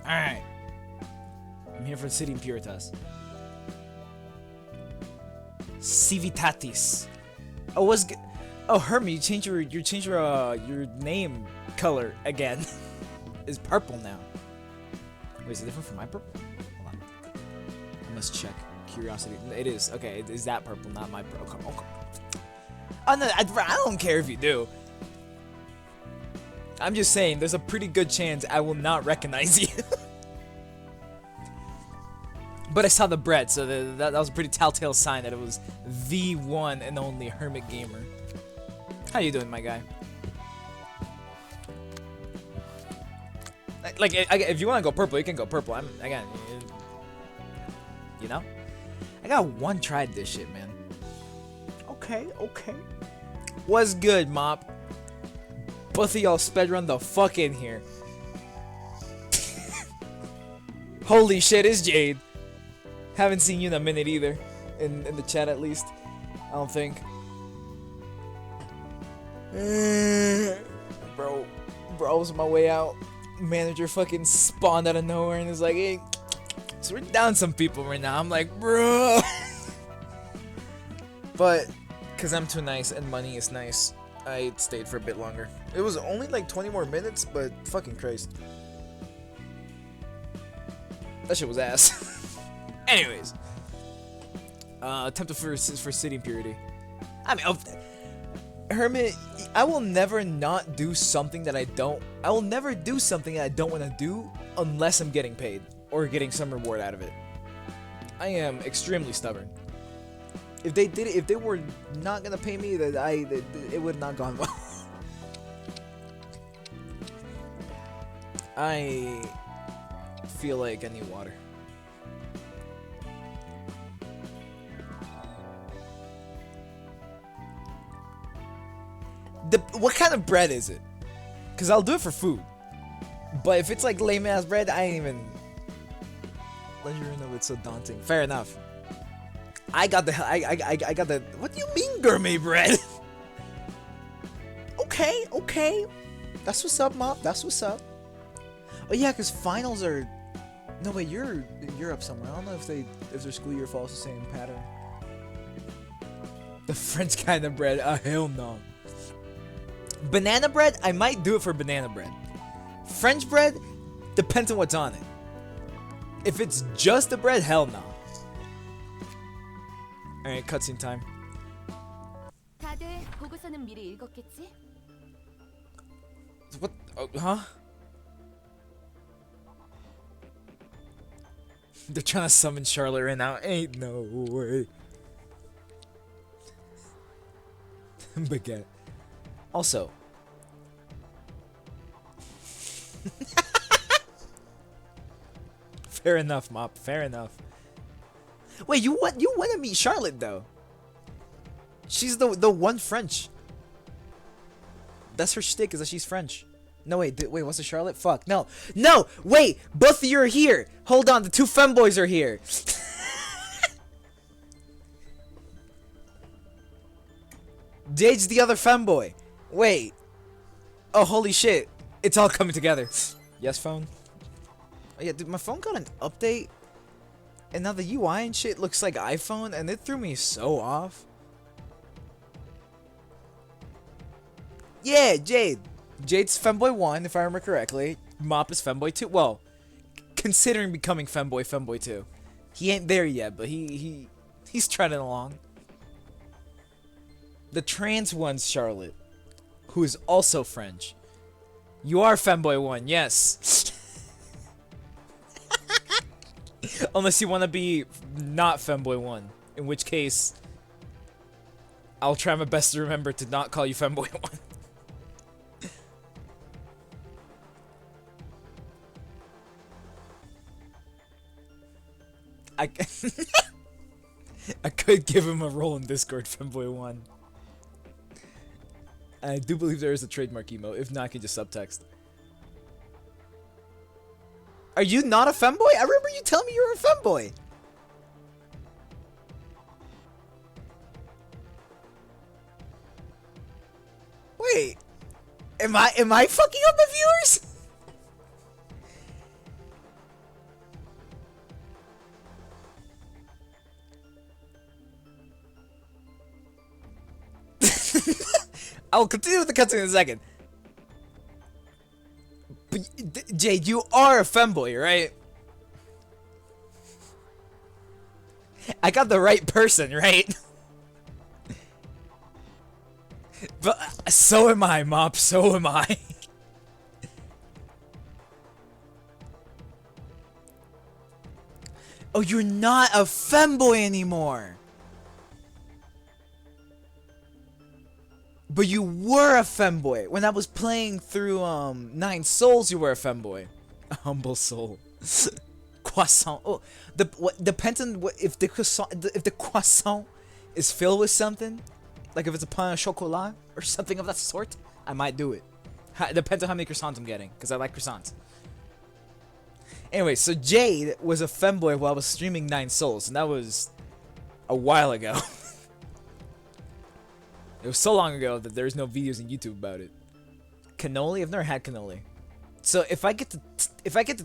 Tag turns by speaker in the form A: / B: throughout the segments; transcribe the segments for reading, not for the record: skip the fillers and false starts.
A: Alright. I'm here for the city impuritas. Civitatis. Oh, what's good? Oh, Hermie, you changed your name color again. It's purple now. Wait, is it different from my purple? Hold on. I must check. Curiosity. It is. Okay, is that purple, not my purple? Okay. Oh, no, I don't care if you do. I'm just saying, there's a pretty good chance I will not recognize you. But I saw the bread, so that was a pretty telltale sign that it was the one and only Hermit Gamer. How you doing, my guy? Like, if you want to go purple, you can go purple. Again, you know? I got one try at this shit, man. Okay. What's good, Mop? Both of y'all sped run the fuck in here. Holy shit, it's Jade. Haven't seen you in a minute either. In the chat, at least. I don't think. Bro, I was on my way out. Manager fucking spawned out of nowhere and is like, hey, so we're down some people right now. I'm like, bro. But, because I'm too nice and money is nice, I stayed for a bit longer. It was only like 20 more minutes, but fucking Christ. That shit was ass. Anyways. Attempted for city impurity. I mean, Hermit, I will never not do something that I will never do something that I don't want to do unless I'm getting paid or getting some reward out of it. I am extremely stubborn. If they were not gonna pay me, it would not gone well. I feel like I need water. What kind of bread is it? Cause I'll do it for food. But if it's like lame ass bread, I ain't even. Leisure of it's so daunting. Fair enough. I got the. What do you mean gourmet bread? Okay. That's what's up, Mop. That's what's up. Oh yeah, cause finals are. No wait, you're in Europe somewhere. I don't know if their school year follows the same pattern. The French kind of bread. Hell no. Banana bread, I might do it for banana bread. French bread, depends on what's on it. If it's just the bread, hell no. Alright, cutscene time. What? Oh, huh? They're trying to summon Charlotte right now. Ain't no way. Baguette. Also, fair enough, Mop. Fair enough. Wait, you want to meet Charlotte though? She's the one French. That's her shtick, is that she's French. No wait, what's the Charlotte? Fuck, no, wait, both of you are here. Hold on, the two femboys are here. Jade's the other femboy. Wait. Oh, holy shit. It's all coming together. Yes, phone? Oh, yeah, dude, my phone got an update. And now the UI and shit looks like iPhone, and it threw me so off. Yeah, Jade. Jade's femboy 1, if I remember correctly. Mop is femboy 2. Well, considering becoming femboy 2. He ain't there yet, but he's treading along. The trans one's Charlotte, who is also French. You are femboy 1, yes. Unless you want to be not femboy 1, in which case I'll try my best to remember to not call you femboy 1. I could give him a role in Discord, femboy 1. I do believe there is a trademark emote. If not, I can just subtext. Are you not a femboy? I remember you telling me you were a femboy. Wait. Am I fucking up the viewers? I'll continue with the cutscene in a second. But Jade, you are a femboy, right? I got the right person, right? But so am I, Mop. So am I. Oh, you're not a femboy anymore. But you were a femboy. When I was playing through Nine Souls, you were a femboy. A humble soul. Croissant. Oh, depends on if the croissant is filled with something, like if it's a pain au chocolat or something of that sort, I might do it. It depends on how many croissants I'm getting, because I like croissants. Anyway, so Jade was a femboy while I was streaming Nine Souls, and that was a while ago. It was so long ago that there's no videos on YouTube about it. Cannoli? I've never had cannoli. So if I get to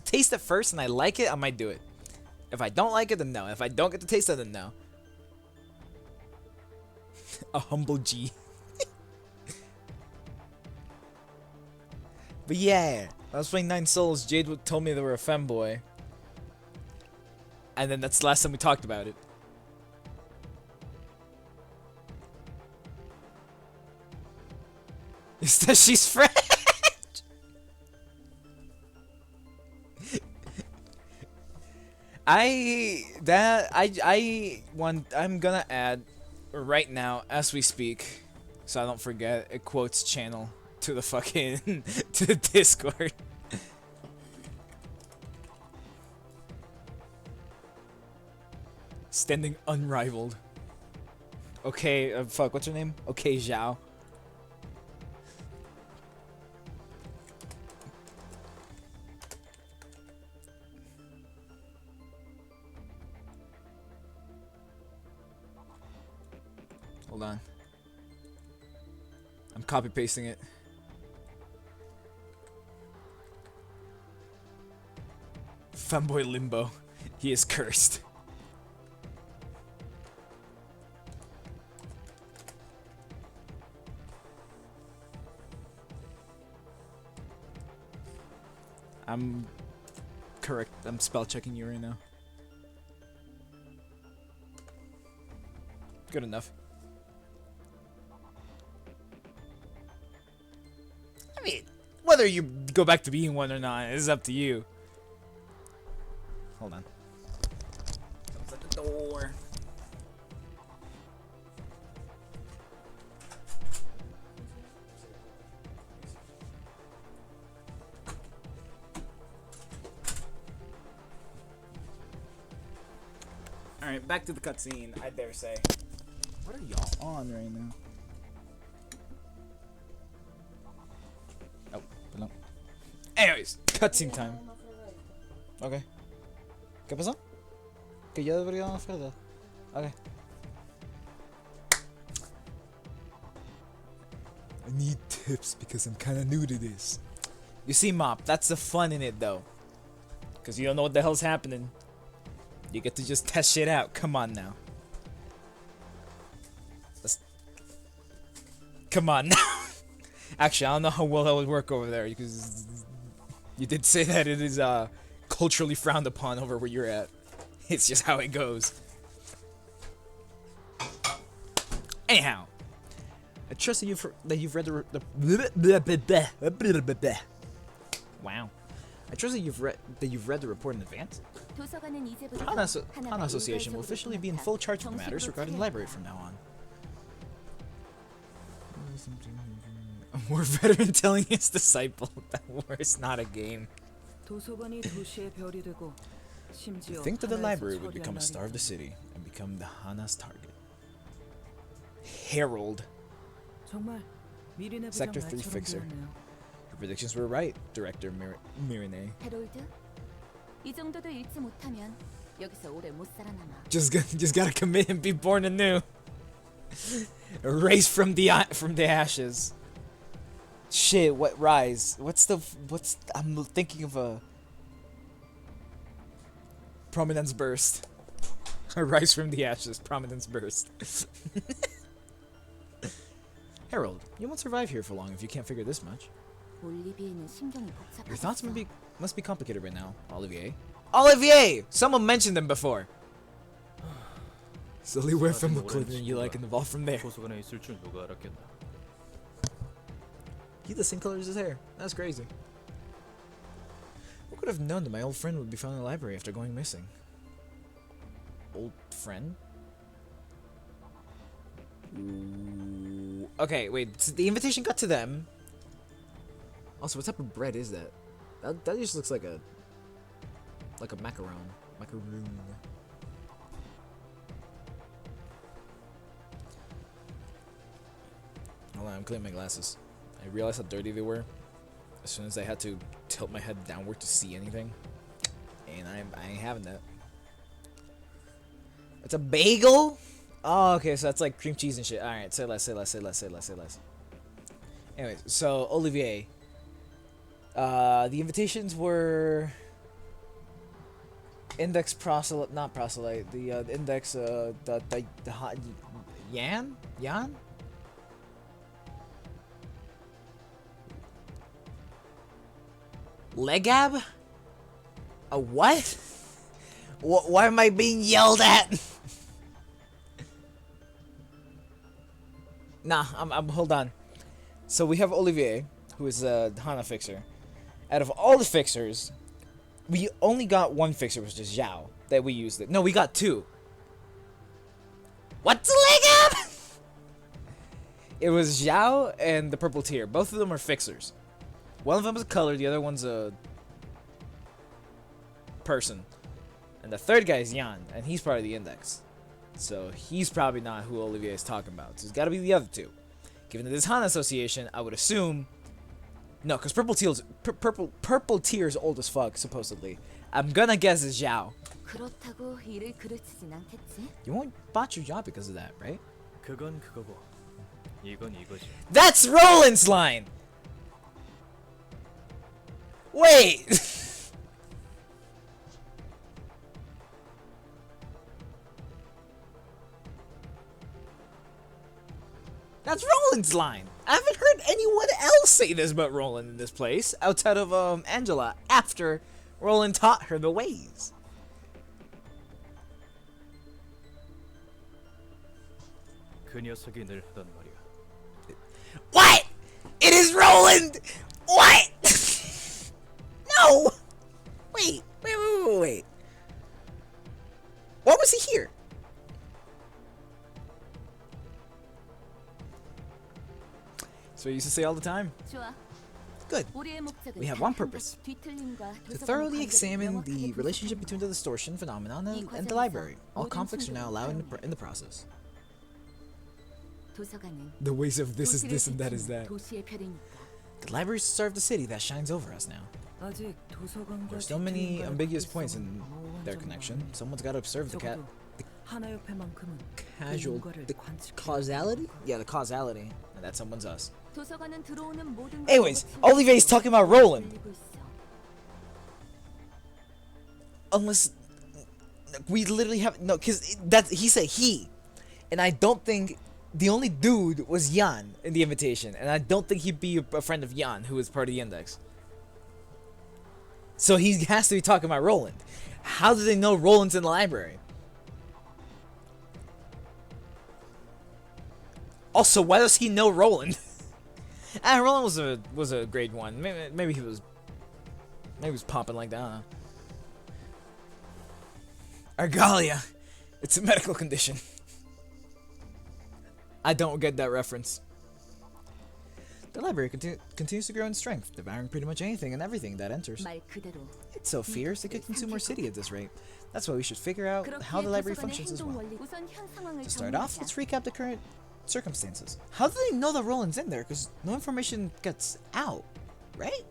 A: taste it first and I like it, I might do it. If I don't like it, then no. If I don't get to taste it, then no. A humble G. But yeah, I was playing Nine Souls. Jade told me they were a femboy, and then that's the last time we talked about it. Is that she's French? I'm gonna add right now as we speak, so I don't forget, a quotes channel to the fucking to the Discord. Standing unrivaled. Okay, fuck, what's her name? Okay, Zhao. Hold on. I'm copy pasting it. Femboy Limbo. He is cursed. I'm correct. I'm spell checking you right now. Good enough. I mean, whether you go back to being one or not is up to you. Hold on. Comes at the door. Alright, back to the cutscene, I dare say. What are y'all on right now? Oh, no. Anyways, cutscene time. Okay. ¿Qué pasó? Que yo debería hacerlo. Okay. I need tips because I'm kinda new to this. You see, Mop, that's the fun in it though. Cause you don't know what the hell's happening. You get to just test shit out. Come on now. Come on now. Actually, I don't know how well that would work over there because you did say that it is culturally frowned upon over where you're at. It's just how it goes. Anyhow, I trust that you've read the wow. I trust that you've read the report in advance. Hana Association will officially be in full charge of the matters regarding the library from now on. A war veteran telling his disciple that war is not a game. You think that the library would become a star of the city and become the Hana's target. Herald. Sector 3 Fixer. Your predictions were right, Director Mirine. Just gotta commit and be born anew. Erase from the ashes. Shit, what rise? I'm thinking of a prominence burst. A rise from the ashes, prominence burst. Hey Harold, you won't survive here for long if you can't figure this much. Your thoughts must be complicated right now, Olivier. Olivier! Someone mentioned them before. Slowly wear from the clothing you like and evolve from there. He's the same color as his hair. That's crazy. Who could have known that my old friend would be found in the library after going missing? Old friend? Ooh. Okay, wait. So the invitation got to them. Also, what type of bread is that? That just looks like a macaron. Macaroon. Hold on, I'm cleaning my glasses. I realized how dirty they were as soon as I had to tilt my head downward to see anything. And I ain't having that. It's a bagel? Oh, okay, so that's like cream cheese and shit. Alright, say less. Anyways, so Olivier. The invitations were index proselyte, not proselyte. The index, Yan? Legab? A what? Why am I being yelled at? Nah, I'm hold on. So we have Olivier, who is a Hana fixer. Out of all the fixers, we only got one fixer, which is Zhao, that we used it. No, we got two. What's a leg up? It was Zhao and the purple tier. Both of them are fixers. One of them is a color, the other one's a person. And the third guy is Yan, and he's part of the index. So he's probably not who Olivier is talking about. So it's got to be the other two. Given that this Hana association, I would assume... No, because purple tier is old as fuck, supposedly. I'm gonna guess it's Zhao. You won't botch your job because of that, right? That's Roland's line! Wait! That's Roland's line! I haven't heard anyone else say this about Roland in this place, outside of Angela, after Roland taught her the ways. What? It is Roland! What? No! Wait. Why was he here? So I used to say all the time. Good. We have one purpose. To thoroughly examine the relationship between the distortion phenomenon and the library. All conflicts are now allowed in the process. The ways of this is this and that is that. The libraries serve the city that shines over us now. There's still many ambiguous points in their connection. Someone's got to observe the causality? Yeah, the causality. And that someone's us. Anyways, Olivier's talking about Roland. Unless we literally have no, because he said he, and I don't think the only dude was Jan in the invitation, and I don't think he'd be a friend of Jan, who is part of the index. So he has to be talking about Roland. How do they know Roland's in the library? Also, why does he know Roland? Roland was a grade 1. Maybe he was popping like that. I don't know. Argalia. It's a medical condition. I don't get that reference. The library continues to grow in strength, devouring pretty much anything and everything that enters. It's so fierce it could consume our city at this rate. That's why we should figure out how the library functions as well. To start off, let's recap the current circumstances. How do they know that Roland's in there? Because no information gets out, right?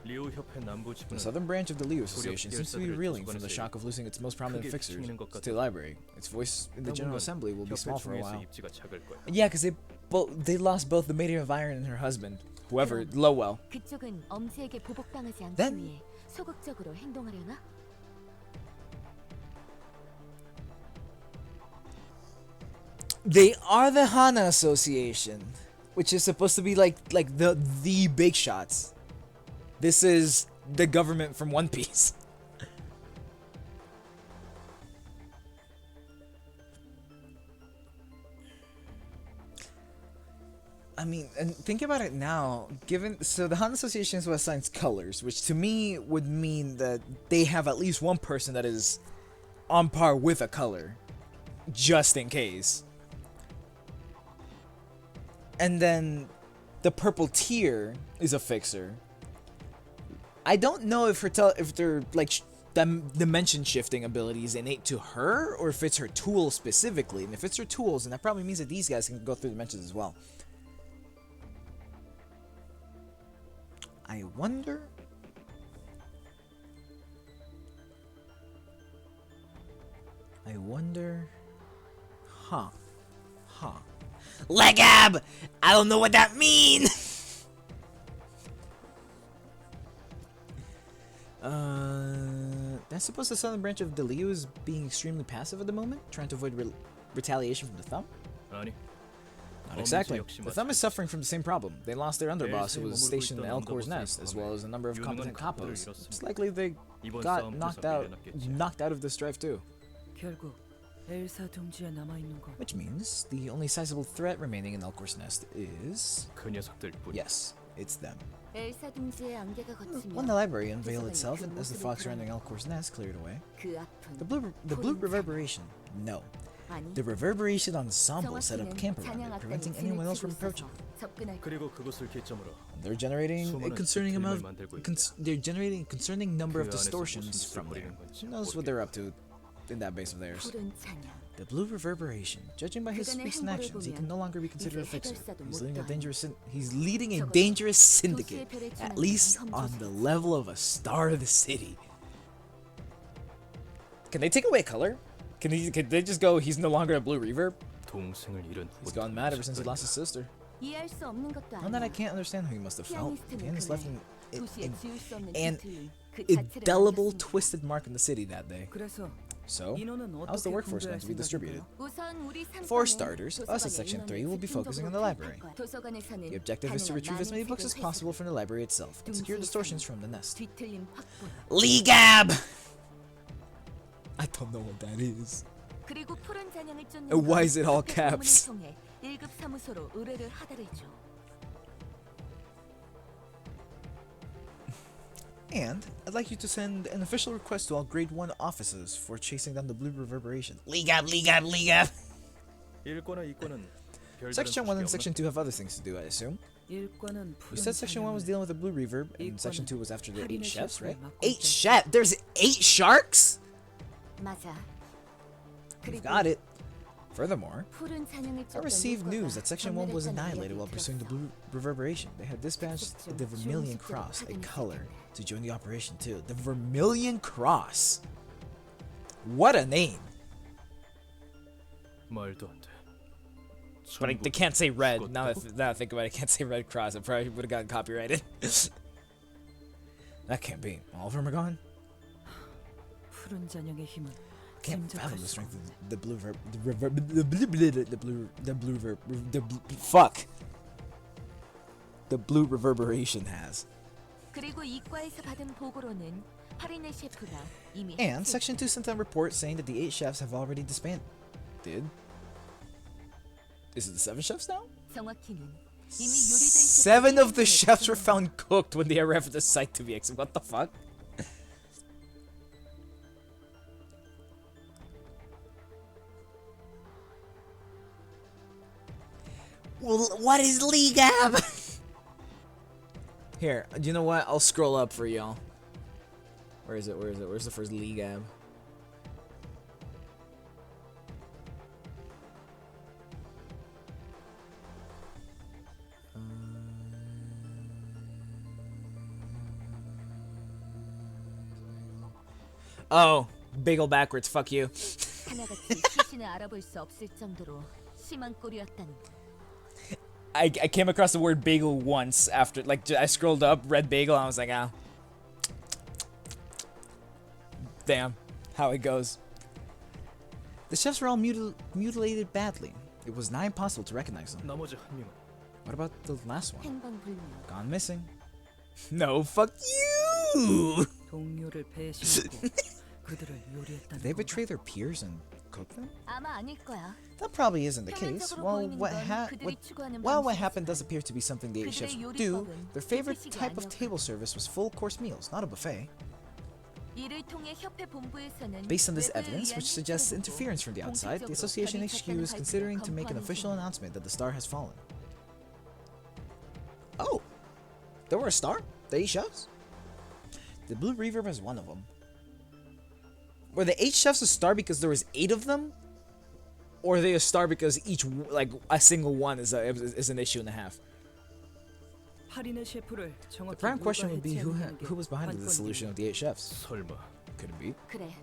A: The southern branch of the Liu Association seems to be reeling from the shock of losing its most prominent fixers to the library. Its voice in the General Assembly will be small for a while. Yeah, because they lost both the Maiden of Iron and her husband, whoever, Lowell. Then... They are the Hana Association, which is supposed to be like the big shots. This is the government from One Piece. I mean, and think about it now. So the Han Association is what assigns colors, which to me would mean that they have at least one person that is on par with a color, just in case. And then the purple tier is a fixer. I don't know if they're like dimension shifting abilities innate to her, or if it's her tool specifically. And if it's her tools, then that probably means that these guys can go through dimensions as well. I wonder. Huh. Legab! I don't know what that means! That's supposed to southern branch of Delio is being extremely passive at the moment, trying to avoid retaliation from the Thumb? Not exactly. The Thumb is suffering from the same problem. They lost their underboss who was stationed in Elcor's Nest, as well as a number of competent capos. It's likely they got knocked out of the strife too. Which means the only sizable threat remaining in Elcor's Nest is... Yes, it's them. When the library unveiled itself and as the fog surrounding Elcor's Nest cleared away, the blue reverberation, no. The reverberation ensemble set up camp around it, preventing anyone else from approaching. They're generating a concerning number of distortions from there. Who knows what they're up to in that base of theirs? The blue reverberation. Judging by his speech and actions, he can no longer be considered a fixer. He's leading a dangerous syndicate, at least on the level of a star of the city. Can they take away color? Can they just go, he's no longer a blue reverb? He's gone mad ever since he lost his sister. Not that I can't understand how he must have felt. Pianist left an indelible twisted mark in the city that day. So, how's the workforce going to be distributed? For starters, us at Section 3 will be focusing on the library. The objective is to retrieve as many books as possible from the library itself and secure distortions from the nest. Legab! I don't know what that is. And why is it all caps? And I'd like you to send an official request to all Grade 1 officers for chasing down the blue reverberation. Legab! Section 1 and Section 2 have other things to do, I assume. You said Section 1 was dealing with the blue reverb, and Section 2 was after the 8 chefs, right? 8 chefs? There's 8 sharks?! You've got it. Furthermore, I received news that Section 1 was annihilated while pursuing the blue reverberation. They had dispatched the Vermilion Cross, a color, to join the operation too. The Vermilion Cross! What a name! But they can't say red. Now that I think about it, I can't say Red Cross. I probably would have gotten copyrighted. That can't be. All of them are gone? Can't fathom the strength of the blue the blue reverberation has. And Section 2 sent a report saying that the 8 chefs have already disbanded. Is it the 7 chefs now? 7 of the chefs were found cooked when they arrived at the site to be executed. What the fuck? Well, what is Legab? Here, you know what? I'll scroll up for y'all. Where is it? Where's the first Legab? Oh, bagel backwards. Fuck you. I came across the word bagel once after, like, I scrolled up, read bagel, and I was like, ah. Damn, how it goes. The chefs were all mutilated badly. it was nigh impossible to recognize them.
B: 나머지 한 명은
A: What about the last one?
C: 행방불명.
A: Gone missing. No, fuck you!
D: 동료를 배신하고 그들을 요리했다는
A: Did they
D: 건가?
A: betray their peers and cook them?
C: 아마 아닐 거야.
A: That probably isn't the case.
C: 표면적으로
A: Well,
C: 보이는
A: what
C: 건 그들이 추구하는
A: what
C: 방식이지만
A: happened does appear to be something the eight chefs
C: 그들의
A: do.
C: 요리법은
A: Their favorite
C: 부피식이
A: type of
C: 아니었고.
A: table service was full course meals, not a buffet.
C: 이를 통해 협회 본부에서는
A: Based on this
C: 외부에
A: evidence,
C: 의한
A: which suggests
C: 행위를
A: interference from the
C: 보고
A: outside, the
C: 공식적으로
A: association
C: 결의
A: HQ is
C: 작전을
A: considering to make an
C: 검토하는
A: official
C: 중이야.
A: announcement that the star has fallen. Oh, there were a star? The eight chefs? The Blue Reverb has one of them. Were the eight chefs a star because there was 8 of them? Or are they a star because each, like, a single one is an issue and a half?
D: 할인의 셰프를
A: The
D: 정확히
A: prime
D: 누가
A: question would be
D: 해체했느냐는 게
A: who was behind the
D: 관건이야.
A: dissolution of the eight chefs.
B: 설마
A: Could it be?
C: 그래.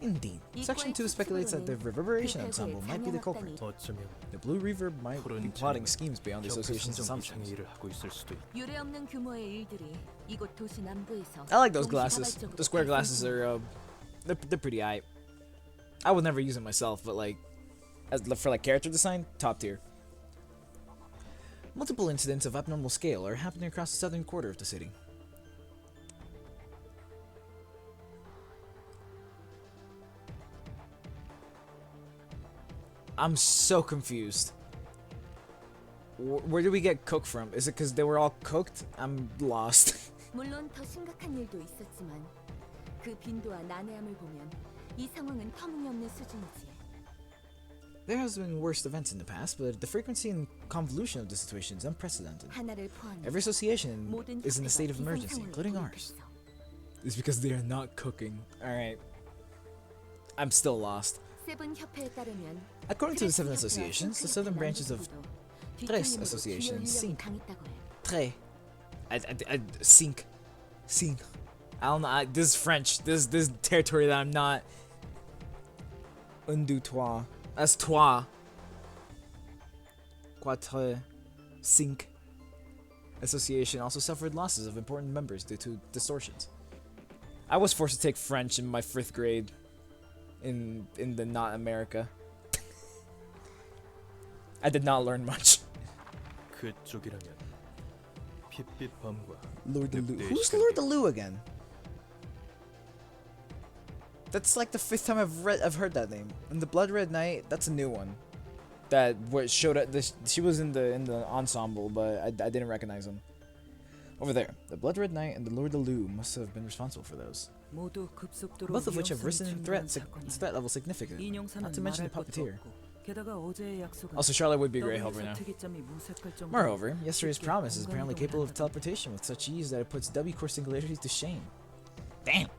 A: Indeed. Section 2 speculates that the reverberation ensemble might be the culprit.
B: 어쩌면
A: The Blue Reverb might be plotting schemes beyond the
B: 협회
A: association's
B: 선정
A: assumptions.
B: 이상의 일을 하고 있을 수도 있다.
C: 유례 없는 규모의 일들이 이곳 도시 남부에서
A: I like those glasses.
C: 동시다발적으로
A: The square
C: 발생
A: glasses
C: 중이야.
A: are, they're pretty aight. I would never use them myself, but like, for like character design, top tier. Multiple incidents of abnormal scale are happening across the southern quarter of the city. I'm so confused. Where did we get cooked from? Is it because they were all cooked? I'm lost.
C: 물론 더 심각한 일도 있었지만 그 빈도와 난해함을 보면 이 상황은 터무니없는 수준이지.
A: There has been worse events in the past, but the frequency and convolution of the situation is unprecedented.
C: 하나를 포함해
A: Every association
C: 모든
A: is in a
C: 협회가
A: state of
C: 비상
A: emergency,
C: 상황을
A: including ours.
C: 도입했어.
A: It's because they are not cooking. Alright. I'm still lost.
C: 세븐 협회에 따르면
A: According to the
C: 트레스
A: seven
C: 협회와
A: associations, the
C: 싱크리트
A: southern branches of
C: 남부부도
A: Tres
C: 뒤틀림으로
A: associations,
C: 주요 인력이
A: Sync.
C: 당했다고 해.
A: Très. Sync. Sync. I don't know. This is French. This territory that I'm not. Un, deux, trois. That's trois. Quatre. Cinq. Association also suffered losses of important members due to distortions. I was forced to take French in my 5th grade. In the not America. I did not learn much.
B: 그쪽이라면 핏빛 밤과
A: Lord the Lou.
B: 늑대의
A: Who's
B: 시간들.
A: Lord the Lou again? That's like the 5th time I've heard that name. And the Blood Red Knight, that's a new one. That what showed up. She was in the ensemble, but I didn't recognize him. Over there, the Blood Red Knight and the Lord the Lou must have been responsible for those.
D: 모두 급속도로
A: Both of which have risen in
D: 위험성이
A: threat level significantly.
D: 인형사는
A: Not to mention the
D: 말할 것도
A: puppeteer.
D: 없고, 게다가 어제의 약속은
A: Also, Charlotte would be a great helper now.
D: 특이점이 무색할 정도로
A: Moreover, yesterday's
D: 쉽게
A: promise is apparently
D: 공간이동을
A: capable of
D: 한다더니
A: teleportation with such ease that it puts W core singularities to shame. Damn!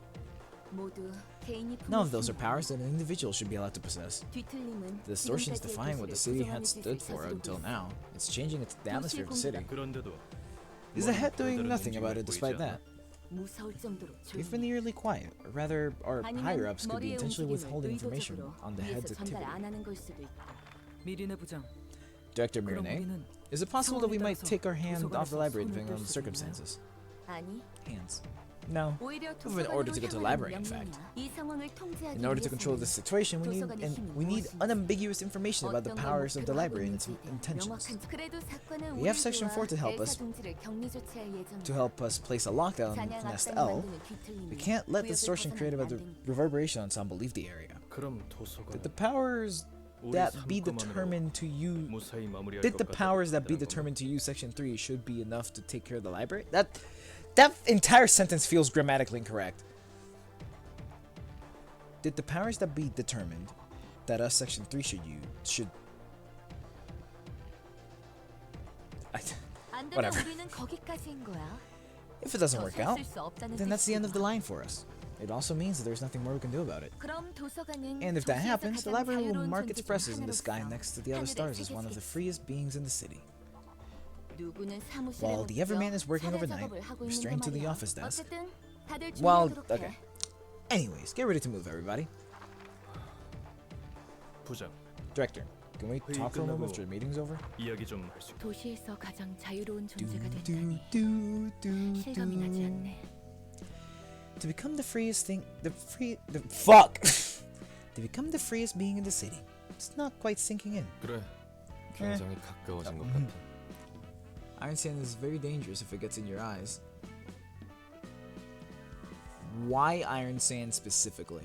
C: 모두 개인이
A: None of those are powers that an individual should be allowed to possess.
C: 뒤틀림은
A: The distortions
C: 지금까지의
A: define what the
C: 도시를
A: city had
C: 부정하는
A: stood
C: 짓을
A: for
C: 저지르고
A: until
C: 있어.
A: now. It's changing the atmosphere of the city.
B: 그런데도
A: Is the head doing nothing about it despite that?
C: 무서울 정도로
A: We've been
C: 조용해.
A: eerily quiet, or rather, our higher
C: 아니면
A: ups could be
C: 머리의
A: intentionally
C: 움직임을
A: withholding information
C: 의도적으로
A: on the head's
C: 위에서 전달
A: activity.
C: 안 하는 걸 수도 있고.
D: 미리네 부장
A: Director
D: 그럼
A: Mirne,
D: 우리는
A: is it possible that we might
D: 상황에
A: take our hand
D: 따라서
A: off the library
D: 손을
A: depending on
D: 뗄
A: the
D: 수도 있나요?
A: circumstances?
C: 아니,
A: Hands. No.
C: 오히려
A: We've been ordered to go to the library, in fact.
C: 이 상황을 통제하기
A: In order to control this
C: 위해서는
A: situation, we need unambiguous information about the
C: 어떤 걸
A: powers of the
C: 목표로
A: library and
C: 하고
A: its
C: 있는지에 대한
A: intentions.
C: 명확한 그래도 사건은
A: We have Section 4 to help us-
C: 엘사 동지를 격리 조치할 예정이야.
A: To help us place a lockdown on
C: 사냥
A: Nest
C: 악당이
A: L,
C: 만드는 뒤틀림이
A: we can't let the
C: 구역을
A: distortion created by the
C: 벗어나면 안 되니까.
A: reverberation ensemble leave the area.
B: 그럼 도서관은
A: Did the powers
B: 우리
A: that be
B: 삼고만으로
A: determined to use
B: 무사히 마무리할
A: Did
B: 것
A: the powers that be
B: 같다는
A: determined to use Section 3 should be enough to take care of the library? That entire sentence feels grammatically incorrect. Did the powers that be determined that us Section 3 should
C: 안 되면
A: whatever.
C: 우리는 거기까지인 거야.
A: If it doesn't
C: 더
A: work out,
C: 살쓸 수 없다는
A: then that's the end of the
C: 뜻이구나.
A: line for us. It also means that there's nothing more we can do about it.
C: 그럼 도서관은
A: And if that
C: 도시에서
A: happens, the
C: 가장
A: library will
C: 자유로운
A: mark its
C: 존재 중
A: presses in the sky
C: 하나로서
A: next to the other
C: 하늘을
A: stars as one of the
C: 새겼겠지.
A: freest beings in the city.
C: 누구는 사무실에
A: While the everyman is working
C: 묵혀
A: overnight,
C: 작업을 하고
A: we're
C: 있는데
A: straying to the
C: 말이야.
A: office desk.
C: 어쨌든 다들
A: Well,
C: 준비하도록
A: okay.
C: 해.
A: Anyways, get ready to move, everybody.
B: 부장,
A: Director, can we
B: 회의
A: talk for a moment
B: 끝나고
A: after the meeting's over?
B: 이야기 좀 할 수 있다.
C: 도시에서 가장 자유로운
A: Do,
C: 존재가
A: do,
C: 된다니
A: do, do,
C: 실감이 나지
A: do.
C: 않네.
A: To become the freest thing, fuck! To become the freest being in the city. It's not quite sinking in.
B: 그래, 굉장히 가까워진 것 같아.
A: Iron sand is very dangerous if it gets in your eyes. Why iron sand specifically?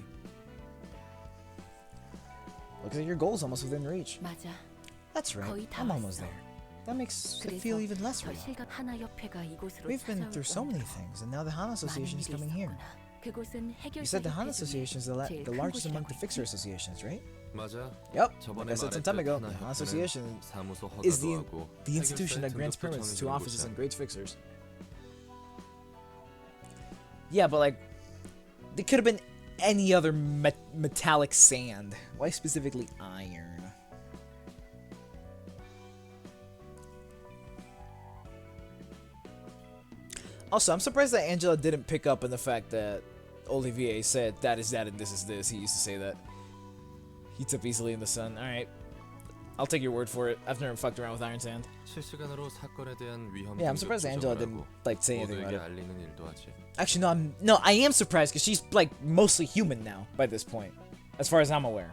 A: Looks like your goal's almost within reach.
C: 맞아.
A: That's right.
C: 거의 다
A: I'm almost
C: 왔어.
A: there. That makes it feel even less real.
C: 실감 하나협회가 이곳으로
A: We've been through so many
C: 찾아올
A: things, and now the Han Association is
C: 많은 일이
A: coming here.
C: 있었구나. 그곳은
A: You
C: 해결사
A: said the Han
C: 협회
A: Association is
C: 중에
A: the
C: 제일 큰
A: largest among the
C: 곳이라고
A: fixer
C: 했지.
A: associations, right?
B: 맞아.
A: Yep.
B: 저번에
A: Like I said some time ago, the Han Association
B: 사무소
A: is
B: 허가도 하고
A: the institution that
B: 해결사의
A: grants
B: 등급도
A: permits to
B: 정해주는
A: offices
B: 곳이야.
A: and grades fixers. Yeah, but like, they could have been any other metallic sand. Why specifically iron? Also, I'm surprised that Angela didn't pick up on the fact that Olivier said that is that and this is this. He used to say that. Heats up easily in the sun. Alright. I'll take your word for it. I've never fucked around with iron sand.
B: 실시간으로 사건에 대한 위험
A: Yeah, I'm
B: 등급
A: surprised Angela
B: 조정을
A: didn't
B: 하고
A: like say anything about
B: 모두에게
A: it.
B: 알리는 일도 하지.
A: Actually, no, I am surprised because she's like mostly human now by this point, as far as I'm aware.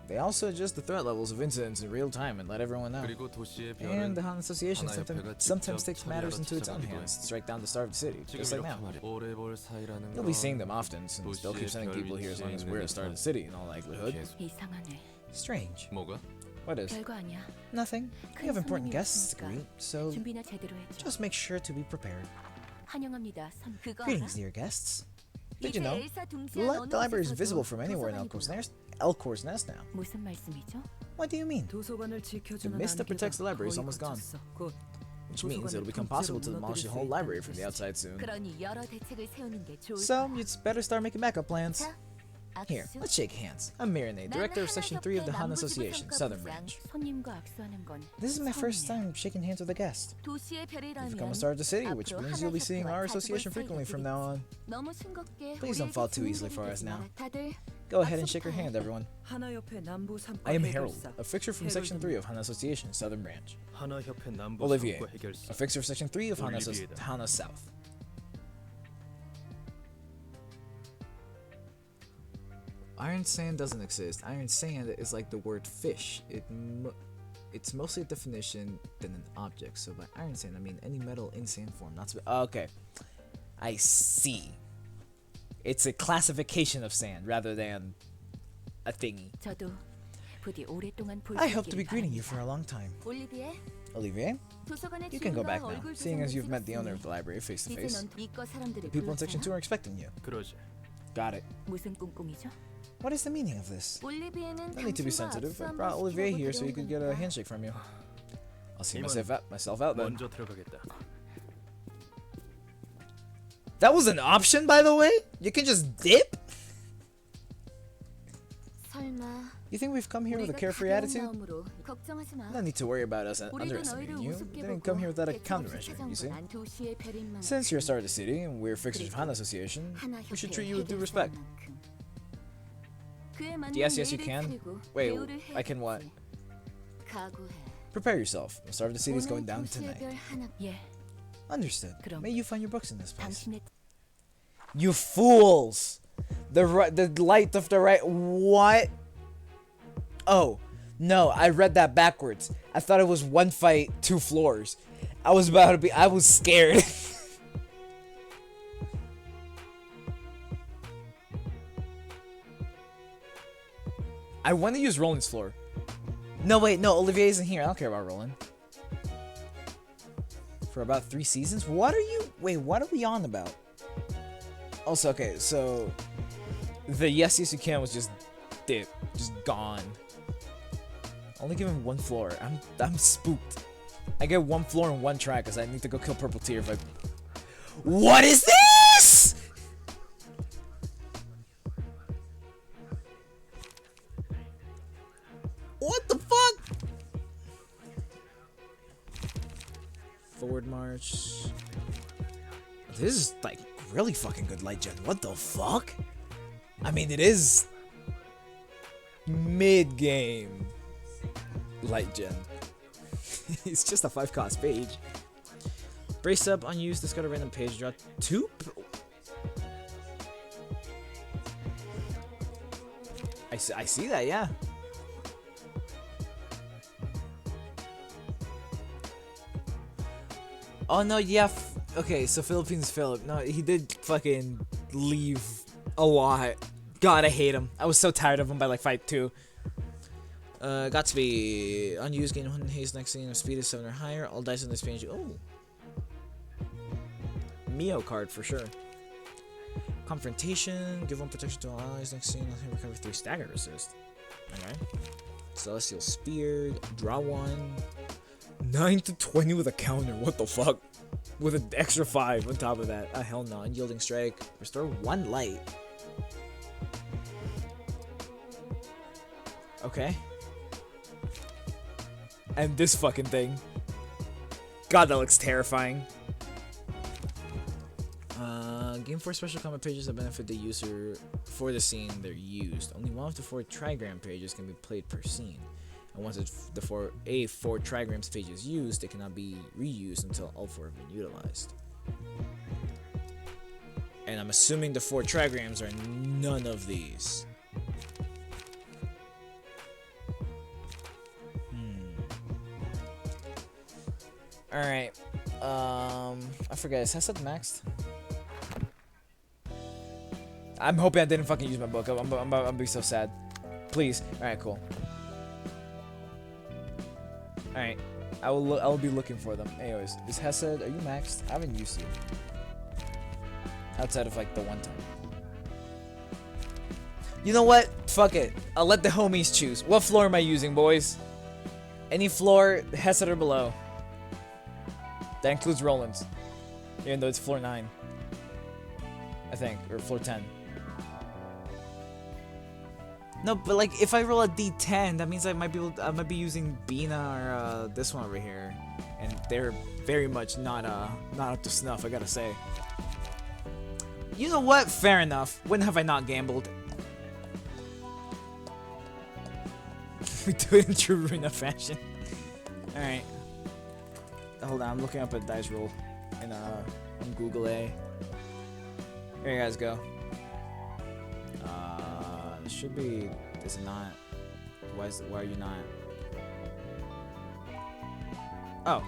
A: They also adjust the threat levels of incidents in real time and let everyone know.
B: 그리고 도시의
A: And
B: 별은
A: the Han Association
B: 하나협회가
A: sometimes
B: 직접
A: takes matters into its own
B: 처리하러
A: hands to strike down the star of the city,
B: 지금
A: just like
B: 이렇게
A: now.
B: 말해. 오래 볼 사이라는
A: You'll be seeing them often, since they'll keep
B: 도시의
A: sending
B: 별
A: people here as long as
B: 위치에
A: we're
B: 있는
A: a star of the
B: 듯한
A: city, in all likelihood.
B: 계속.
C: 이상하네.
A: Strange.
B: 뭐가?
A: What is?
C: 별거 아니야.
A: Nothing. You have important guests to
C: 손님이
A: greet, so
C: 준비나 제대로 해줘.
A: just make sure to be prepared.
C: 환영합니다. 선 그거
A: Greetings,
C: 알아?
A: dear guests. Did
C: 이제
A: you know?
C: 엘사 둥지한
A: The library is
C: 어느
A: visible
C: 곳에서도
A: from anywhere in
C: 도서관이
A: Elcor's Nest now.
C: 무슨 말씀이죠?
A: What do you mean?
D: 도서관을 지켜주는
A: The mist that protects the library is
D: 안개가
A: almost gone.
D: 거의 걷혔어. 곧
A: Which means it'll become possible to demolish the whole library from the outside soon.
C: 그러니 여러 대책을 세우는 게 좋을
A: So, you'd better start making backup plans.
C: 자,
A: Here,
C: 악수.
A: let's shake hands. I'm Marinade, director of Section 3 of the Han Association, Southern Branch.
C: 손님과 악수하는 건
A: This is my first
C: 처음이야.
A: time shaking hands with a guest.
C: 도시의 별이라면
A: You've become a star of the city, which
C: 앞으로
A: means you'll be seeing our
C: 하나협회와
A: association
C: 자주 볼
A: frequently from
C: 사이가
A: now on.
C: 너무 싱겁게
A: Please don't
C: 우리에게
A: fall too easily
C: 주눅들이
A: for us
C: 되지
A: now.
C: 마라. 다들
A: Go ahead and shake your hand, everyone.
D: 하나협회 남부 삼과
A: I am Harold,
D: 해결사.
A: a fixer from Section 3 of Han Association, Southern Branch.
B: 하나협회 남부
A: Olivier,
B: 상과 해결사.
A: a fixer of Section 3 of Hana
B: 올리비에다.
A: South. Iron sand doesn't exist. Iron sand is like the word fish. It's mostly a definition than an object. So by iron sand, I mean any metal in sand form. Okay. I see. It's a classification of sand rather than a thingy.
C: 저도 부디 오랫동안 볼
A: I
C: 수
A: hope to be
C: 있기를
A: greeting you
C: 바랍니다.
A: for a long time.
C: 올리비에,
A: Olivier,
C: 도서관의
A: you can go
C: 주인과
A: back now,
C: 얼굴
A: seeing as you've met the
C: 찍었으니
A: owner of the library face to
C: 이제
A: face.
C: 넌 이과 사람들을
A: The people in Section 2
C: 불렀잖아.
A: are expecting you.
B: 그러지.
A: Got it.
C: 무슨 꿍꿍이죠?
A: What is the meaning of this?
C: 올리비에는
A: No need to be
C: 당신과
A: sensitive.
C: 악수
A: I
C: 한번
A: brought Olivier
C: 시키려고
A: here so he could get a
C: 데려온
A: handshake from you. I'll see
B: 이만
A: myself out then.
B: 먼저 들어가겠다.
A: That was an option, by the way? You can just dip?
C: 설마
A: You think we've come here with a
C: 우리가
A: carefree
C: 가벼운
A: attitude?
C: 마음으로 걱정하지 마.
A: No need to worry about us
C: 우리도 너희를
A: underestimating you.
C: 우습게
A: Didn't
C: 보고
A: come here without a
C: 대책 없이
A: countermeasure,
C: 찾아온
A: you see?
C: 건 도시의 별인 만큼
A: Since you're a star of the city and we're fixers of Han Association, we should treat you with due respect. Yes, yes, you can. Wait, I can what?
C: 각오해.
A: Prepare yourself. The star of the city is going down
C: 도시의
A: tonight.
C: 별 하나. 예,
A: Understood.
C: 그럼
A: May you find your books in this place.
C: 당신의
A: You fools! The light of the right. What? Oh, no, I read that backwards. I thought it was one fight, 2 floors. I was scared. I want to use Roland's floor. No, wait, no, Olivier isn't here. I don't care about Roland. For about 3 seasons? What are we on about? Also, okay, so the yes you can was just gone. Only give him 1 floor. I'm spooked. I get 1 floor in 1 try because I need to go kill Purple Tear if I. What is this? What the fuck? Forward march. This is like really fucking good light gen. What the fuck? I mean, it is mid game light gen. It's just a 5 cost page. Brace up, unused, discard a random page draw. 2? I see that, yeah. Oh no, yeah. Okay, so Philippines Philip. No, he did fucking leave a lot. God, I hate him. I was so tired of him by like fight 2. Got to be unused, gain 1 haste next scene of speed is 7 or higher. All dice in this page. Oh. Mio card for sure. Confrontation. Give 1 protection to all allies next scene. Recover 3 stagger resist. Okay. Celestial Spear. Draw 1. 9 to 20 with a counter. What the fuck? With an extra 5 on top of that. Hell no. Unyielding Strike. Restore 1 light. Okay. And this fucking thing. God, that looks terrifying. Game 4 special combat pages that benefit the user for the scene they're used. Only 1 of the 4 trigram pages can be played per scene. And once the 4 trigrams page is used, it cannot be reused until all 4 have been utilized. And I'm assuming the 4 trigrams are none of these. Alright. I forget. Is Hesed maxed? I'm hoping I didn't fucking use my book. I'm gonna be so sad. Please. Alright, cool. Alright. I will be looking for them. Anyways, is Hesed, are you maxed? I haven't used you. Outside of like the one time. You know what? Fuck it. I'll let the homies choose. What floor am I using, boys? Any floor, Hesed or below. That includes Roland's. Even though it's floor 9. I think. Or floor 10. No, but like if I roll a D10, that means I might be using Bina or this one over here. And they're very much not up to snuff, I gotta say. You know what? Fair enough. When have I not gambled? We do it in true Runa fashion. Alright. Hold on, I'm looking up a dice roll in on Google A. Here you guys go. It should be. Is it not? Why are you not? Oh.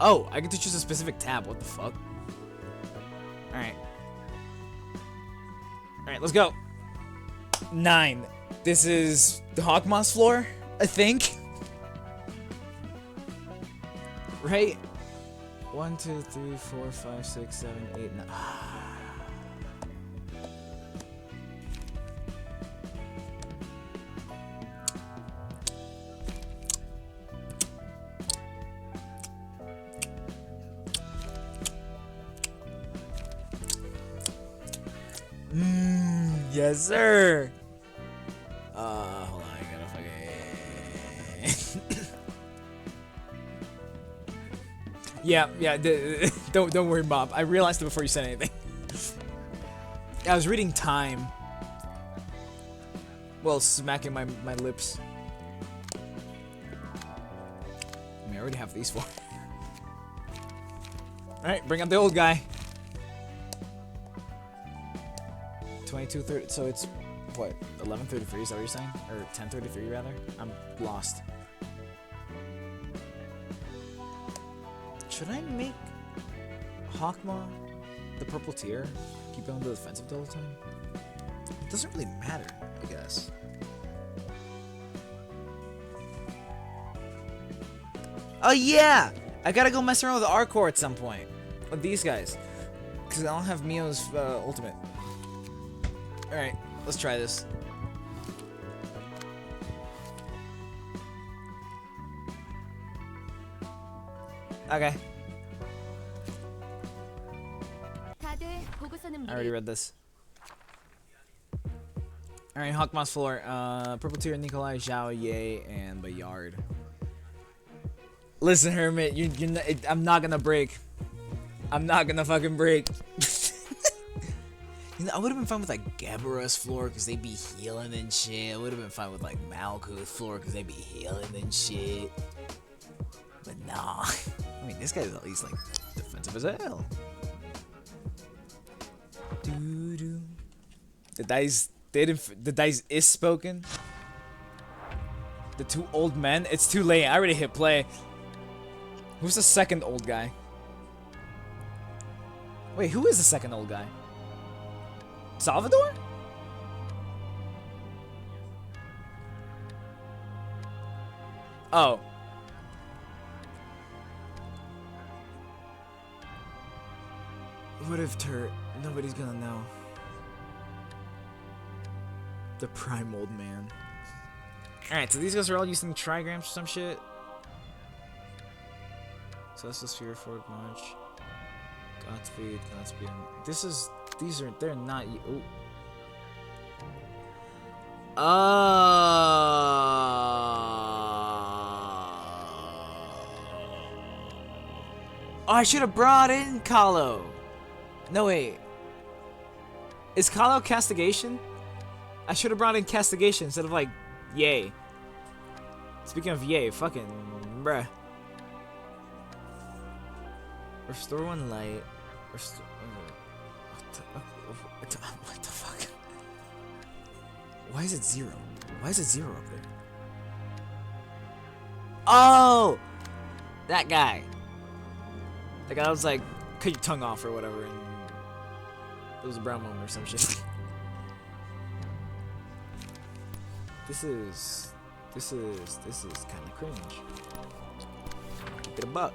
A: Oh, I get to choose a specific tab. What the fuck? Alright. Alright, let's go. 9. This is the Hawkmoss floor, I think. Right? 1, 2, 3, 4, 5, 6, 7, 8, 9. Yes, sir. Hold on, I gotta fucking. Yeah. Don't worry, Bob. I realized it before you said anything. I was reading time. Well, smacking my lips. I mean, I already have these 4. Alright, bring up the old guy. 22:30. So it's what? 11:33. Is that what you're saying? Or 10:33 rather? I'm lost. Should I make Hawkmaw the purple tier? Keep it on the defensive the whole time? It doesn't really matter, I guess. Oh yeah! I gotta go mess around with Arcor at some point. With these guys. Because I don't have Mio's ultimate. Alright, let's try this. Okay. I already read this. Alright, Hawkmoss floor. Purple tier, Nikolai, Zhao, Ye, and Bayard. Listen, Hermit, I'm not gonna break. I'm not gonna fucking break. You know, I would have been fine with like Gabarus floor because they be healing and shit. I would have been fine with like Malkuth floor because they be healing and shit. But nah. I mean, this guy's at least like defensive as hell. Doo-doo. The dice is spoken. The 2 old men. It's too late. I already hit play. Who's the second old guy? Wait, who is the second old guy? Salvador? Oh. What if Turt? Nobody's gonna know. The prime old man. Alright, so these guys are all using trigrams or some shit. Celestial Sphere, Forward March. Godspeed. They're not. Oh. Oh, I should have brought in Kahlo. No, wait. Is Kahlo castigation? I should have brought in castigation instead of like, yay. Speaking of yay, fucking bruh. Restore one light. Restore. What the fuck? Why is it 0? Why is it 0 up there? Oh! That guy. The guy was like, cut your tongue off or whatever, and it was a brown woman or some shit. This is kind of cringe. Keep it a buck.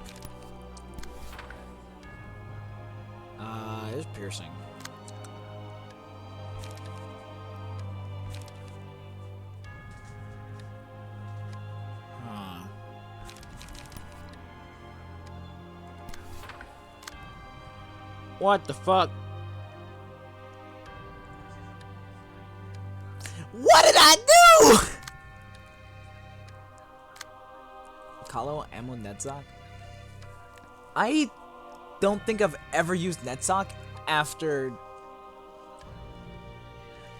A: It's piercing. Huh. What the fuck? What did I do? Kahlo ammo Netsock? I don't think I've ever used Netsock after.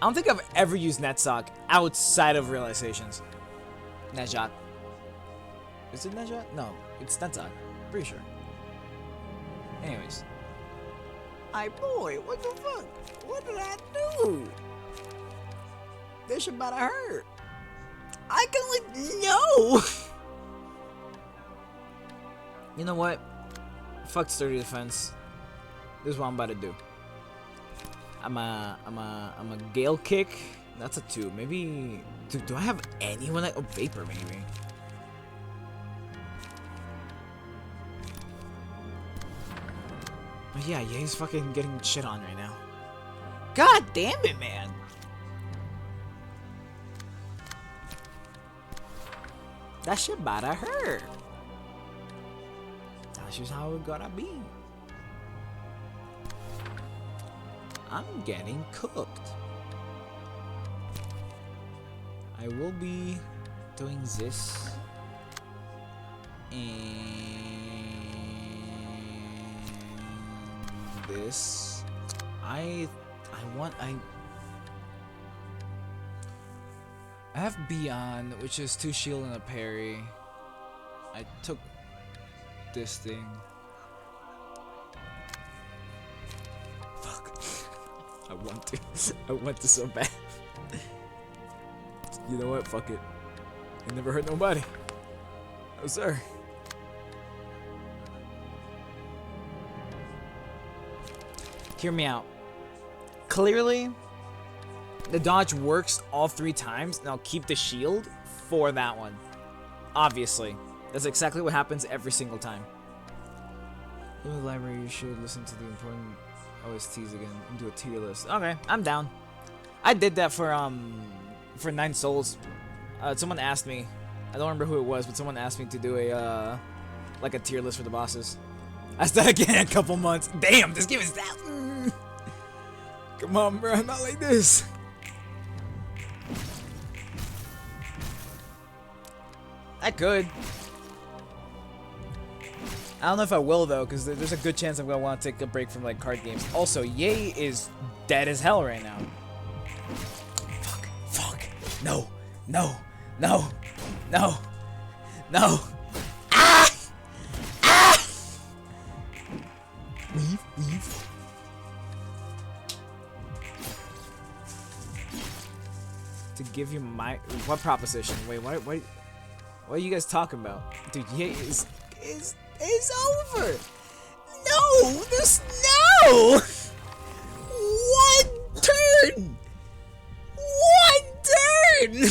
A: I don't think I've ever used Netsock outside of realizations. Netjot. Is it Netjot? No, it's Netsock. Pretty sure. Anyways. Boy, what the fuck? What did I do? This shit about to hurt. I can like no. You know what? Fuck sturdy defense. This is what I'm about to do. I'm a gale kick. That's a 2. Maybe. Do I have anyone that? Oh, vapor maybe. But yeah, he's fucking getting shit on right now. God damn it, man. That shit about to hurt. That's just how it gotta be. I'm getting cooked. I will be doing this. And this. I have Beyond, which is 2 shield and a parry. I took this thing. Fuck. I want to so bad. You know what? Fuck it. It never hurt nobody. No sir. Hear me out. Clearly, the dodge works all 3 times. Now keep the shield for that one. Obviously. That's exactly what happens every single time. In the library, you should listen to the important OSTs again and do a tier list. Okay, I'm down. I did that for 9 Souls. Someone asked me. I don't remember who it was, but someone asked me to do a like a tier list for the bosses. I started again in a couple months. Damn, this game is that. Come on, bro, not like this. I could. I don't know if I will though, because there's a good chance I'm gonna want to take a break from like card games. Also, Yay is dead as hell right now. Fuck. No. No. No. No. No. Ah! Ah! Leave. To give you my what proposition? Wait, what are you guys talking about? Dude, Yay is over. No, there's No! One turn! One turn!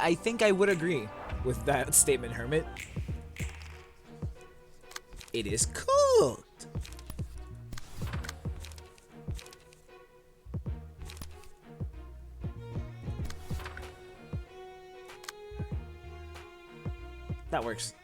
A: I think I would agree with that statement, Hermit. It is cooked. That works.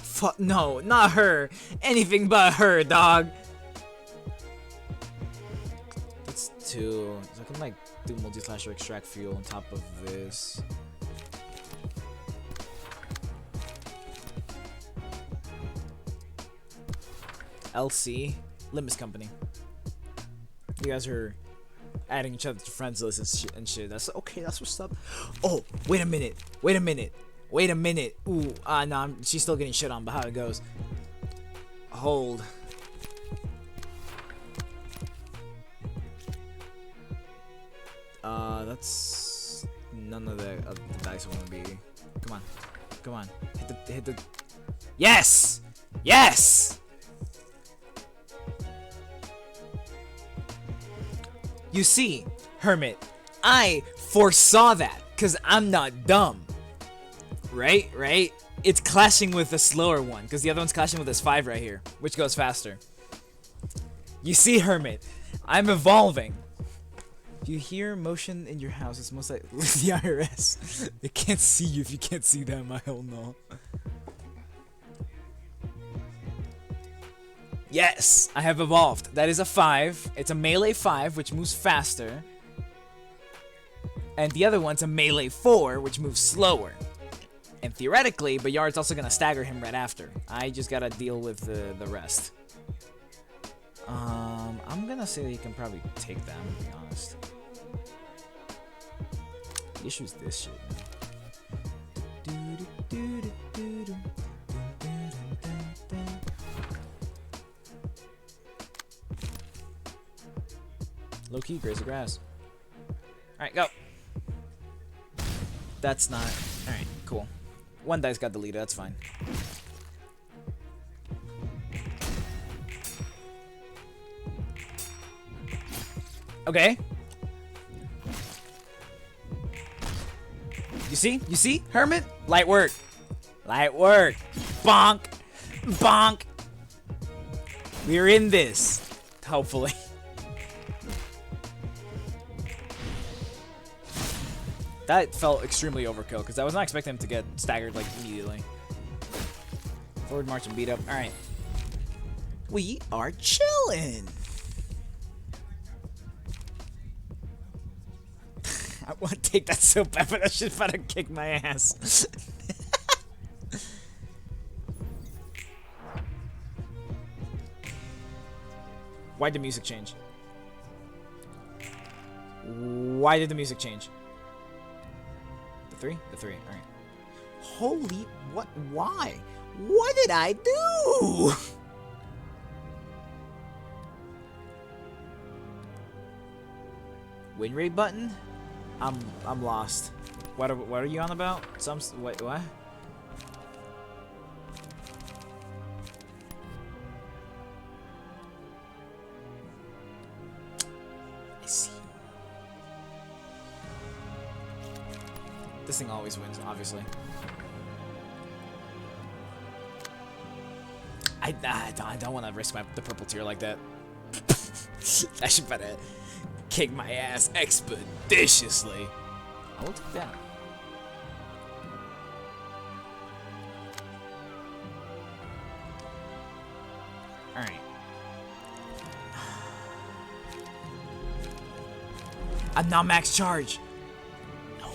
A: Fuck no, not her. Anything but her, dog. That's two. So I can like do multi-slasher, extract fuel on top of this. LC, Limbus Company. You guys are adding each other to friends lists and shit. That's okay. That's what's up. Oh, wait a minute. Wait a minute. Wait a minute. Ooh, no, she's still getting shit on, but how it goes. Hold. That's none of the dice I want to be. Come on. Come on. Hit the. Yes! Yes! You see, Hermit, I foresaw that, because I'm not dumb. Right? Right? It's clashing with the slower one, because the other one's clashing with this 5 right here, which goes faster. You see, Hermit, I'm evolving. If you hear motion in your house, it's most likely the IRS. They can't see you if you can't see them, I don't know. Yes, I have evolved. That is a 5. It's a melee 5, which moves faster. And the other one's a melee 4, which moves slower. And theoretically, Bayard's also gonna stagger him right after. I just gotta deal with the rest. I'm gonna say that he can probably take that, I'm gonna be honest. The issue is this shit, man. Low key, graze the grass. Alright, go. That's not. Alright, cool. One dice got deleted, that's fine. Okay. You see? You see? Hermit? Light work. Light work. Bonk. Bonk. We're in this. Hopefully. That felt extremely overkill, because I was not expecting him to get staggered, like, immediately. Forward march and beat up. Alright. We are chilling. I want to take that so bad, but that shit's about to kick my ass. Why did the music change? Why did the music change? The 3? The 3, alright. Holy, what, why? What did I do? Win rate button? I'm lost. What are you on about? Wait, what? I see. This thing always wins, obviously. I don't want to risk the purple tier like that. I should better kick my ass expeditiously. I will take that. Alright. I'm not max charge. No.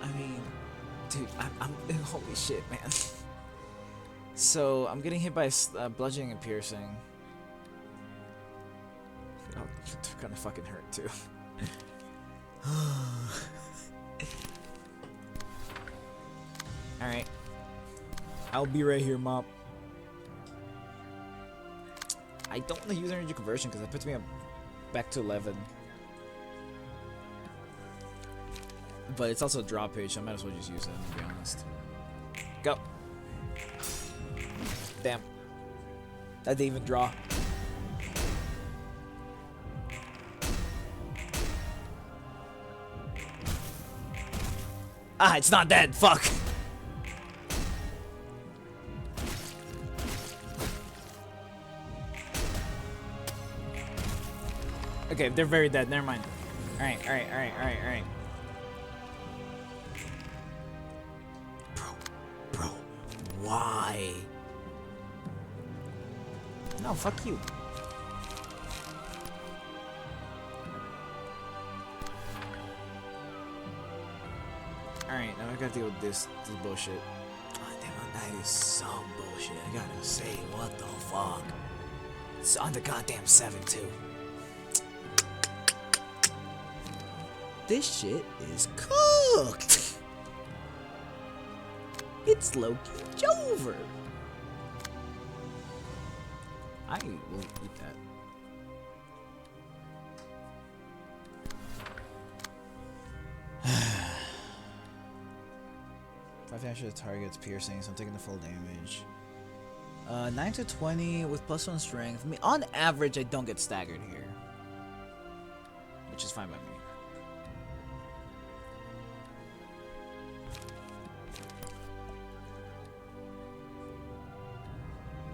A: I mean, Dude, I'm holy shit, man. So I'm getting hit by bludgeoning and piercing. Oh, they're gonna fucking hurt too. All right, I'll be right here, Mop. I don't want to use energy conversion because that puts me up back to 11. But it's also a draw page, so I might as well just use it, to be honest. Go. Damn. That didn't even draw. Ah, it's not dead. Fuck. Okay, they're very dead. Never mind. Alright. Bro, why? No, fuck you. Alright, now I gotta deal with this bullshit. Oh, damn, that is some bullshit. I gotta say, what the fuck? It's on the goddamn 7 too. This shit is cooked. It's Loki Jover. I will eat that. Five damage to the target's piercing, so I'm taking the full damage. 9 to 20 with +1 strength. I mean, on average, I don't get staggered here, which is fine by me.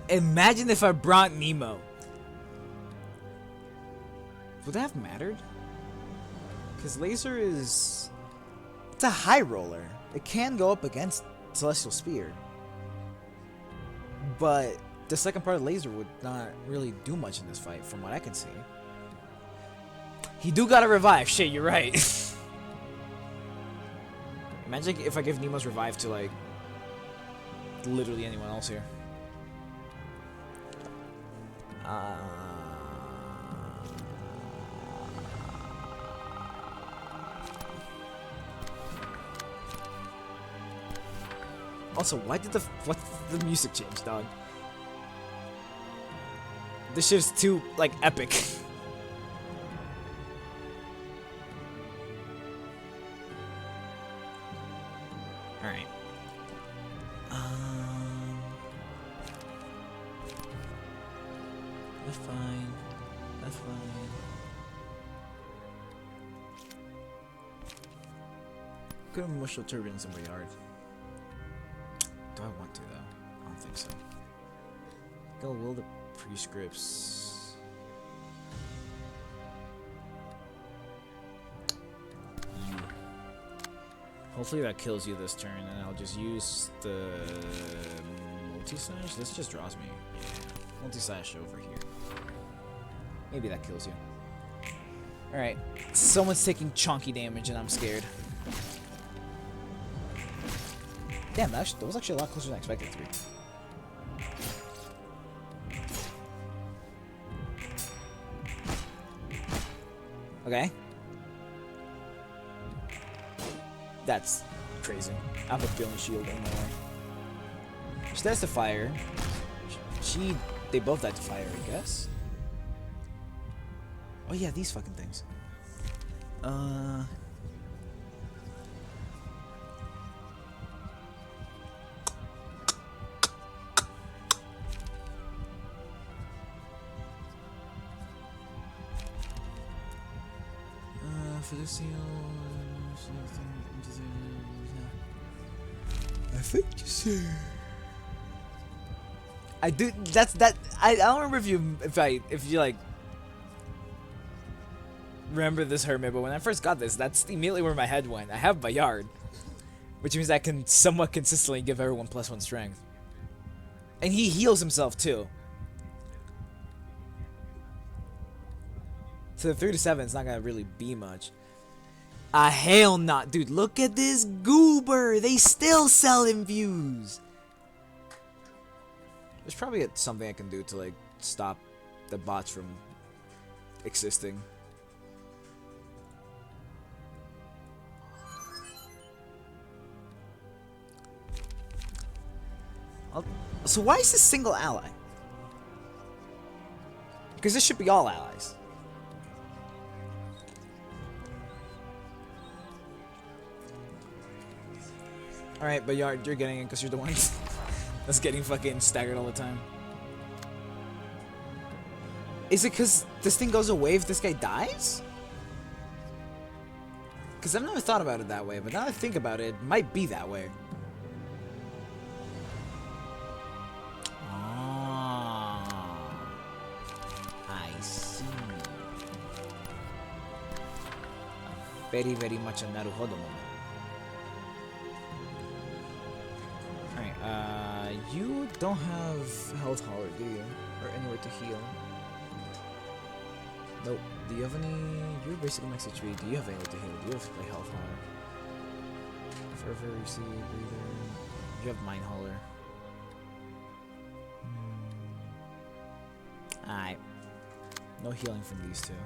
A: Imagine if I brought Nemo. Would that have mattered? Because Laser is... It's a high roller. It can go up against Celestial Spear. But the second part of Laser would not really do much in this fight, from what I can see. He do gotta revive. Shit, you're right. Imagine if I give Nemo's revive to, like, literally anyone else here. Also, why did the music change, dog? This shit's too, like, epic. Alright. That's fine. That's fine. Could have mushroom turbines in my yard. Do I want to though? I don't think so. Go will the prescripts. You. Hopefully that kills you this turn, and I'll just use the multi-slash. This just draws me. Yeah. Multi-slash over here. Maybe that kills you. Alright. Someone's taking chunky damage and I'm scared. Damn, that was actually a lot closer than I expected it to be. Okay. That's crazy. I have a feeling shield in my way. She dies to fire. They both died to fire, I guess. Oh yeah, these fucking things. For the seal, I think you see. I do. That's that. I don't remember if you like remember this Hermit, but when I first got this, that's immediately where my head went. I have Bayard, which means I can somewhat consistently give everyone +1 strength, and he heals himself too. So the 3 to 7 is not gonna really be much. Hell not. Dude, look at this goober. They still selling views. There's probably something I can do to, like, stop the bots from existing. So why is this single ally? Because this should be all allies. Alright, but you're getting it because you're the one that's getting fucking staggered all the time. Is it because this thing goes away if this guy dies? Because I've never thought about it that way, but now that I think about it, it might be that way. Very, very much a Naruhodo moment. Alright, you don't have health hauler, do you? Or anywhere to heal? Nope. Do you have any... You're basically max HP. Do you have anywhere to heal? Do you have a health hauler? Forever, receive, breather... You have mind hauler. Alright. No healing from these two.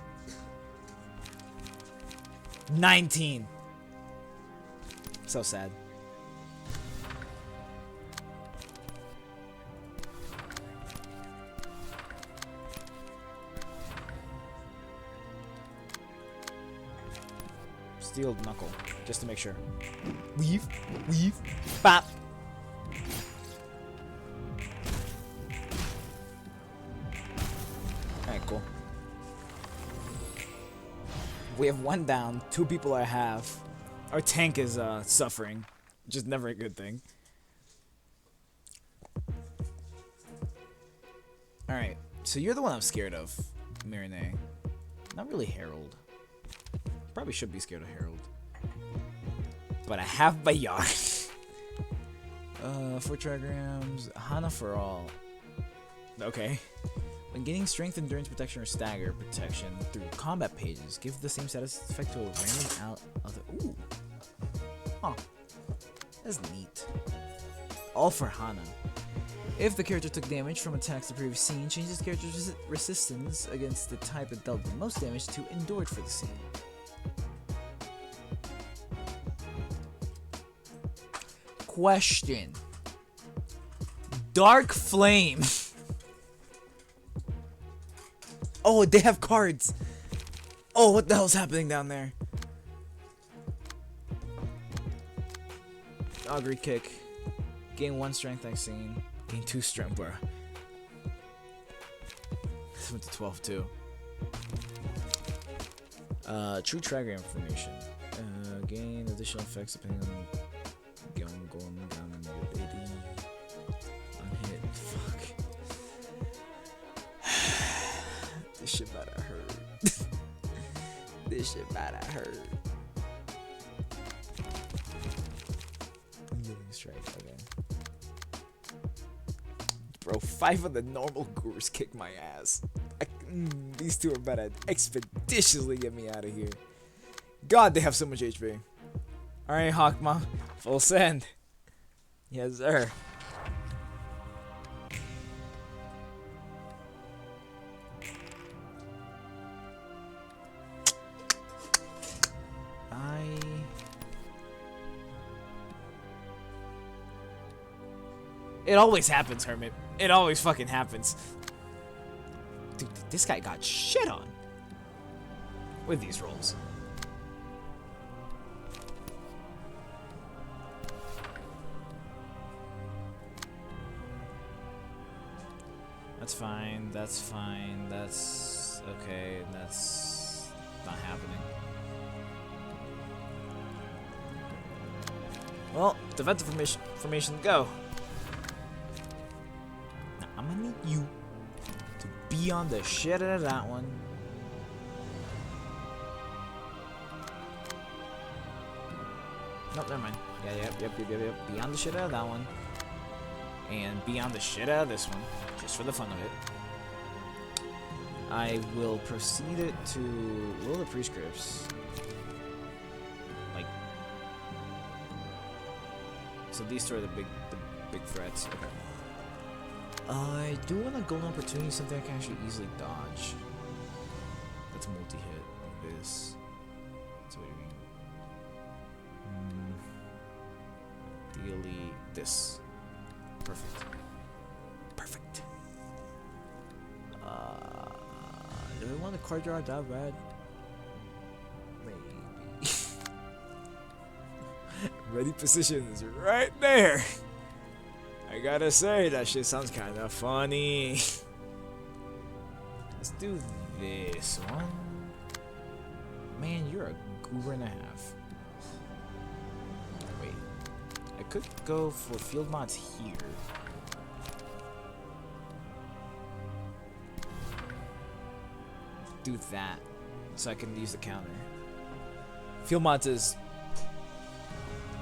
A: 19. So sad. Steel knuckle, just to make sure. Weave, bop. Alright, cool. We have one down, 2 people are half. Our tank is suffering, which is never a good thing. Alright, so you're the one I'm scared of, Mirene. Not really Herald. Probably should be scared of Herald. But I have Bayard. 4 trigrams, Hana for all. Okay. When gaining strength, endurance, protection, or stagger protection through combat pages, give the same status effect to a random out of the. Ooh. Huh. That's neat. All for Hana. If the character took damage from attacks the previous scene, change this character's resistance against the type that dealt the most damage to endured for the scene. Question. Dark Flame. Oh, they have cards. Oh, what the hell's happening down there? Augury Kick. Gain 1 strength I've seen. Gain 2 strength, bro. This went to 12 too. True Trigger information. Gain additional effects depending on going down on your baby. Unhit. Fuck. This shit about to hurt. This shit about to hurt. Healing strike, okay. Bro, 5 of the normal gurus kick my ass. These 2 are about to expeditiously get me out of here. God, they have so much HP. Alright, Hakma. Full send. Yes, sir. It always happens, Hermit. It always fucking happens. Dude, this guy got shit on with these rolls. That's fine. That's fine. That's okay. That's not happening. Well, defensive formation, go. Now, I'm gonna need you to be on the shit out of that one. Nope, never mind. Yeah, yep. Be on the shit out of that one. And be on the shit out of this one, just for the fun of it. I will proceed it to roll the prescripts. So these two are the big threats. Okay. I do want a golden opportunity, something I can actually easily dodge. That's multi-hit like this. That's what you mean. Ideally, this. Perfect. Perfect. Do we want a card draw that bad? Maybe. Ready position is right there. I gotta say, that shit sounds kind of funny. Let's do this one. Man, you're a goober and a half. Wait. I could go for field mods here. Do that. So I can use the counter. Field mods is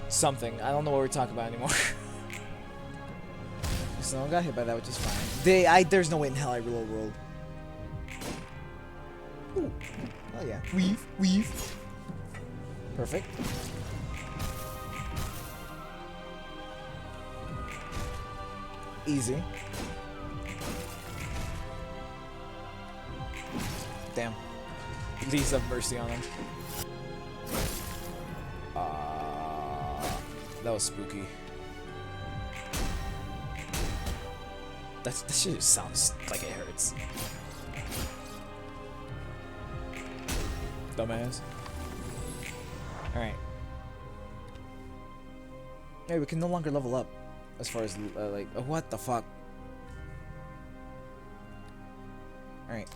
A: something. I don't know what we're talking about anymore. So I got hit by that, which is fine. There's no way in hell I real world. Ooh. Oh yeah. Weave. Perfect. Easy. Damn. Please have mercy on him. That was spooky. That shit just sounds like it hurts. Dumbass. Alright. Hey, we can no longer level up. As far as, like, what the fuck? Alright.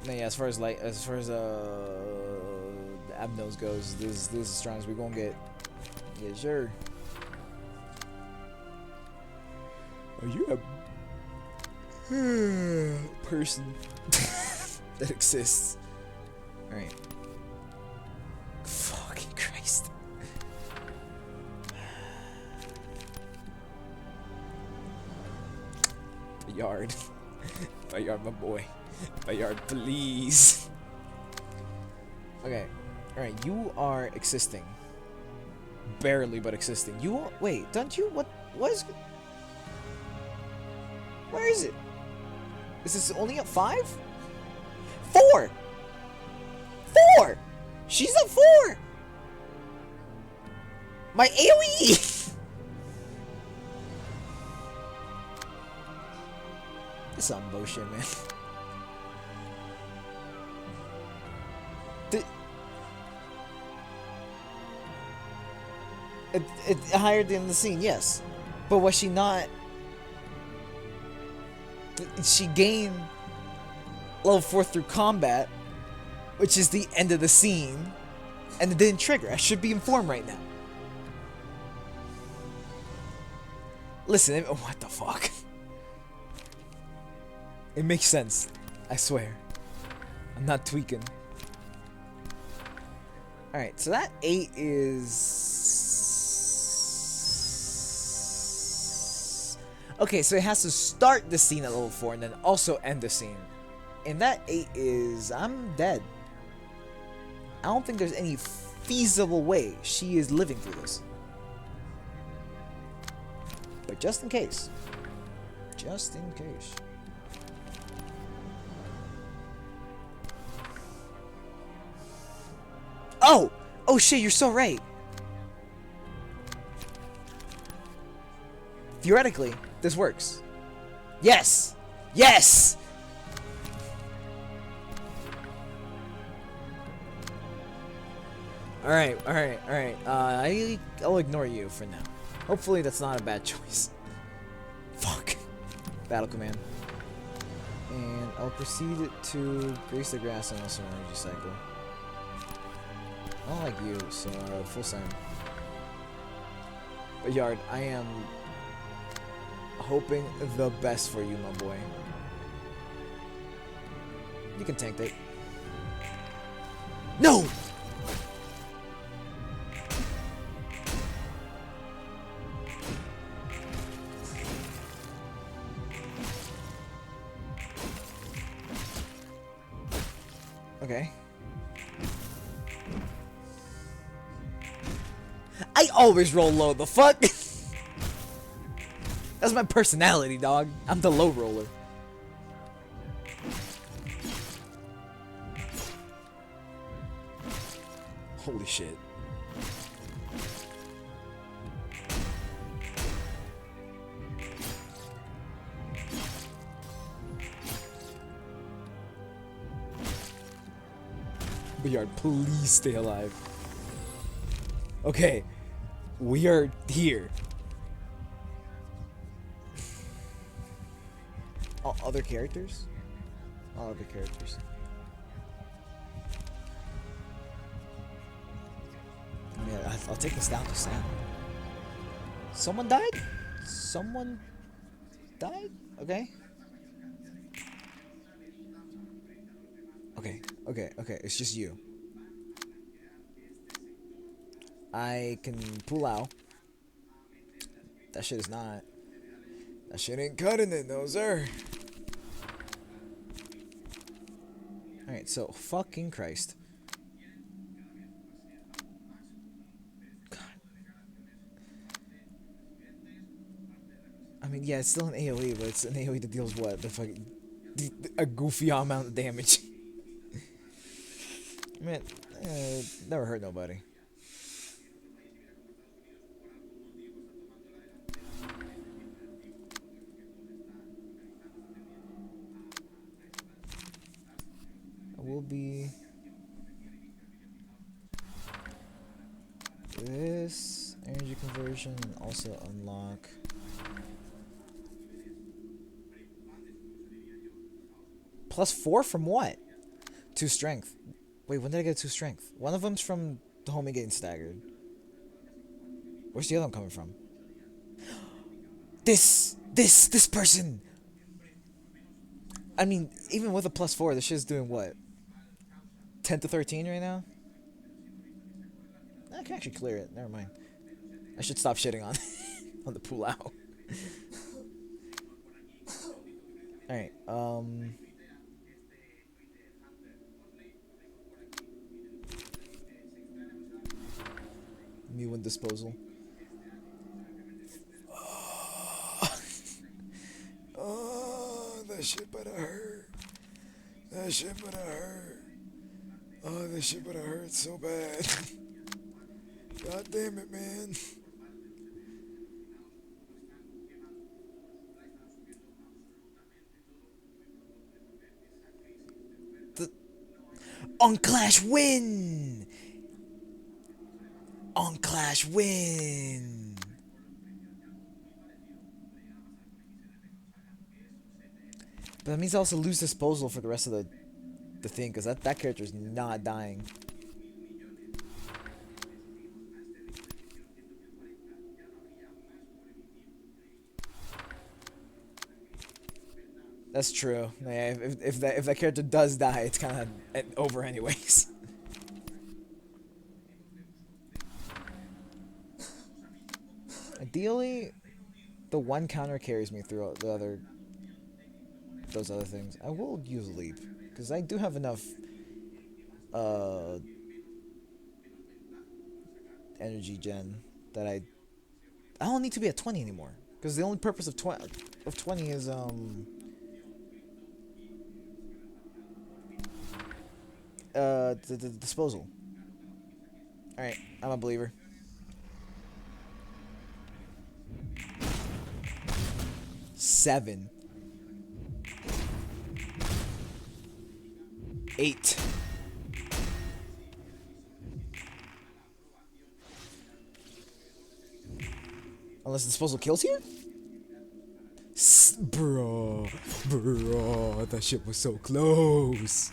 A: Yeah, as far as, like, Abnos goes, this is as strong as we gonna get. Yeah, sure. Are you a person that exists? Alright. Fucking Christ. Bayard. Bayard, my boy. Bayard, please. Okay. Alright, you are existing. Barely, but existing. You are, wait, don't you? What is... Where is it? Is this only at 5? 4! 4! She's at 4! My AoE! This is bullshit, man. It higher than the scene, yes. But was she not... She gained level 4 through combat, which is the end of the scene, and it didn't trigger. I should be informed right now. Listen, what the fuck? It makes sense. I swear. I'm not tweaking. Alright, so that 8 is... Okay, so it has to start the scene at level 4 and then also end the scene. And that 8 is... I'm dead. I don't think there's any feasible way she is living through this. But just in case. Just in case. Oh! Oh shit, you're so right. Theoretically, this works. Yes! Yes! Alright. I'll ignore you for now. Hopefully that's not a bad choice. Fuck. Battle command. And I'll proceed to grace the grass and also energy cycle. I don't like you, so full send. But Yard, I am hoping the best for you, my boy. You can tank that. No! Okay. I always roll low, the fuck? That's my personality, dog. I'm the low roller. Holy shit. Bayard, please stay alive. Okay, we are here. All other characters? All other characters. Yeah, I'll take this down to Sam. Someone died? Someone died? Okay. Okay, it's just you. I can pull out. That shit is not. That shit ain't cutting it, no sir. Alright, so fucking Christ. God. I mean, yeah, it's still an AoE, but it's an AoE that deals what? The fucking a goofy amount of damage. Man, never hurt nobody. I will be this energy conversion and also unlock +4 from what? 2 strength. Wait, when did I get 2 strength? One of them's from the homie getting staggered. Where's the other one coming from? This person! I mean, even with a +4, this shit's doing what? 10 to 13 right now? I can actually clear it. Never mind. I should stop shitting on on the pull out. Alright, New and disposal. Oh, that shit better hurt. That shit better hurt. Oh, that shit better hurt so bad. God damn it, man. The on Clash win. On Clash win. But that means I also lose disposal for the rest of the thing, because that character's not dying. That's true. Yeah, if that character does die, it's kind of over anyways. Ideally, the one counter carries me through those other things. I will use leap because I do have enough energy gen that I don't need to be at 20 anymore, because the only purpose of 20 is the disposal. All right, I'm a believer. Seven. 8. Unless the disposal kills here? Bro, that shit was so close.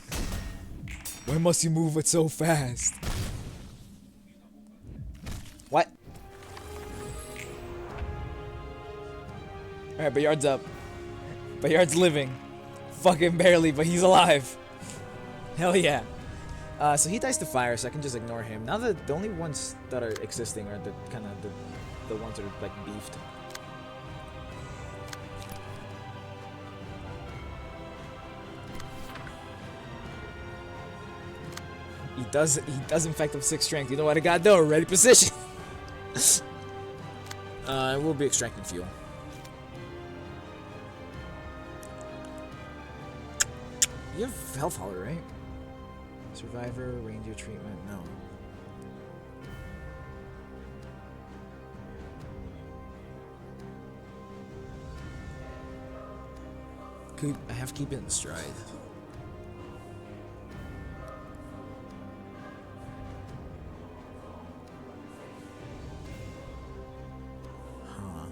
A: Why must you move it so fast? What? Alright, Bayard's up. Bayard's living. Fucking barely, but he's alive. Hell yeah. So he dies to fire, so I can just ignore him. Now the only ones that are existing are the kind of the ones that are like beefed. He does in fact have 6 strength. You know what I got though? Ready position. It will be extracting fuel. You have health hauler, right? Survivor, reindeer treatment, no. I have to keep it in stride. Huh.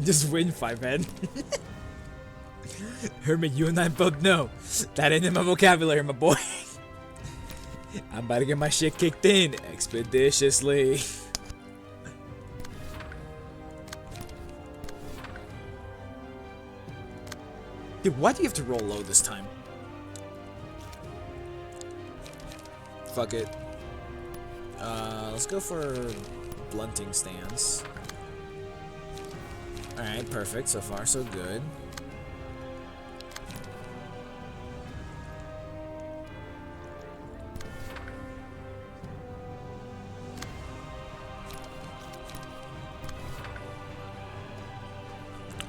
A: Just win 5 head. Hermit, you and I both know that ain't in my vocabulary, my boy. I'm about to get my shit kicked in expeditiously. Dude, why do you have to roll low this time? Fuck it. Let's go for blunting stance. Alright, perfect. So far, so good.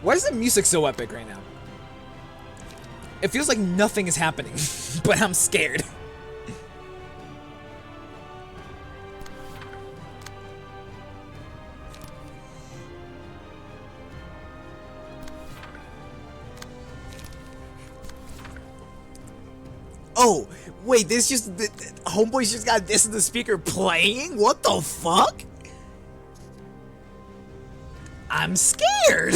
A: Why is the music so epic right now? It feels like nothing is happening, but I'm scared. Oh, wait, this just... Homeboy's just got this in the speaker playing? What the fuck? I'm scared.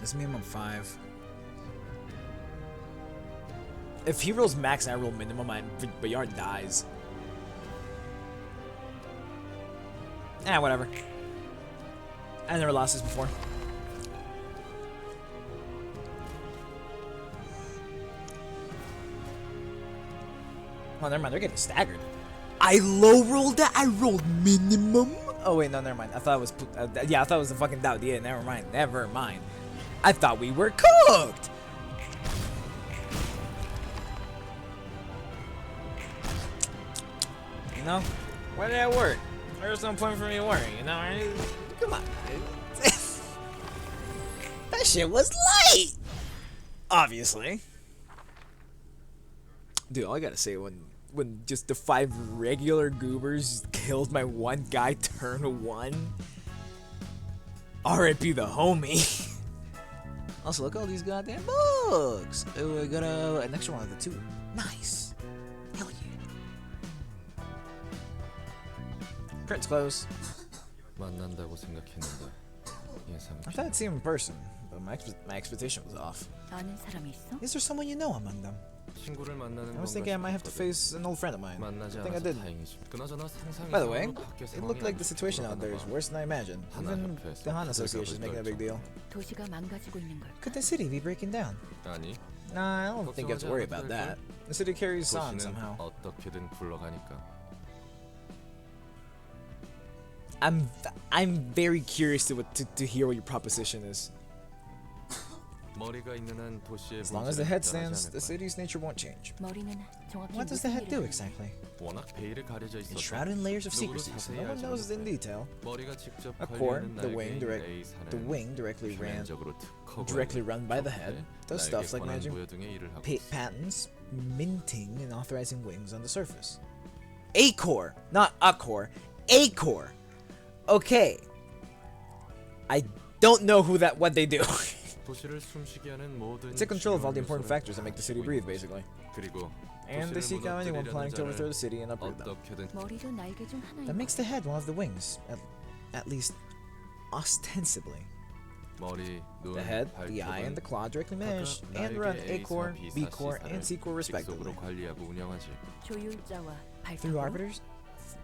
A: This minimum 5. If he rolls max and I roll minimum, Bayard dies. Whatever. I never lost this before. Oh, never mind. They're getting staggered. I low rolled that. I rolled minimum. Oh wait, no, never mind. I thought it was. Yeah, I thought it was a fucking doubt. Yeah, never mind. Never mind. I thought we were cooked. You know, why did that work? There's no point for me worrying. You know, come on. That shit was light. Obviously. Dude, all I gotta say, when just the 5 regular goobers killed my one guy turn 1, R.I.P. the homie. Also, look at all these goddamn books. Oh, I got an extra one of the 2. Nice. Hell yeah. Print's close.
B: 만난다고 생각했는데 예상.
A: I thought I'd see him in person, but my expectation was off.
C: 아는 사람이 있어?
A: Is there someone you know among them?
B: 친구를 만나는
A: I was thinking I might have to face an old friend of mine.
B: 만나지
A: I think I
B: 않아서
A: did.
B: 다행이지. 그나저나 상상
A: By the way,
B: 이상으로 밖에
A: it looked like the situation out there is worse than I imagined. Even the Han Association is making a big deal.
C: 도시가 망가지고 있는 걸.
A: Could the city be breaking down?
B: 아니,
A: Nah, I don't think you have to worry about that. The city carries on
B: 도시는
A: somehow.
B: 어떻게든 굴러가니까.
A: I'm very curious to hear what your proposition is.
B: 머리가 있는 한 도시의
A: As long as the head
B: 본질은
A: stands,
B: 변하지
A: the
B: 않을 거야.
A: city's nature won't change.
C: 머리는 정확히
A: What does the
C: 무슨
A: head do
C: 일을
A: exactly?
B: 워낙 베일에 가려져
A: It's
B: 있어서
A: shrouded in layers of
B: 누구도
A: secrecy, so
B: 자세히
A: no one
B: 알지
A: knows it in
B: 못해.
A: detail.
B: 머리가 직접
A: A core,
B: 관리하는
A: the wing,
B: 날개인 A사는
A: the wing directly
B: 표면적으로 특허
A: run by the head, does stuff like
B: 날개
A: managing
B: 권한 부여 등의 일을 하고 있어.
A: patents, minting, and authorizing wings on the surface. A core, not a core. A core. Okay. I don't know what they do.
B: 도시를 숨쉬게 하는 모든
A: Take control of all the
B: 주요
A: important
B: 요소를
A: factors that make the city
B: 가지고
A: breathe,
B: 있는
A: basically.
B: 그리고
A: And they
B: 도시를
A: seek out anyone planning to
B: 무너뜨리려는
A: overthrow the
B: 자를
A: city and uproot them.
B: 어떻게든
C: 머리도 날개 중 하나인
A: That makes the head one of the wings, at least ostensibly.
B: 머리, 눈,
A: The head, the eye, and the claw directly manage and run A core, B core, and C core respectively.
B: 직속으로 관리하고 운영하지.
C: 조율자와
A: Through
C: 발사구.
A: arbiters?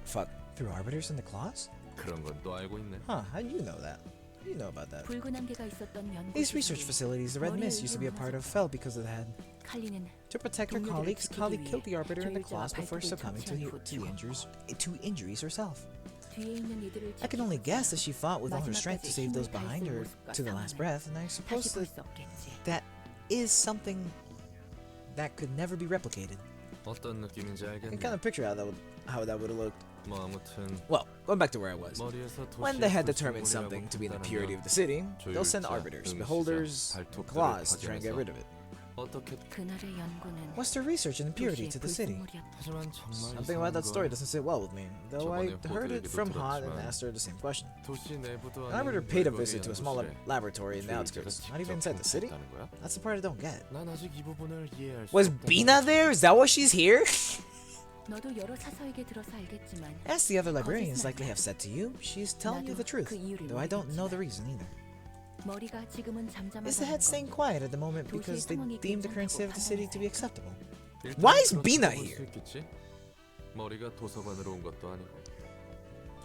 A: Fuck. Through arbiters and the claws?
B: 그런 건 또 알고 있네.
A: Huh, how do you know that? You know about that.
C: 붉은 안개가 있었던 연구
A: These research facilities the Red Mist used to be a part of fell because of the head.
C: 칼리는
A: To protect her colleagues, Kali killed the Arbiter in the claws before succumbing to injuries herself.
C: 뒤에 있는 이들을
A: I can only guess that she fought with all her strength to save those behind her to the last breath, and I suppose
C: 다시 볼
A: that
C: 수 없겠지.
A: that is something that could never be replicated.
B: 어떤 느낌인지
A: I can
B: 알겠네.
A: kind of picture how that would have looked.
B: 뭐 아무튼
A: Well, going back to where I was.
B: 머리에서
A: When
B: 도시의
A: they had determined
B: 불순물이라고
A: something to be the
B: 판단하면
A: purity of the city, they'll send arbiters, beholders, and claws to try and get rid of it.
B: 어떻게
C: 그날의 연구는
A: What's their research and impurity
C: 도시의
A: to the city?
C: 불순물이었다.
B: 하지만 정말
A: Something about that story doesn't sit well with me, though I
B: 저번에
A: heard it
B: 보드에게도
A: from Hot and
B: 들었지만
A: asked her the same question.
B: 도시 내부도
A: An arbiter
B: 아닌
A: paid a
B: 외곽의
A: visit to a small
B: 연구실에
A: laboratory in the
B: 조율자가
A: outskirts, not
B: 직접
A: even inside the city?
B: 검사했다는 거야?
A: That's the part I don't get.
B: 난 아직 이 부분을 이해할 수
A: Was
B: 없다는
A: Bina
B: 거지.
A: there? Is that why she's here?
C: 너도 여러 사서에게 들어서 알겠지만
A: As the other librarians likely have said to you, she's telling you the truth, though I don't know the reason either.
C: 머리가 지금은 잠잠하다는
A: Is the head
C: 건
A: staying quiet at the moment because they deemed the current state of the city to be acceptable?
B: 일단
A: Why is
B: 그렇다고
A: Bina
B: 볼 수
A: here?
B: 있겠지? 머리가 도서관으로 온 것도 아니고.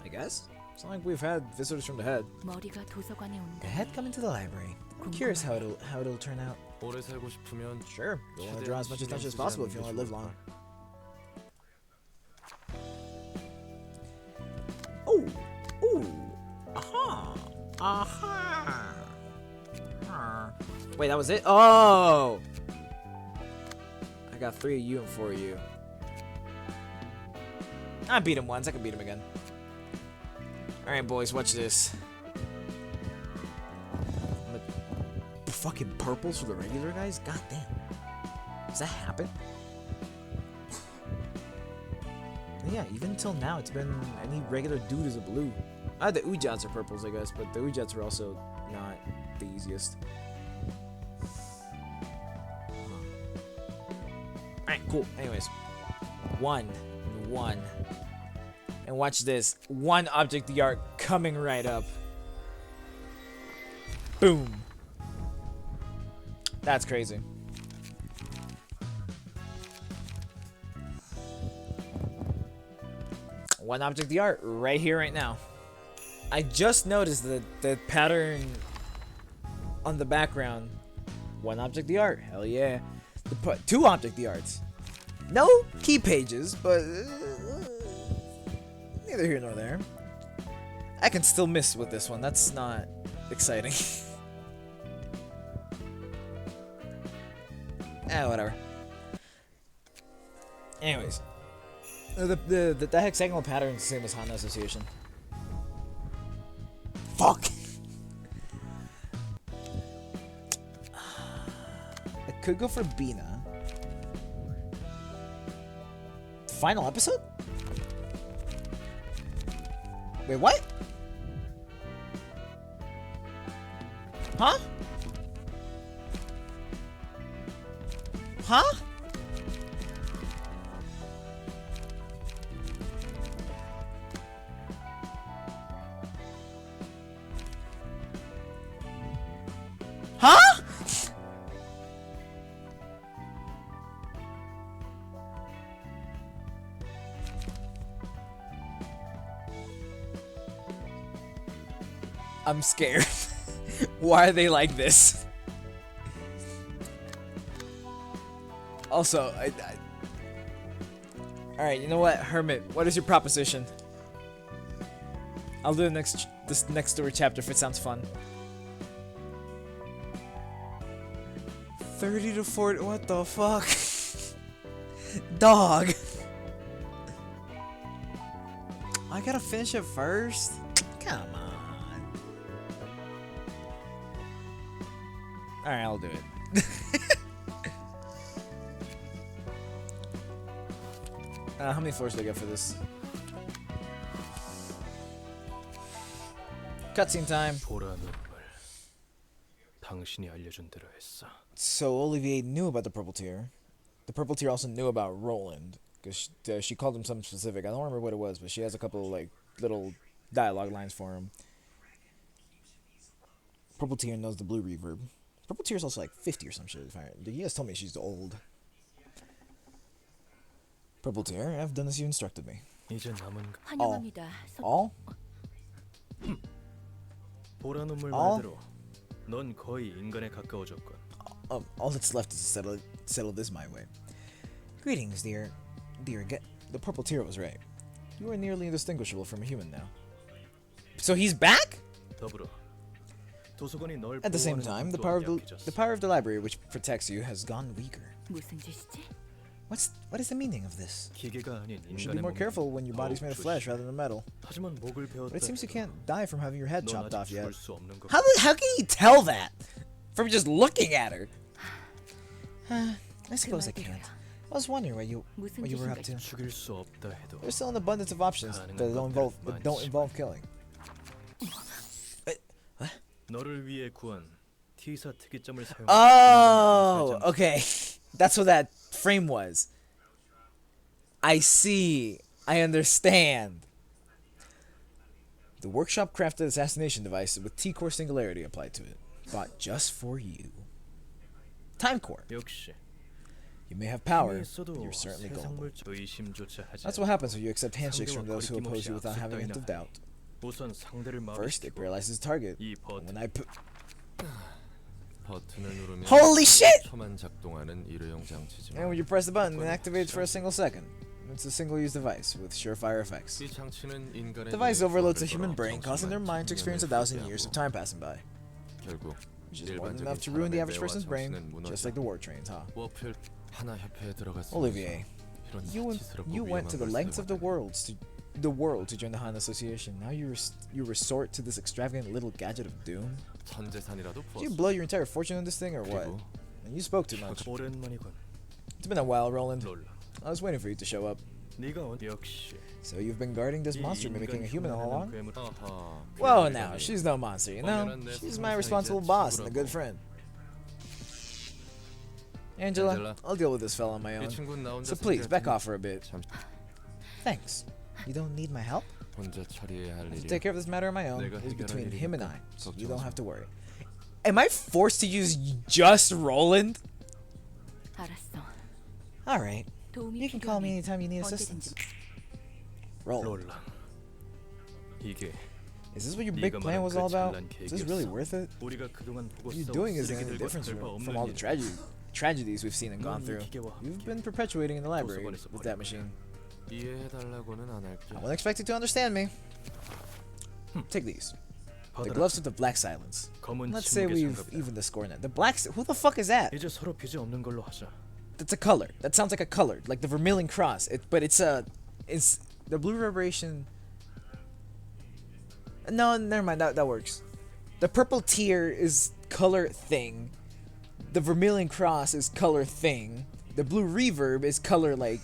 A: I guess. It's not like we've had visitors from the head.
C: 머리가 도서관에 온다.
A: The head coming to the library. I'm curious how it'll turn out.
B: 오래 살고 싶으면
A: Sure, you want to draw as much attention as possible if you want to live long. Oh, aha, aha. Wait, that was it? Oh, I got 3 of you and 4 of you. I beat him once. I can beat him again. All right, boys, watch this. Fucking purples for the regular guys? God damn. Does that happen? Yeah, even until now, it's been any regular dude is a blue. The Ujats are purples, I guess, but the Ujats are also not the easiest. Alright, cool. Anyways. 1 and 1. And watch this. 1 object the art coming right up. Boom. That's crazy. One object the art right here, right now. I just noticed the pattern on the background. 1 object the art. Hell yeah. 2 object the arts. No key pages, but neither here nor there. I can still miss with this one. That's not exciting. Whatever. Anyways, the hexagonal pattern is the same as Hana Association. Fuck. I could go for Bina. Final episode? Wait, what? Huh? Huh? Huh? I'm scared. Why are they like this? Also, alright, you know what, Hermit, what is your proposition? I'll do this next story chapter if it sounds fun. 30 to 40, what the fuck? Dog. I gotta finish it first? Come on. Alright, I'll do it. How many floors do I get for this? Cutscene time.
E: 보라는 걸 당신이 알려준 대로 했어.
A: So Olivier knew about the purple tier. The purple tier also knew about Roland, because she called him something specific. I don't remember what it was, but she has a couple of, like, little dialogue lines for him. Purple tier knows the blue reverb. Purple tier is also like 50 or some shit. You guys told me she's old. Purple tier, I've done as you instructed me.
E: 이제 남은 거
C: 환영합니다.
A: All?
E: 보라 눈물
A: All?
E: 말대로 넌 거의 인간에 가까워졌군.
A: All that's left is to settle this my way. Greetings, dear the purple tear was right. You are nearly indistinguishable from a human now. So he's back?
E: 더불어 도서관이 널
A: At the same
E: 보호하는
A: time, the
E: 것도
A: power of
E: 약해졌어.
A: the library which protects you has gone weaker.
C: 무슨 짓이지?
A: What is the meaning of this?
E: 기계가 아닌
A: You should be
E: 인간의
A: more
E: 몸은
A: careful when your body's made of flesh
E: 더욱
A: rather than metal.
E: 하지만 목을 베었다.
A: But it seems you
E: 해도
A: can't die from having your head
E: 넌
A: chopped off
E: 아직
A: yet.
E: 죽을 수 없는 것
A: How can he tell that from just looking at her? I suppose I can't. I was wondering what you were up to.
E: 죽일 수 없다 해도
A: There's still an abundance of options that don't involve killing.
E: 너를 위해 구한 T사 특이점을 사용.
A: Oh, okay. That's what that frame was. I see. I understand. The workshop crafted assassination device with T-core singularity applied to it. Bought just for you. Time core.
E: 역시
A: You may have power,
E: 힘이 있어도
A: but you're certainly gullible.
E: 세상물적 의심조차 하지
A: That's what happens when you accept handshakes from those who oppose you without having a hint of doubt.
E: 우선 상대를
A: First, it
E: 마비시키고
A: paralyzes the target.
E: 이 버튼
A: When I put
B: 버튼을 누르면
A: Holy shit!
B: 초만 작동하는 일회용 장치지만
A: And when you press the button, it activates for a single second. It's a single-use device with surefire effects.
B: 이 장치는 인간의
A: The device
B: 뇌에
A: overloads the
B: 부하를
A: human
B: 걸어
A: brain, causing their mind to experience 1,000 years of time passing by.
B: 결국
A: Which is more than
B: 일반적인
A: enough to ruin the
B: 사람의
A: average
B: 뇌와
A: person's brain,
B: 정신은
A: just like the war trains, huh?
B: 워플 하나 협회에 들어갔으면서
A: Olivier,
B: 이런
A: you
B: 사치스럽고
A: went to the
B: 위험한
A: lengths of
B: 걸
A: the world to join the Han Association. Now you resort to this extravagant little gadget of doom?
B: 전 재산이라도
A: Did you
B: 부었어.
A: blow your entire fortune on this thing or what?
B: 그리고
A: You spoke too much.
E: 오랜만이군.
A: It's been a while, Roland.
E: 롤라.
A: I was waiting for you to show up.
E: 네가 역시
A: So you've been guarding this monster mimicking a human all along?
E: 괴물.
B: 아하,
A: Well,
B: 괴물이라니.
A: now, she's no monster, you know? She's my responsible boss and a good friend. Angela, I'll deal with this fella on my
B: 이
A: own.
B: 친구는 나 혼자
A: So please, back
B: 생각했더니
A: off for a bit.
B: 잠시
A: Thanks. You don't need my help?
B: 혼자 처리해야 할
A: To
B: 일이
A: take care of this matter on my own
B: 내가
A: is
B: 해결할
A: between him and I,
B: 일이니까
A: so you
B: 걱정하지
A: don't
B: 마.
A: have to worry. Am I forced to use just Roland?
C: 알았어.
A: Alright,
C: 도움이
A: you can call me
C: 필요하면
A: anytime you need
C: 언제든지.
A: assistance. Roland,
E: 롤라. 이게
A: is this what your big plan was all about? Is this really worth it?
E: 우리가 그동안 보고
A: What you're
E: 싸운
A: doing isn't any
E: 쓰레기들과
A: different
E: 다를 바
A: from all the
E: 없는
A: tragedies we've seen and gone through. You've been perpetuating in the library with that machine.
B: 이해해달라고는 안 할게.
A: I won't expect you to understand me. Take these. The gloves of the Black Silence.
E: 검은
A: Let's say
E: 침묵의
A: we've
E: 장갑이다.
A: even the score net. The Black... Who the fuck is that?
E: 이제 서로 빚이 없는 걸로 하자.
A: That's a color. That sounds like a color. Like the Vermilion Cross. But it's a... It's... The Blue Reverberation... No, never mind. That works. The Purple Tear is color thing. The Vermilion Cross is color thing. The Blue Reverb is color, like...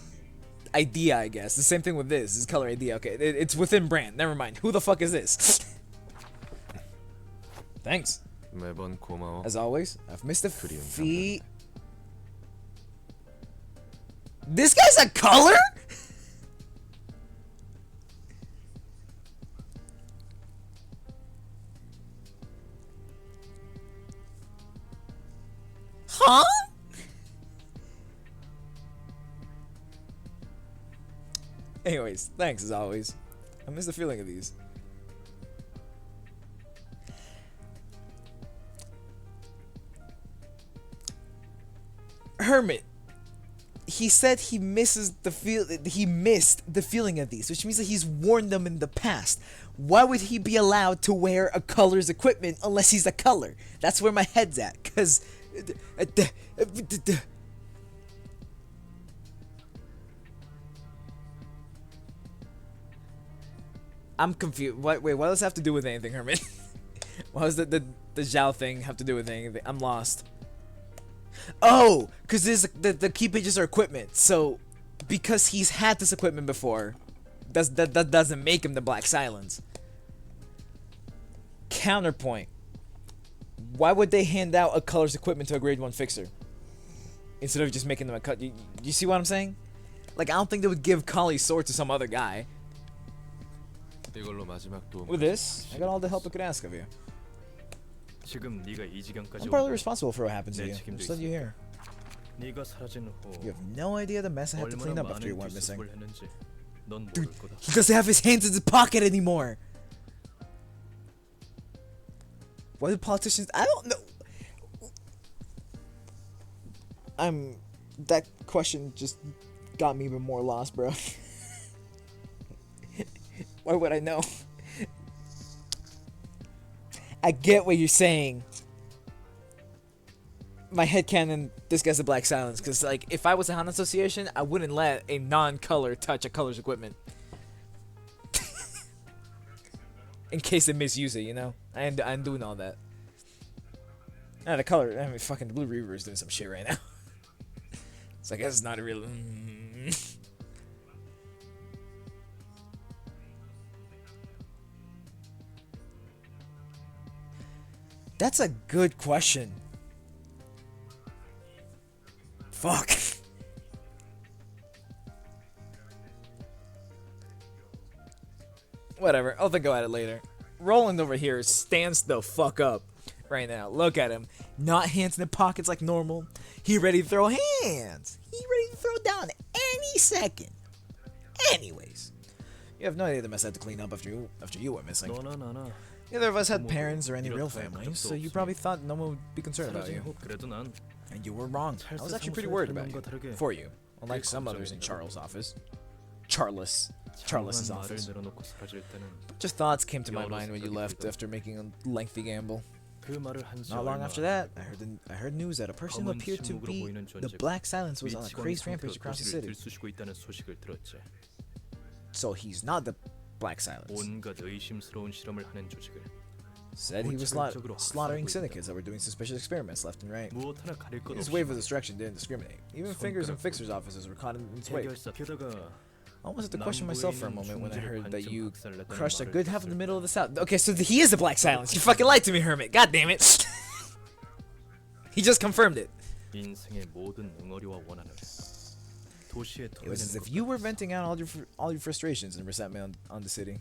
A: idea, I guess. The same thing with this. Is color idea. Okay, it's within brand. Never mind. Who the fuck is this? Thanks.
B: 매번 고마워.
A: As always, I've missed a
B: 그리운
A: feat. This guy's a color? Huh? Anyways, thanks as always. I miss the feeling of these. Hermit. He said he misses the he missed the feeling of these, which means that he's worn them in the past. Why would he be allowed to wear a color's equipment unless he's a color? That's where my head's at, cause I'm confused. Wait, what does this have to do with anything, Hermit? What does the Zhao thing have to do with anything? I'm lost. Oh, because the key pages are equipment. So, because he's had this equipment before, that doesn't make him the Black Silence. Counterpoint. Why would they hand out a color's equipment to a grade 1 fixer? Instead of just making them a cut. You see what I'm saying? Like, I don't think they would give Kali's sword to some other guy.
B: 이걸로 마지막 도움.
A: With this, I got all the help I could ask of you.
E: 지금 네가 이 지경까지
A: I'm partly
E: 온
A: responsible for what happened to
E: 내
A: you.
E: 책임도
A: Just let you hear.
E: 네가 사라진 후
A: You have no idea the mess I had to clean
E: 얼마나
A: up after you
E: 많은
A: went missing.
E: 뒷수습을 했는지 넌
A: Dude,
E: 모를 거다.
A: he doesn't have his hands in his pocket anymore. What do politicians? I don't know. That question just got me even more lost, bro. Why would I know? I get what you're saying. My headcanon, this guy's a Black Silence, because like if I was a Honda Association, I wouldn't let a non-color touch a color's equipment. In case they misuse it, you know? I'm doing all that. Nah, the color, I mean, fucking the Blue Reaver is doing some shit right now. So I guess it's not a real... That's a good question. Fuck. Whatever, I'll think about it later. Roland over here stands the fuck up right now. Look at him. Not hands in the pockets like normal. He ready to throw hands. He ready to throw down any second. Anyways. You have no idea the mess I had to clean up after you went missing.
E: 너나
A: Neither of us had parents or any real families, so you probably thought no one would be concerned about you.
E: 그래도 난
A: And you were wrong. I was actually pretty worried about you. For you. Unlike some others in Charles' office. Charles's office.
E: 내려놓고 사라질 때는
A: Just thoughts came to my mind when you left after making a lengthy gamble.
E: 그 말을 한
A: Not long after that, I heard news that a person who appeared to be the Black Silence was on a crazy rampage across the city.
E: 들쑤시고 있다는 소식을 들었지.
A: So he's not the Black Silence.
E: 온갖 의심스러운 실험을 하는 조직을
A: Said he was slaughtering syndicates that were doing suspicious experiments left and right.
E: 무엇 하나 가릴 것
A: His
E: 없이
A: wave of destruction didn't discriminate. Even fingers and fixers' offices were caught in its wake.
E: 해결사 게다가
A: I almost had to question myself for a moment when I heard that you crushed a good half of the middle of the South. Okay, so he is the Black Silence. You fucking lied to me, Hermit. God damn it. He just confirmed it.
E: 인생의 모든 응어리와 원한을 도시에
A: It was as
E: 토해내는
A: if you were venting out all your frustrations and resentment on the city.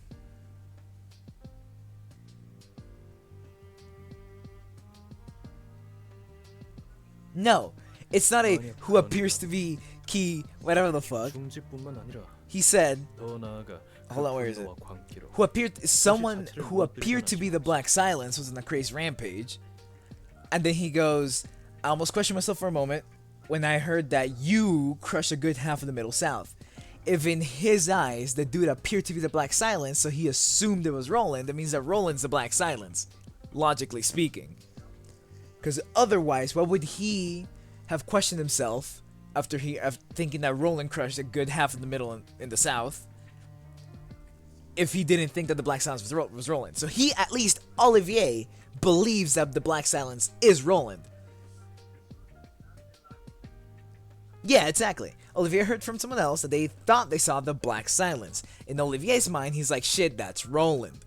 A: No, it's not a who appears to be key, whatever the fuck.
E: 중지뿐만 아니라
A: He said,
E: 더 나아가
A: hold on, where is it?
E: 분노와 광기로
A: Who appeared, someone who appeared to be the Black Silence was in the crazy rampage. And then he goes, I almost questioned myself for a moment when I heard that you crushed a good half of the Middle South. If in his eyes the dude appeared to be the Black Silence, so he assumed it was Roland, that means that Roland's the Black Silence, logically speaking. Because otherwise, why would he have questioned himself after thinking that Roland crushed a good half of the middle in the South, if he didn't think that the Black Silence was Roland? So he, at least Olivier, believes that the Black Silence is Roland. Yeah, exactly. Olivier heard from someone else that they thought they saw the Black Silence. In Olivier's mind, he's like, shit, that's Roland.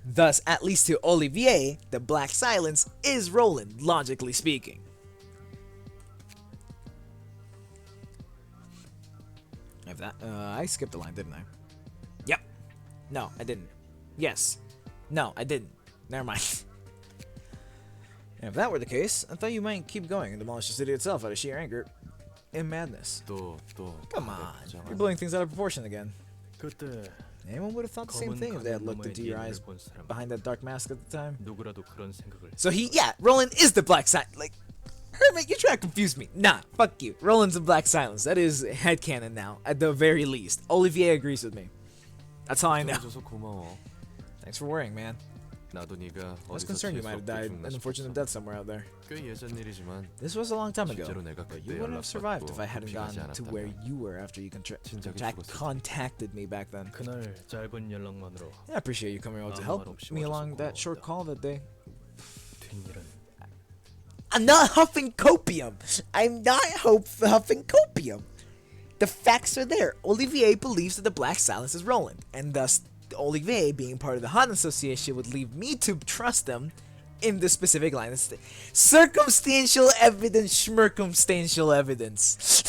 A: Thus, at least to Olivier, the Black Silence is Roland, logically speaking. If that, I skipped a line, didn't I? Yep. No, I didn't. Yes. No, I didn't. Never mind. And if that were the case, I thought you might keep going and demolish the city itself out of sheer anger and madness. Come on, you're blowing things out of proportion again.
E: 그때
A: Anyone would have thought the same thing if they had looked into your eyes
E: 본 사람
A: behind that dark mask at the time.
E: 누구라도 그런 생각을
A: So Roland is the Black Silence. Like, Hermit, you're trying to confuse me. Nah, fuck you. Roland's the Black Silence. That is headcanon now, at the very least. Olivier agrees with me. That's all I know.
B: 해줘서 고마워.
A: Thanks for worrying, man.
B: 나도 네가
A: I was
B: 어디서
A: concerned you might have
B: 재수
A: died
B: 없게
A: an
B: 죽나
A: unfortunate
B: 싶어서.
A: death somewhere out there.
B: 꽤 예전 일이지만
A: This was a long time ago,
B: 실제로 내가
A: but
B: 그때
A: you wouldn't have survived if I hadn't
B: 연락받고
A: gotten to where
B: 피하지
A: you were after you
B: 진작에 죽었을
A: contacted me back then.
E: 그날 짧은 연락만으로
A: I appreciate you coming over to help me along that short call that day.
E: 뒷일은
A: I'm not huffing copium. I'm not huffing copium. The facts are there. Olivier believes that the Black Silence is Roland, and thus Olivier, being part of the Han Association, would leave me to trust them in this specific line. It's circumstantial evidence, schmircumstantial evidence.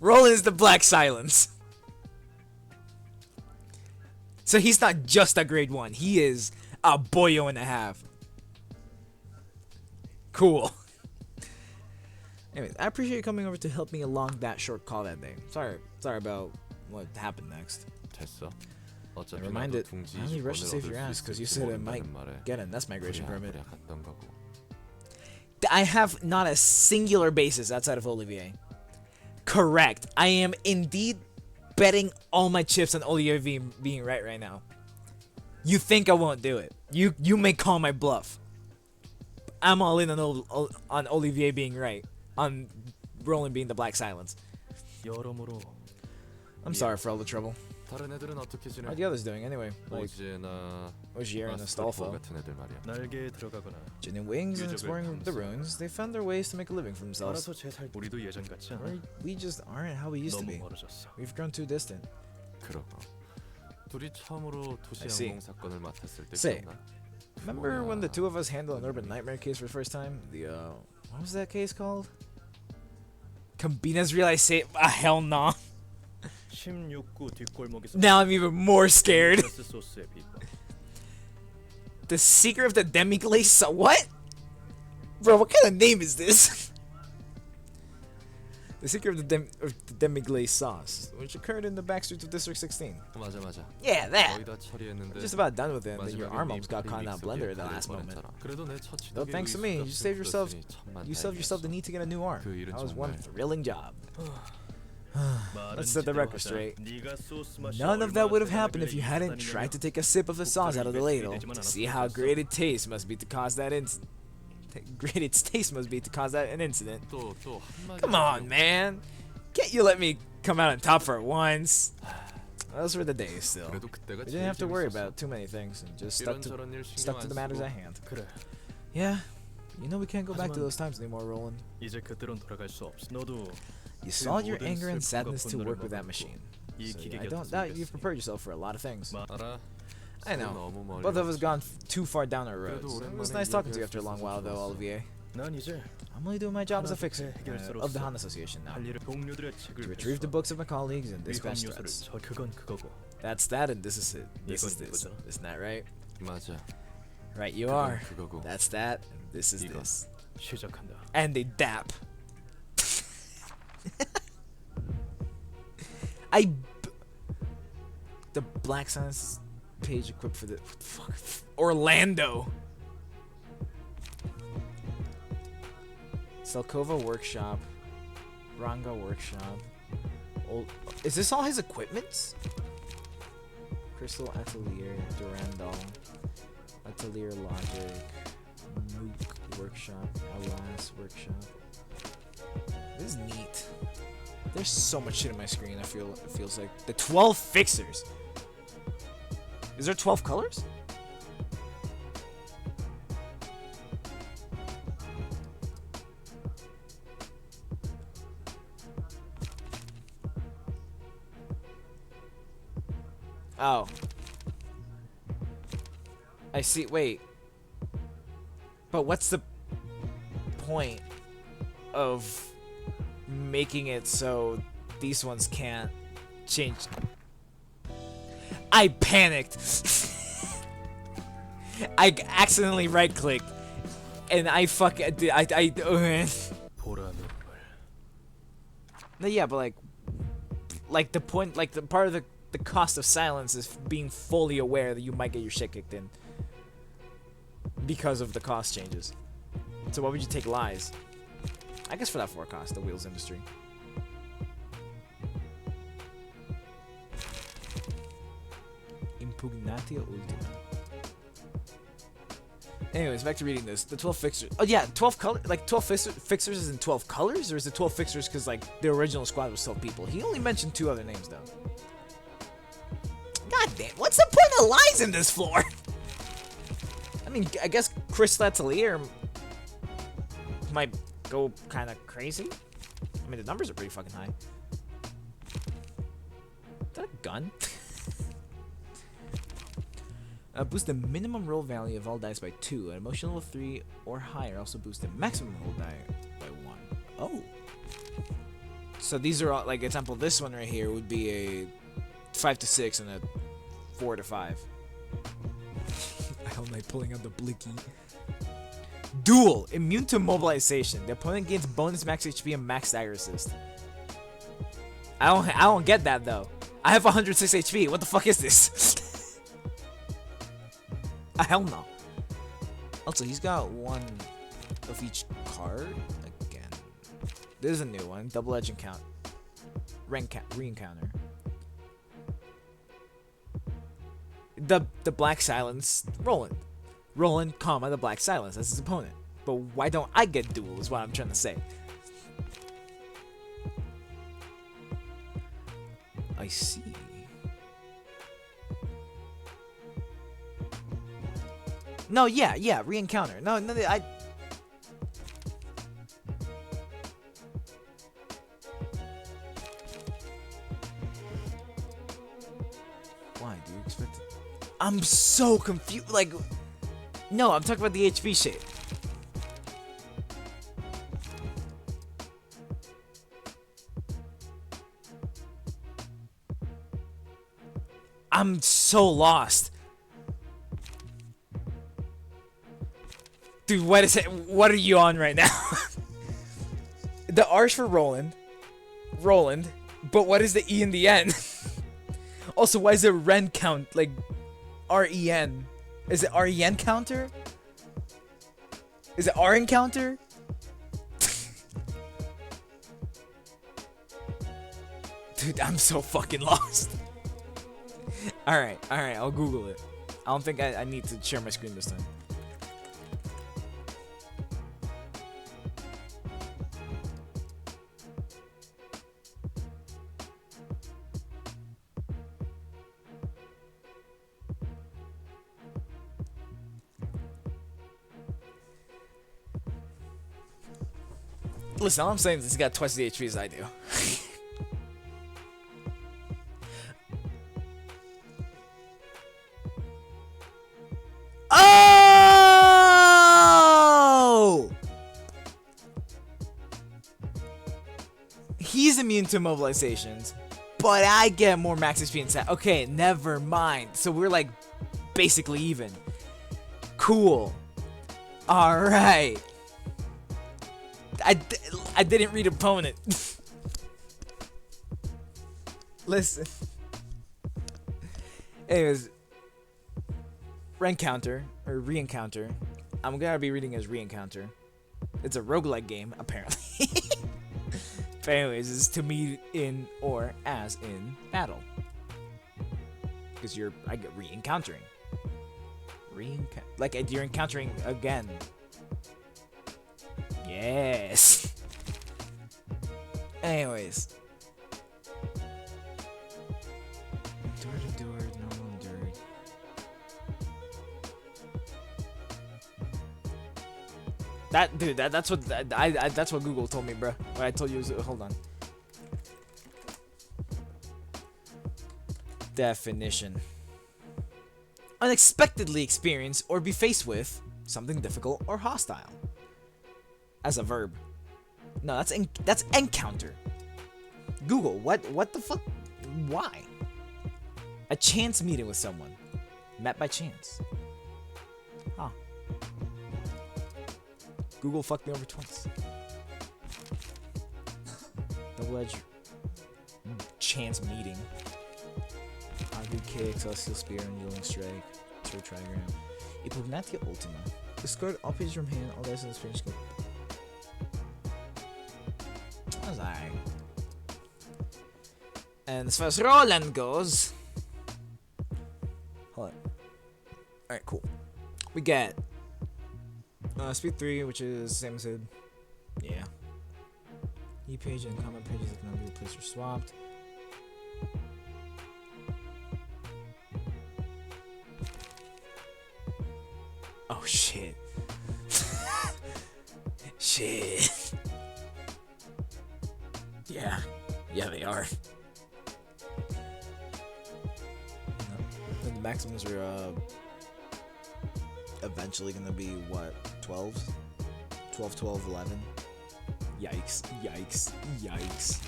A: Roland is the Black Silence. So he's not just a grade 1. He is a boyo and a half. Cool. Anyways, I appreciate you coming over to help me along that short call that day. Sorry about what happened next.
B: 됐어. 어차피
A: Never mind
B: 나도
A: it.
B: 둥지
A: I only rushed to
B: 20번을
A: save
B: 얻을
A: your
B: 수
A: ass because you
B: 있을지
A: said it might
B: 모른다는 말에
A: get a nest migration permit.
B: 부랴부랴 갔던 거고.
A: I have not a singular basis outside of Olivier. Correct. I am indeed betting all my chips on Olivier being right now. You think I won't do it. You may call my bluff. I'm all in on Olivier being right. On Roland being the Black Silence.
E: 여러모로
A: I'm sorry for all the trouble.
B: 다른 애들은 어떻게 지내?
A: How are the others doing anyway? Like
B: 오지에나
A: Ogier and
B: 마스터포
A: Astolfo.
B: 같은 애들 말이야.
E: 날개에 들어가거나
A: Gin and wings and
E: 유적을
A: exploring the
E: 탐색.
A: ruins, they found their ways to make a living for themselves.
E: 알아서 제살. 우리도 예전 같지 않아?
A: We just aren't how we used to
E: 너무
A: be.
E: 멀어졌어.
A: We've grown too distant.
B: 그러고 둘이 처음으로 도시
A: I see.
B: 항공 사건을 맡았을 때
A: Say,
B: 기억나?
A: Remember when the two of us handled an urban nightmare case for the first time? What was that case called? Combina's realization. Hell no.
E: 16구 뒷골목에서
A: Now I'm even more scared.
E: 토마토 소스의 비법.
A: The Secret of the Demi-Glace. What? Bro, what kind of name is this? The Secret of the Demi-Glace sauce, which occurred in the back streets of District 16.
B: 맞아.
A: Yeah, that.
B: 거의 다 처리했는데
A: Just about done with it, and then your
B: 마지막에
A: arm
B: 네
A: almost got caught in that
B: 프리믹스
A: blender
B: 위에
A: at the
B: 칼을
A: last moment.
B: 버렸잖아. 그래도 내 처치
A: Though thanks to me, you saved yourself the need to get a new arm.
B: 그 일은
A: That was one
B: 정말
A: thriling job.
E: 말은
A: Let's set the record
E: 제대로
A: straight.
E: 하자. 네가 소스 맛이
A: None of that would have
E: 얼마나
A: happened if you
E: 세다는
A: hadn't
E: 걸
A: tried to take a sip of the sauce out of the ladle to see how great it tastes must be to cause that great its taste must be to cause that an incident.
B: 또 한마디
A: Come on, man. Can't you let me come out on top for once? Those were the days still.
B: 그래도 그때가
A: We didn't have to worry about too many things and just
B: 이런저런 일 신경
A: stuck to
B: 안
A: the matters
B: 쓰고
A: at hand.
E: 그래.
A: Yeah. You know we can't go back to
E: 하지만-
A: those times anymore, Roland.
E: 이제 그때론 돌아갈 수 없어. 너도
A: You sought your
E: 모든
A: anger and
E: 슬픔과
A: sadness to
E: 분노를
A: work with that
E: 머금고
A: machine.
E: 이
A: So,
E: 기계
A: yeah, I don't
E: 곁에서
A: doubt you've
E: 일했으니.
A: prepared yourself for a lot of things.
B: 알아.
A: I know.
B: 너무 멀리
A: Both of us
B: 왔지.
A: gone too far down our
B: 그래도
A: roads. It was
B: 오랜만에
A: nice talking to you
B: 얘기할
A: after a
B: 수
A: long
B: 있어서
A: while, though,
B: 좋았어.
A: Olivier.
E: 난 이제
A: I'm only doing my job as a
E: 하나
A: fixer
E: 둘, 셋
A: of the
E: 해결사로서
A: Honda Association now.
E: 할 일을 동료들의 책을
A: To retrieve the
E: 뺐어.
A: books of my colleagues and
E: 위험
A: dispatch
E: 요소를
A: threats.
E: 그건 그거고.
A: That's that, and this is it. This is
E: 이건
A: this.
E: 이거잖아.
A: Isn't that right?
B: 맞아.
A: Right, you
B: 그건
A: are.
B: 그거고.
A: That's that, and this is
B: 이거.
A: this.
E: 시작한다.
A: And they dap. The Black Science page equipped for the fuck Orlando. Selkova Workshop, Ranga Workshop. Is this all his equipment? Crystal Atelier, Durandal, Atelier Logic, Mook Workshop, Alas Workshop. This is neat. There's so much shit in my screen. It feels like the 12 fixers. Is there 12 colors? Oh. I see. Wait. But what's the point of making it so these ones can't change? I panicked. I accidentally right-clicked, and I
E: 보라는
A: No, yeah, but like the point, like the part of the cost of silence is being fully aware that you might get your shit kicked in because of the cost changes. So why would you take lies? I guess for that forecast, the wheels industry. Impugnatia ultima. Anyways, back to reading this. The 12 fixers. Oh yeah, 12 color. Like 12 fixers is in 12 colors, or is it 12 fixers because like the original squad was 12 people? He only mentioned 2 other names though. God damn! What's the point of lies in this floor? I mean, I guess Chris Letelier might go kind of crazy. I mean, the numbers are pretty fucking high. Is that a gun? Boost the minimum roll value of all dice by 2. An emotional level 3 or higher also boosts the maximum roll die by 1. Oh. So these are all, like, example, this one right here would be a 5 to 6 and a 4 to 5. How am I pulling out the blicky? Duel. Immune to mobilization. The opponent gains bonus max HP and max dagger assist. I don't get that though. I have 106 HP. What the fuck is this? Hell no. Also, he's got one of each card again. This is a new one. Double-edged encounter. Re-encounter. The Black Silence. Roland. Roland, comma, the Black Silence. That's his opponent. But why don't I get duel is what I'm trying to say. I see. No, yeah, re-encounter. No, I... Why do you expect it? I'm so confused. Like, no, I'm talking about the HP shape. I'm so lost. Dude, what is it? What are you on right now? The R's for Roland. But what is the E in the end? Also, why is it Ren count? Like, R-E-N. Is it R-E-N counter? Is it R encounter? Dude, I'm so fucking lost. Alright, I'll Google it. I don't think I need to share my screen this time. Listen, all I'm saying is he's got twice the HP as I do. Oh! He's immune to mobilizations, but I get more max HP and stat. Okay, never mind. So we're like basically even. Cool. All right. I didn't read opponent. Listen. Anyways, re-encounter. I'm gonna be reading as re-encounter. It's a roguelike game, apparently. But anyways, it's to meet in or as in battle. Because I get re-encountering. Like you're encountering again. Yes. Anyways. Endured, normal endured. That's what that's what Google told me, bro. What I told you was, hold on. Definition. Unexpectedly experience or be faced with something difficult or hostile. As a verb. No, that's encounter. Google, what the fuck? Why? A chance meeting with someone. Met by chance. Huh. Google fucked me over twice. Double-edged chance meeting. Ugly kick, celestial spear, and yielding strike. Sword trigram. Impugnatia ultima. Discard all pages from hand, all dice in the strange scope. That was alright. And as far as Roland goes. Hold on. Alright, cool. We get speed 3, which is same as it. Yeah. E-page and comment pages that cannot be replaced or swapped. Oh shit. Shit. Yeah. Yeah, they are. And the maximums are eventually gonna be what? 12? 12, 12, 11. Yikes. Yikes. Yikes.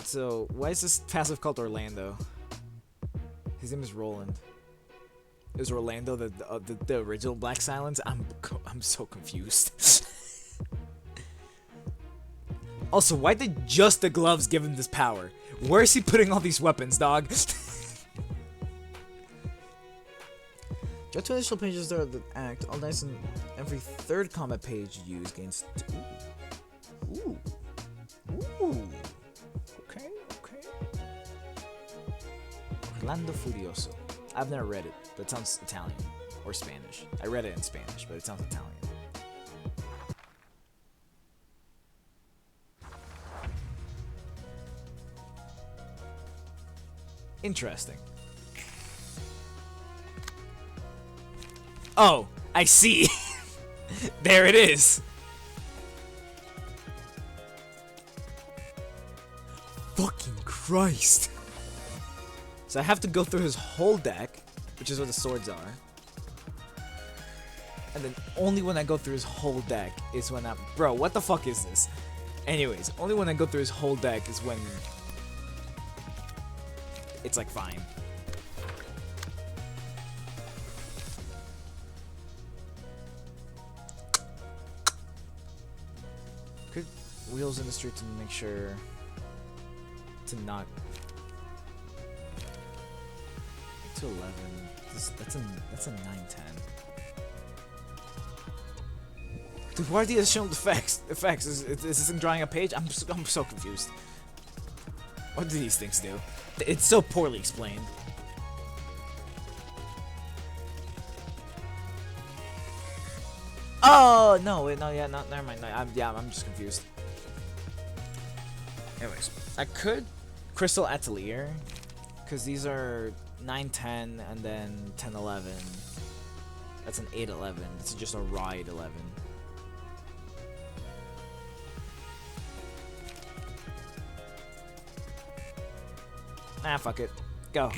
A: So, why is this passive called Orlando? His name is Roland. Is Orlando the original Black Silence? I'm so confused. Also, why did just the gloves give him this power? Where is he putting all these weapons, dog? Go to initial pages there the act. All dice in every third combat page you use gains. Ooh. Ooh. Okay. Orlando Furioso. I've never read it, but it sounds Italian or Spanish. I read it in Spanish, but it sounds Italian. Interesting. Oh, I see. There it is. Fucking Christ. So I have to go through his whole deck, which is where the swords are. And then only when I go through his whole deck is when I'm... Bro, what the fuck is this? Anyways, only when I go through his whole deck is when... It's like fine. Could wheels in the street to make sure to not to 11. That's a 9-10. Dude, what are the additional effects? Is this thing drawing a page? I'm so confused. What do these things do? It's so poorly explained. Oh no! Wait, no, yeah, no, never mind. No, I'm just confused. Anyways, I could Crystal Atelier, because these are 9-10 and then 10-11. That's an 8-11. This is just a raw 8-11. Ah, fuck it. Go.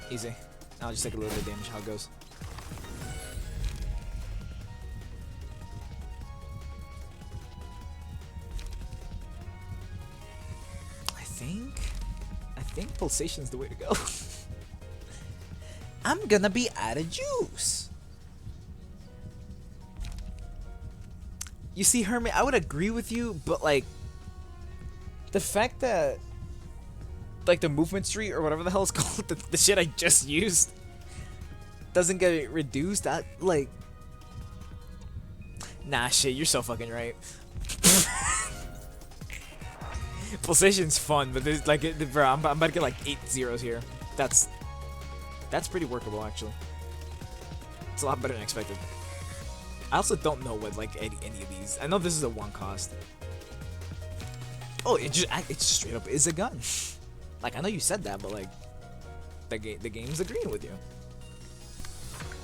A: Easy. I'll just take a little bit of damage, how it goes. I think Pulsation's the way to go. I'm gonna be out of juice. You see, Hermit, I would agree with you, but like the fact that like the movement street or whatever the hell it's called, the shit I just used doesn't get reduced, that like nah shit, you're so fucking right. Pulsation's fun, but there's like, bro, I'm about to get like 8 zeros here. That's pretty workable actually. It's a lot better than expected. I also don't know what like any of these. I know this is a 1 cost. Oh, it just straight up is a gun. Like I know you said that, but like the game's agreeing with you.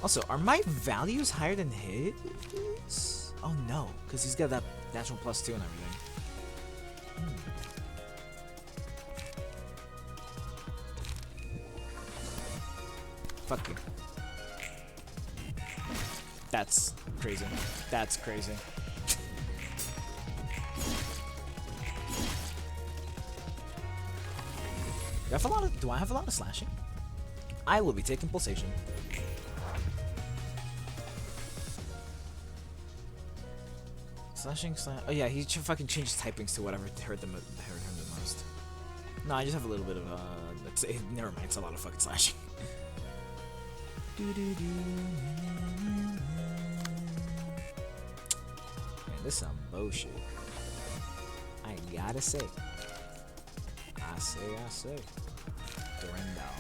A: Also, are my values higher than his? Oh no, because he's got that natural +2 and everything. Fuck you. That's crazy. That's crazy. Do I have a lot of slashing? I will be taking Pulsation. Slashing. Oh yeah, he fucking changed typings to whatever hurt him the most. No, I just have a little bit of never mind. It's a lot of fucking slashing. Man, this is some bullshit. I gotta say. I say. Durandal.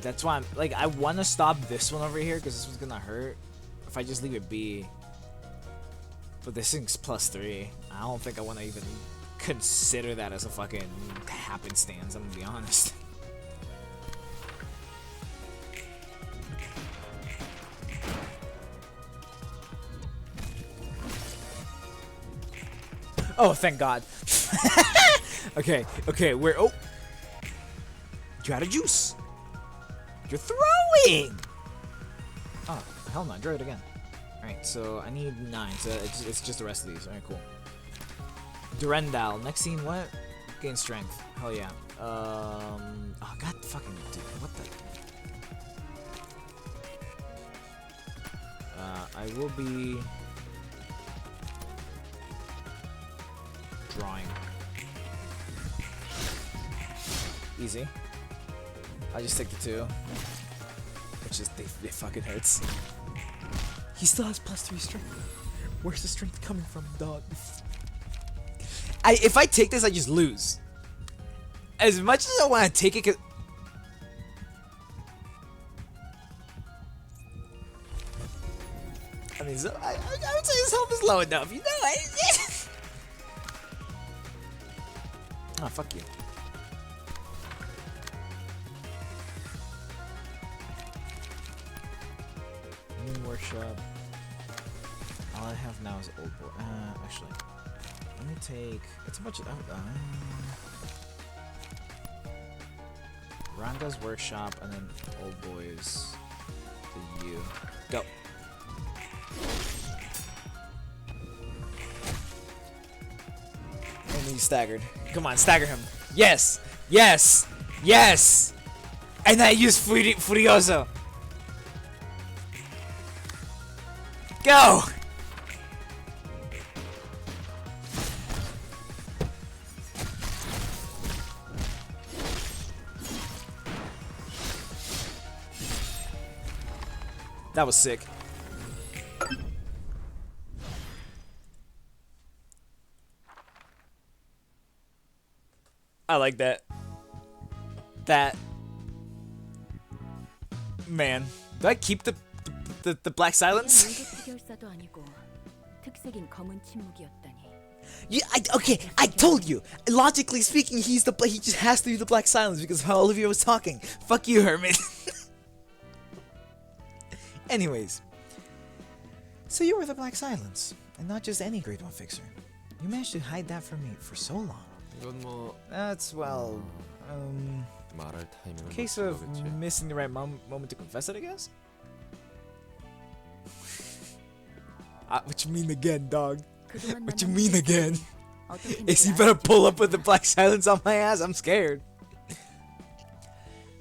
A: That's why I'm like, I want to stop this one over here because this one's gonna hurt if I just leave it be. But this thing's +3. I don't think I want to even consider that as a fucking happenstance, I'm gonna be honest. Oh, thank God. Okay, we're... Oh! You're out of juice! You're throwing! Oh, hell no, draw it again. Alright, so I need 9, so it's just the rest of these. Alright, cool. Durandal. Next scene, what? Gain strength. Hell yeah. Oh, god fucking dude, what the... I will be drawing. Easy. I just stick to 2. Which is, they fucking hurts. He still has +3 strength. Where's the strength coming from, dog? If I take this, I just lose. As much as I want to take it, cause I mean, so I would say his health is low enough, you know? Oh, fuck you. Moon Workshop. All I have now is Old Boy. Actually, let me take. It's a bunch of. Ranga's Workshop and then Old Boy's to you. Go. And he's staggered. Come on, stagger him. Yes! Yes! Yes! And I use Furioso. Go! That was sick. I like that. Man, do I keep the black silence?
C: 무결사도 아니고 특색인 검은 침묵이었다니.
A: Yeah, okay, I told you. Logically speaking, he just has to do the black silence because how Olivia was talking. Fuck you, Herman. Anyways, so you were the black silence, and not just any grade 1 fixer. You managed to hide that from me for so long.
B: 이건 뭐
A: That's well,
B: 말할 타이밍을
A: case
B: 놓친
A: of
B: 거겠지.
A: missing the right moment to confess it, I guess. What you mean again, dog?
C: 그동안
A: What you
C: 만난
A: mean again?
C: 어떻게
A: Is he
C: 내게
A: better
C: 알았지?
A: pull up with the black silence on my ass? I'm scared.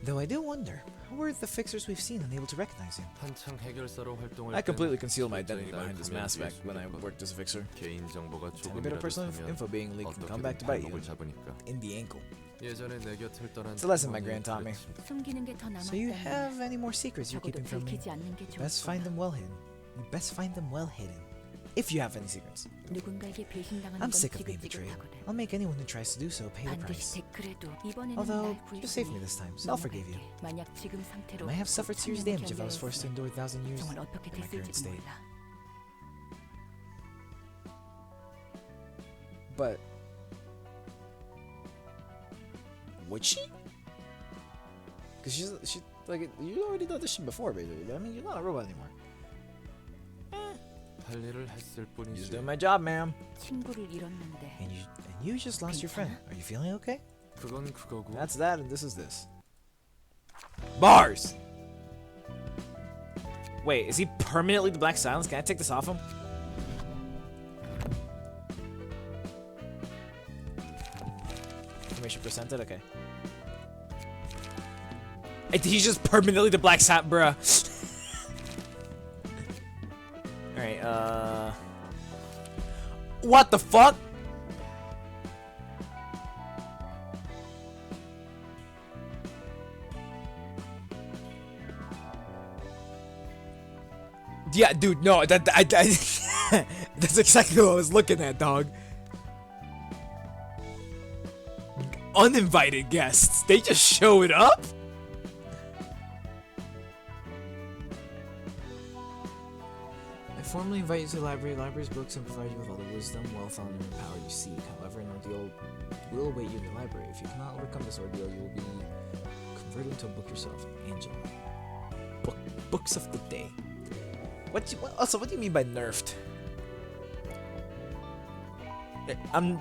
A: Though I do wonder, how were the fixers we've seen unable to recognize him?
B: 한창 해결사로 활동할
A: I completely
B: 땐
A: concealed my
B: 실전이
A: identity
B: 날
A: behind this
B: 가면
A: mask back when I
B: 뒤에
A: worked as a fixer.
B: 개인 정보가
A: Tiny bit of
B: 조금이라도
A: personal
B: 있으면
A: info being leaked can come
B: 어떻게든
A: back to bite you
B: 발목을 잡으니까.
A: in the ankle.
B: 예전에 내 곁을 떠난
A: It's a lesson my
B: 어머니의
A: grand taught me.
B: 가르침.
C: 숨기는 게 더
A: So you
C: 남았다면
A: have any more secrets you're
C: 적어도
A: keeping from me?
C: 들키지 않는 게 좋을
A: Best find
C: 거야.
A: them well hidden. You best find them well hidden. If you have any secrets.
C: 누군가에게 배신당하는
A: I'm
C: 건
A: sick of being betrayed.
C: 지긋지긋하거든.
A: I'll make anyone who tries to do so pay the price.
C: 반드시 댓글에도 이번에는
A: Although,
C: 날
A: you saved me this time, so I'll forgive you.
C: 넘어갈게. 만약 지금 상태로
A: I might have suffered serious
C: 천년을
A: damage if I was forced to
C: 견뎌야
A: endure 1,000 years
C: 정말 어떻게
A: in my current
C: 됐을지도
A: state.
C: 몰라.
A: But would she? Because she like you already done this shit before, basically. But I mean, you're not a robot anymore.
B: 할 일을 했을
A: Just
B: 뿐이지.
A: doing my job, ma'am.
C: 친구를 잃었는데
A: And you just lost your friend. Are you feeling okay?
B: 그건 그거고.
A: That's that, and this is this. Bars. Wait, is he permanently the black silence? Can I take this off him? Information presented. Okay. He's just permanently the black silence, bruh. Alright, what the fuck? Yeah, dude, no, that's exactly what I was looking at, dog. Uninvited guests, they just showed up? I formally invite you to the library. Library's books and provide you with all the wisdom, wealth, honor, and power you seek. However, an ordeal will await you in the library. If you cannot overcome this ordeal, you will be converted into a book yourself. Angel. Books of the day. What do you mean by nerfed? I'm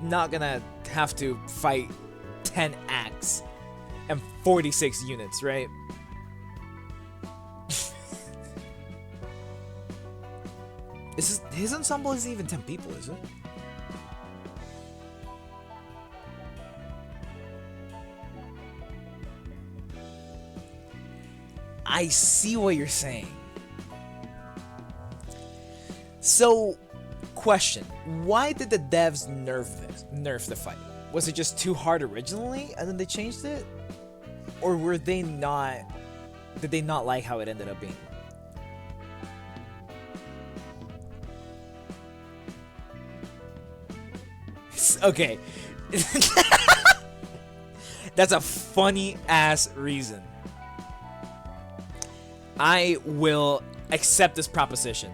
A: not gonna have to fight 10 acts and 46 units, right? His ensemble isn't even 10 people, is it? I see what you're saying. So, question. Why did the devs nerf the fight? Was it just too hard originally and then they changed it? Or did they not like how it ended up being? Okay. That's a funny ass reason. I will accept this proposition.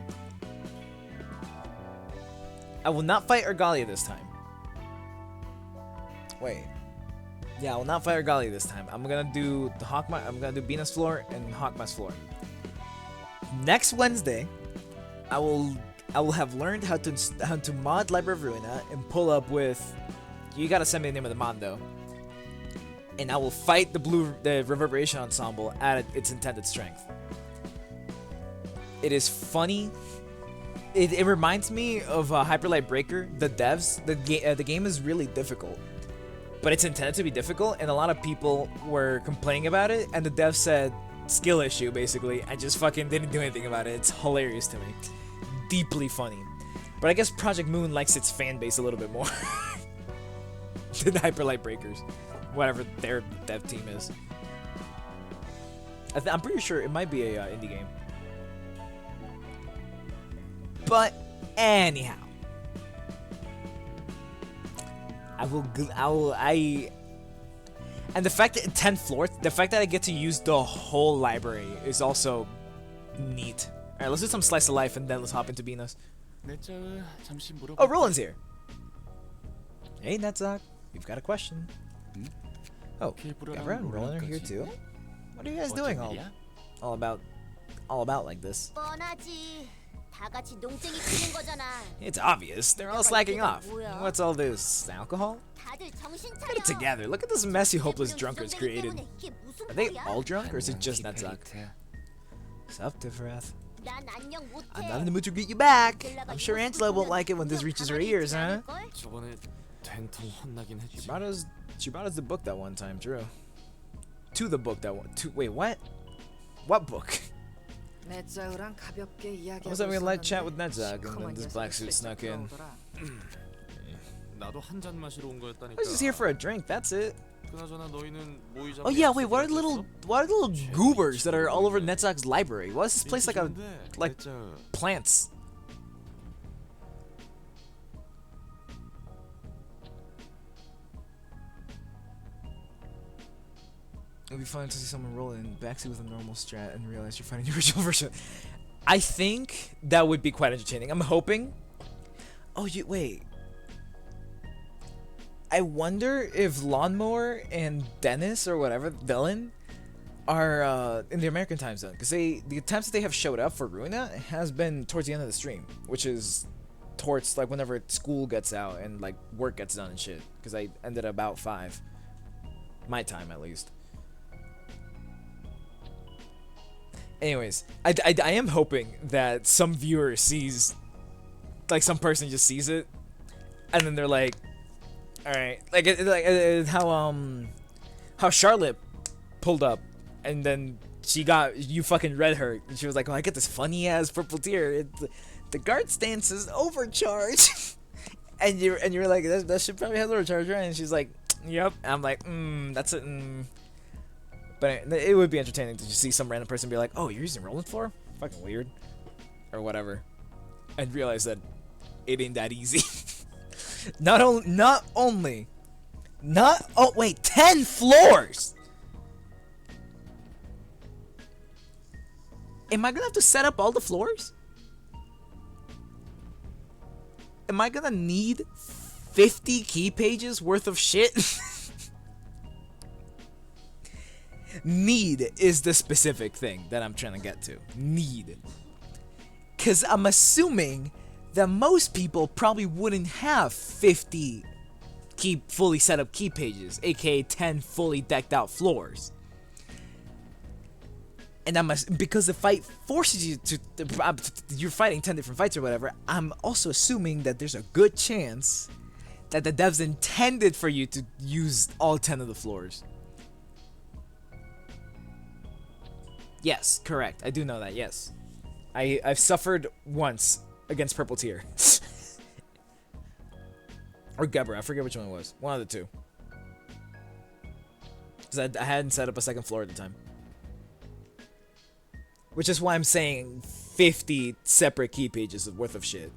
A: I will not fight Ergalia this time. Wait. Yeah, I will not fight Ergalia this time. I'm gonna do the Hawkma. I'm gonna do Venus floor and Hawkma's floor. Next Wednesday, I will have learned how to mod Library of Ruina and pull up with. You gotta send me the name of the mod though. And I will fight the Reverberation Ensemble at its intended strength. It is funny. It reminds me of Hyperlight Breaker. The devs, the game is really difficult, but it's intended to be difficult, and a lot of people were complaining about it, and the devs said skill issue basically. I just fucking didn't do anything about it. It's hilarious to me, deeply funny. But I guess Project Moon likes its fan base a little bit more than Hyperlight Breakers, whatever their dev team is. I'm pretty sure it might be a indie game. But anyhow, and the fact that 10 floors, the fact that I get to use the whole library is also neat. All right, let's do some slice of life and then let's hop into Venus. Oh, Roland's here. Hey, Netzak, we've got a question. Oh, Gavra and Roland are here too. What are you guys doing all about like this? It's obvious. They're all slacking off. What's all this? Alcohol? Get it together. Look at this messy, hopeless drunkards created. Are they all drunk, or is it just Netzak? Sup, Tiferath? I'm not in the mood to greet you back. I'm sure Angela won't like it when this reaches her ears, huh? She brought us the book that one time, Drew. To the book that one. Wait, what? What book? I was having a light chat with Netzak, and then this black suit snuck in. I was just here for a drink, that's it. Oh yeah, wait, what are the little goobers that are all over Netzak's library? Why is this place like plants? It'd be fun to see someone roll in backseat with a normal strat and realize you're fighting the original version. I think that would be quite entertaining. I'm hoping. Oh, wait. I wonder if Lawnmower and Dennis or whatever villain are in the American time zone, because the times that they have showed up for Ruina has been towards the end of the stream, which is towards like whenever school gets out and like work gets done and shit. Because I ended at about 5, my time at least. Anyways, I am hoping that some viewer sees, like some person just sees it, and then they're like, all right, like how Charlotte pulled up, and then you fucking read her, and she was like, oh, I get this funny ass purple tear. The guard stance is overcharged, and you're like, that should probably have overcharge, right? And she's like, yep. And I'm like, that's it. But it would be entertaining to just see some random person be like, oh, you're using Roland floor? Fucking weird. Or whatever. And realize that it ain't that easy. Wait, 10 floors! Am I gonna have to set up all the floors? Am I gonna need 50 key pages worth of shit? Need is the specific thing that I'm trying to get to. Need. Because I'm assuming that most people probably wouldn't have 50 fully set up key pages, aka 10 fully decked out floors. And because the fight forces you to, you're fighting 10 different fights or whatever, I'm also assuming that there's a good chance that the devs intended for you to use all 10 of the floors. Yes, correct. I do know that, yes. I've suffered once against Purple Tear. Or Geber, I forget which one it was. One of the two. Because I hadn't set up a second floor at the time. Which is why I'm saying 50 separate key pages worth of shit.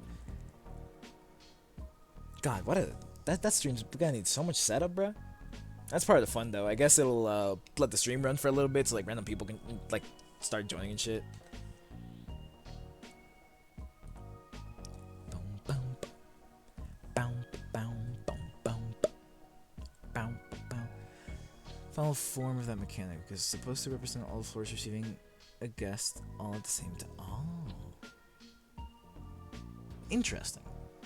A: God, what a... That stream's gonna need so much setup, bruh. That's part of the fun, though. I guess it'll let the stream run for a little bit so, like, random people can, like, start joining and shit. Final form of that mechanic is supposed to represent all the floors receiving a guest all at the same time. Oh. Interesting.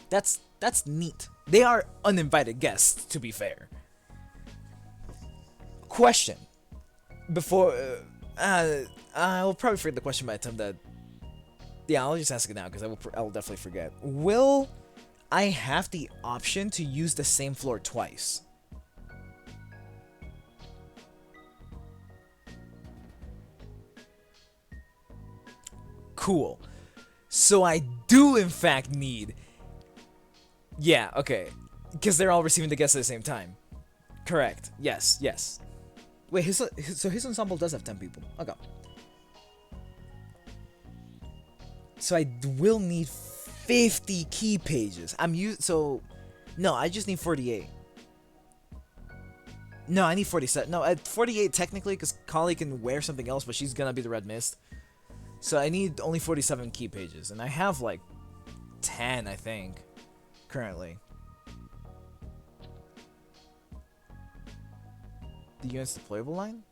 A: That's neat. They are uninvited guests, to be fair. Question. Before... I'll probably forget the question by the time that... Yeah, I'll just ask it now, because I will definitely forget. Will I have the option to use the same floor twice? Cool. So I do, in fact, need... Yeah, okay. Because they're all receiving the guests at the same time. Correct. Yes, yes. Wait, so his ensemble does have 10 people. Okay. So I will need 50 key pages. No, I just need 48. No, I need 47. No, at 48 technically, because Kali can wear something else, but she's gonna be the Red Mist. So I need only 47 key pages, and I have like 10, I think, currently. The unit's deployable line?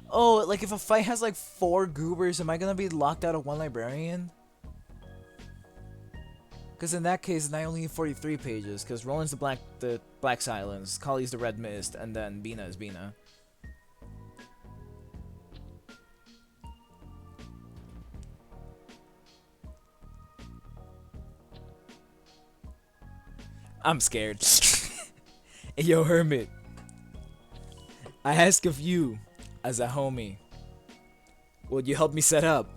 A: Oh, like if a fight has like 4 goobers, am I gonna be locked out of 1 librarian? Because in that case, then I only need 43 pages, because Roland's the Black Silence, Kali's the Red Mist, and then Bina is Bina. I'm scared. Hey, yo, Hermit. I ask of you, as a homie, will you help me set up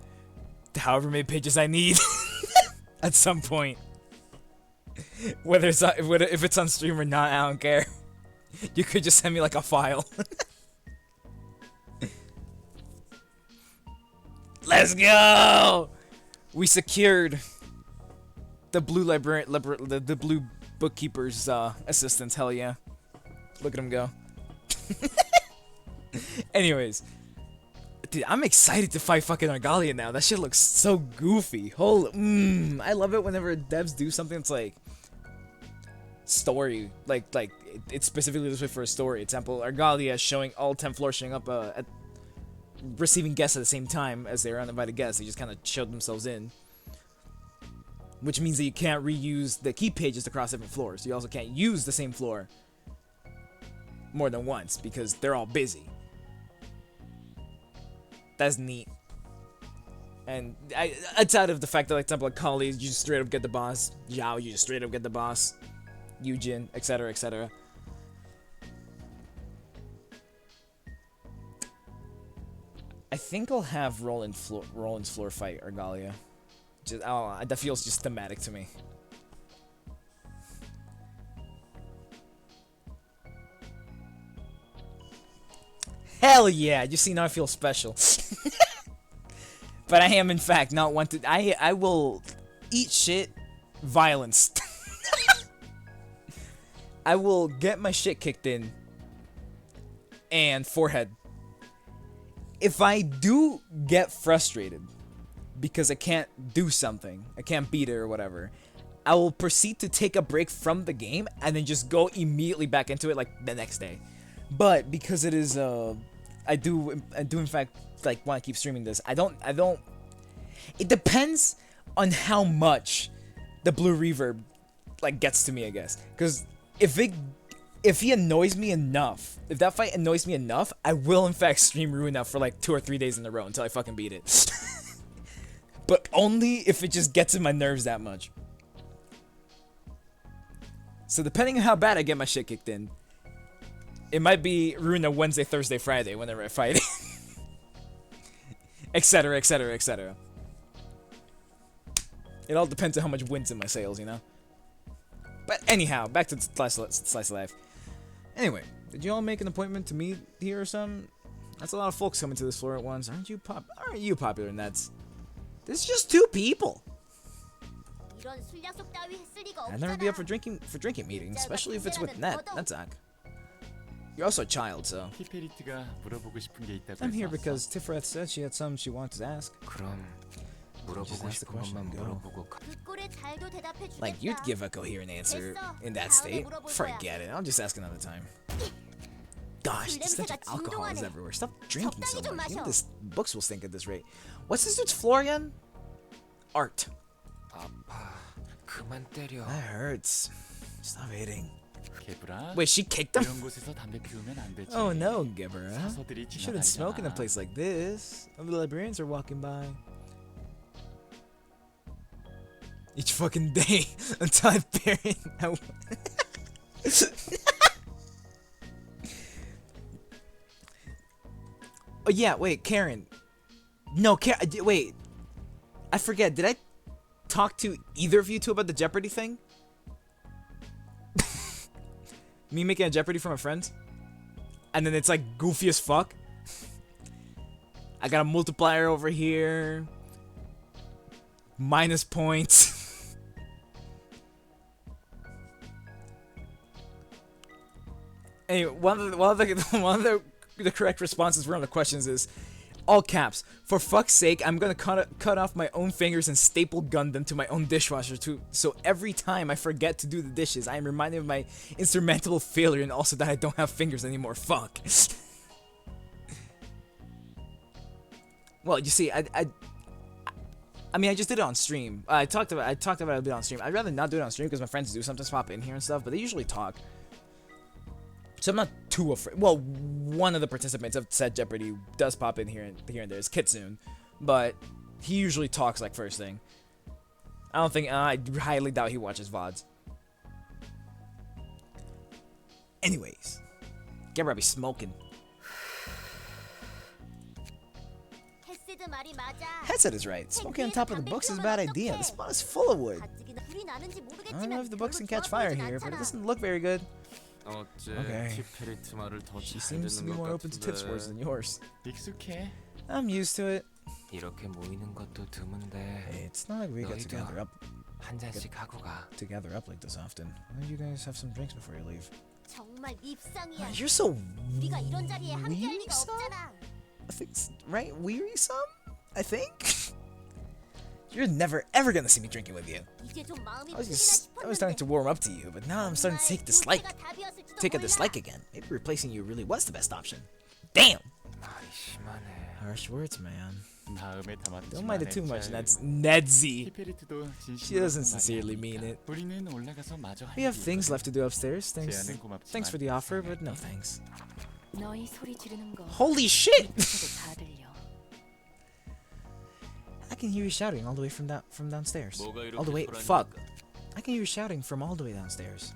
A: however many pages I need at some point? Whether if it's on stream or not, I don't care. You could just send me like a file. Let's go! We secured the blue librarian, the blue bookkeeper's assistants. Hell yeah! Look at him go. Anyways, dude, I'm excited to fight fucking Argalia now. That shit looks so goofy. Holy, I love it whenever devs do something that's like story, like it's specifically this way for a story. Example, Argalia showing all 10 floors showing up at receiving guests at the same time as their uninvited guests. They just kind of showed themselves in. Which means that you can't reuse the key pages across different floors. You also can't use the same floor more than once because they're all busy. That's neat. And outside of the fact that, like, example, like Kali, you just straight up get the boss. Yao, you just straight up get the boss. Yujin, etc., etc. I think I'll have Roland's floor fight Argalia. Just, oh, that feels just thematic to me. Hell yeah! You see, now I feel special. But I am, in fact, not one to... I will eat shit violence. I will get my shit kicked in. And forehead. If I do get frustrated because I can't do something, I can't beat it or whatever, I will proceed to take a break from the game and then just go immediately back into it like the next day. But because it is I do in fact like want to keep streaming this. I don't it depends on how much the blue reverb like gets to me, I guess. Cuz if he annoys me enough, if that fight annoys me enough, I will in fact stream Ruina for like 2 or 3 days in a row until I fucking beat it. But only if it just gets in my nerves that much. So depending on how bad I get my shit kicked in, it might be Ruina Wednesday, Thursday, Friday whenever I fight. Etc, etc, etc. It all depends on how much wind's in my sails, you know? But anyhow, back to slice of life. Anyway, did you all make an appointment to meet here or something? That's a lot of folks coming to this floor at once. Aren't you popular, Neds? There's just 2 people. I'd never be up for drinking meetings, especially if it's with Netzak. You're also a child, so.
B: 히페리트가 물어보고 싶은 게 있다고
A: I'm here
B: 해서
A: because Tiferet said she had something she wanted to ask.
E: 그럼
A: Just
E: 물어보고
A: ask the
E: 싶은
A: question
E: 것만
A: and go.
E: 물어보고
A: Like, you'd give a coherent answer in that state. Forget it. I'll just ask another time. Gosh, the stench of alcohol is everywhere. Stop drinking so much. Even this books will stink at this rate. What's this dude's floor again? Art.
E: 아파. 그만 때려.
A: That hurts. Stop hating.
B: 개브라.
A: Wait, she kicked him?
B: 이런 곳에서 담배 피우면 안 되지.
A: Oh no, Gibber.
B: 사서들이
A: You shouldn't smoke in a
B: 지나다니잖아.
A: place like this. The librarians are walking by. Each fucking day until I bury Oh yeah, wait, Karen. No, wait. I forget. Did I talk to either of you two about the Jeopardy thing? Me making a Jeopardy for my friends? And then it's like goofy as fuck. I got a multiplier over here. Minus points. Anyway, one of the correct responses for one of the questions is all caps. For fuck's sake, I'm gonna cut off my own fingers and staple gun them to my own dishwasher too. So every time I forget to do the dishes, I am reminded of my instrumental failure and also that I don't have fingers anymore. Fuck. Well, you see, I mean, I just did it on stream. I talked about it a bit on stream. I'd rather not do it on stream because my friends do sometimes pop in here and stuff, but they usually talk. So I'm not too afraid. Well, one of the participants of said Jeopardy does pop in here and there. It's Kitsune, but he usually talks like first thing. I highly doubt he watches VODs. Anyways, Gabriel be smoking. Headset is right. Smoking on top of the books is a bad idea. The spot is full of wood. I don't know if the books can catch fire here, but it doesn't look very good. Okay.
B: 히페리트 말을 더
A: She
B: 잘
A: seems to be
B: 듣는 것
A: more open to tips
B: 같은데.
A: words than yours.
B: 익숙해.
A: I'm used to it.
E: 이렇게 모이는 것도 드문데
A: Hey, it's not like we get
E: 너희도 한 잔씩 하고 가.
A: together up like this often. Why don't you guys have some drinks before you leave?
C: 정말 밉상이야.
A: You're so
C: 우리가 이런 자리에 함께할 리가
A: wearisome?
C: 없잖아.
A: I think right? Wearisome? I think? You're never ever gonna see me drinking with you.
C: 이제 좀 마음이
A: I was
C: 풀리나
A: starting
C: 싶었는데.
A: to warm up to you, but now I'm starting to take
C: 정말
A: a
C: 둘째가 답이었을지도
A: dislike
C: 몰라.
A: again. Maybe replacing you really was the best option. Damn!
E: 말이 심하네.
A: Harsh words, man.
B: 마음에 담았지만
A: Don't mind it too much.
B: 잘.
A: That's Nedsy.
B: 히페리트도
A: She doesn't
B: 진심으로
A: sincerely mean it.
B: 우리는 올라가서 마저 할
A: We have
B: 일이
A: things
B: 있거든.
A: left to do upstairs.
B: 제안은 고맙지만
A: Thanks for the offer, but no thanks.
C: 너희 소리 지르는 거
A: Holy shit!
C: 밑에서도 다 들려.
A: I can hear you shouting all the way from downstairs.
B: 뭐가 이렇게
A: All the way.
B: 소란이
A: Fuck.
B: 날까?
A: I can hear you shouting from all the way downstairs.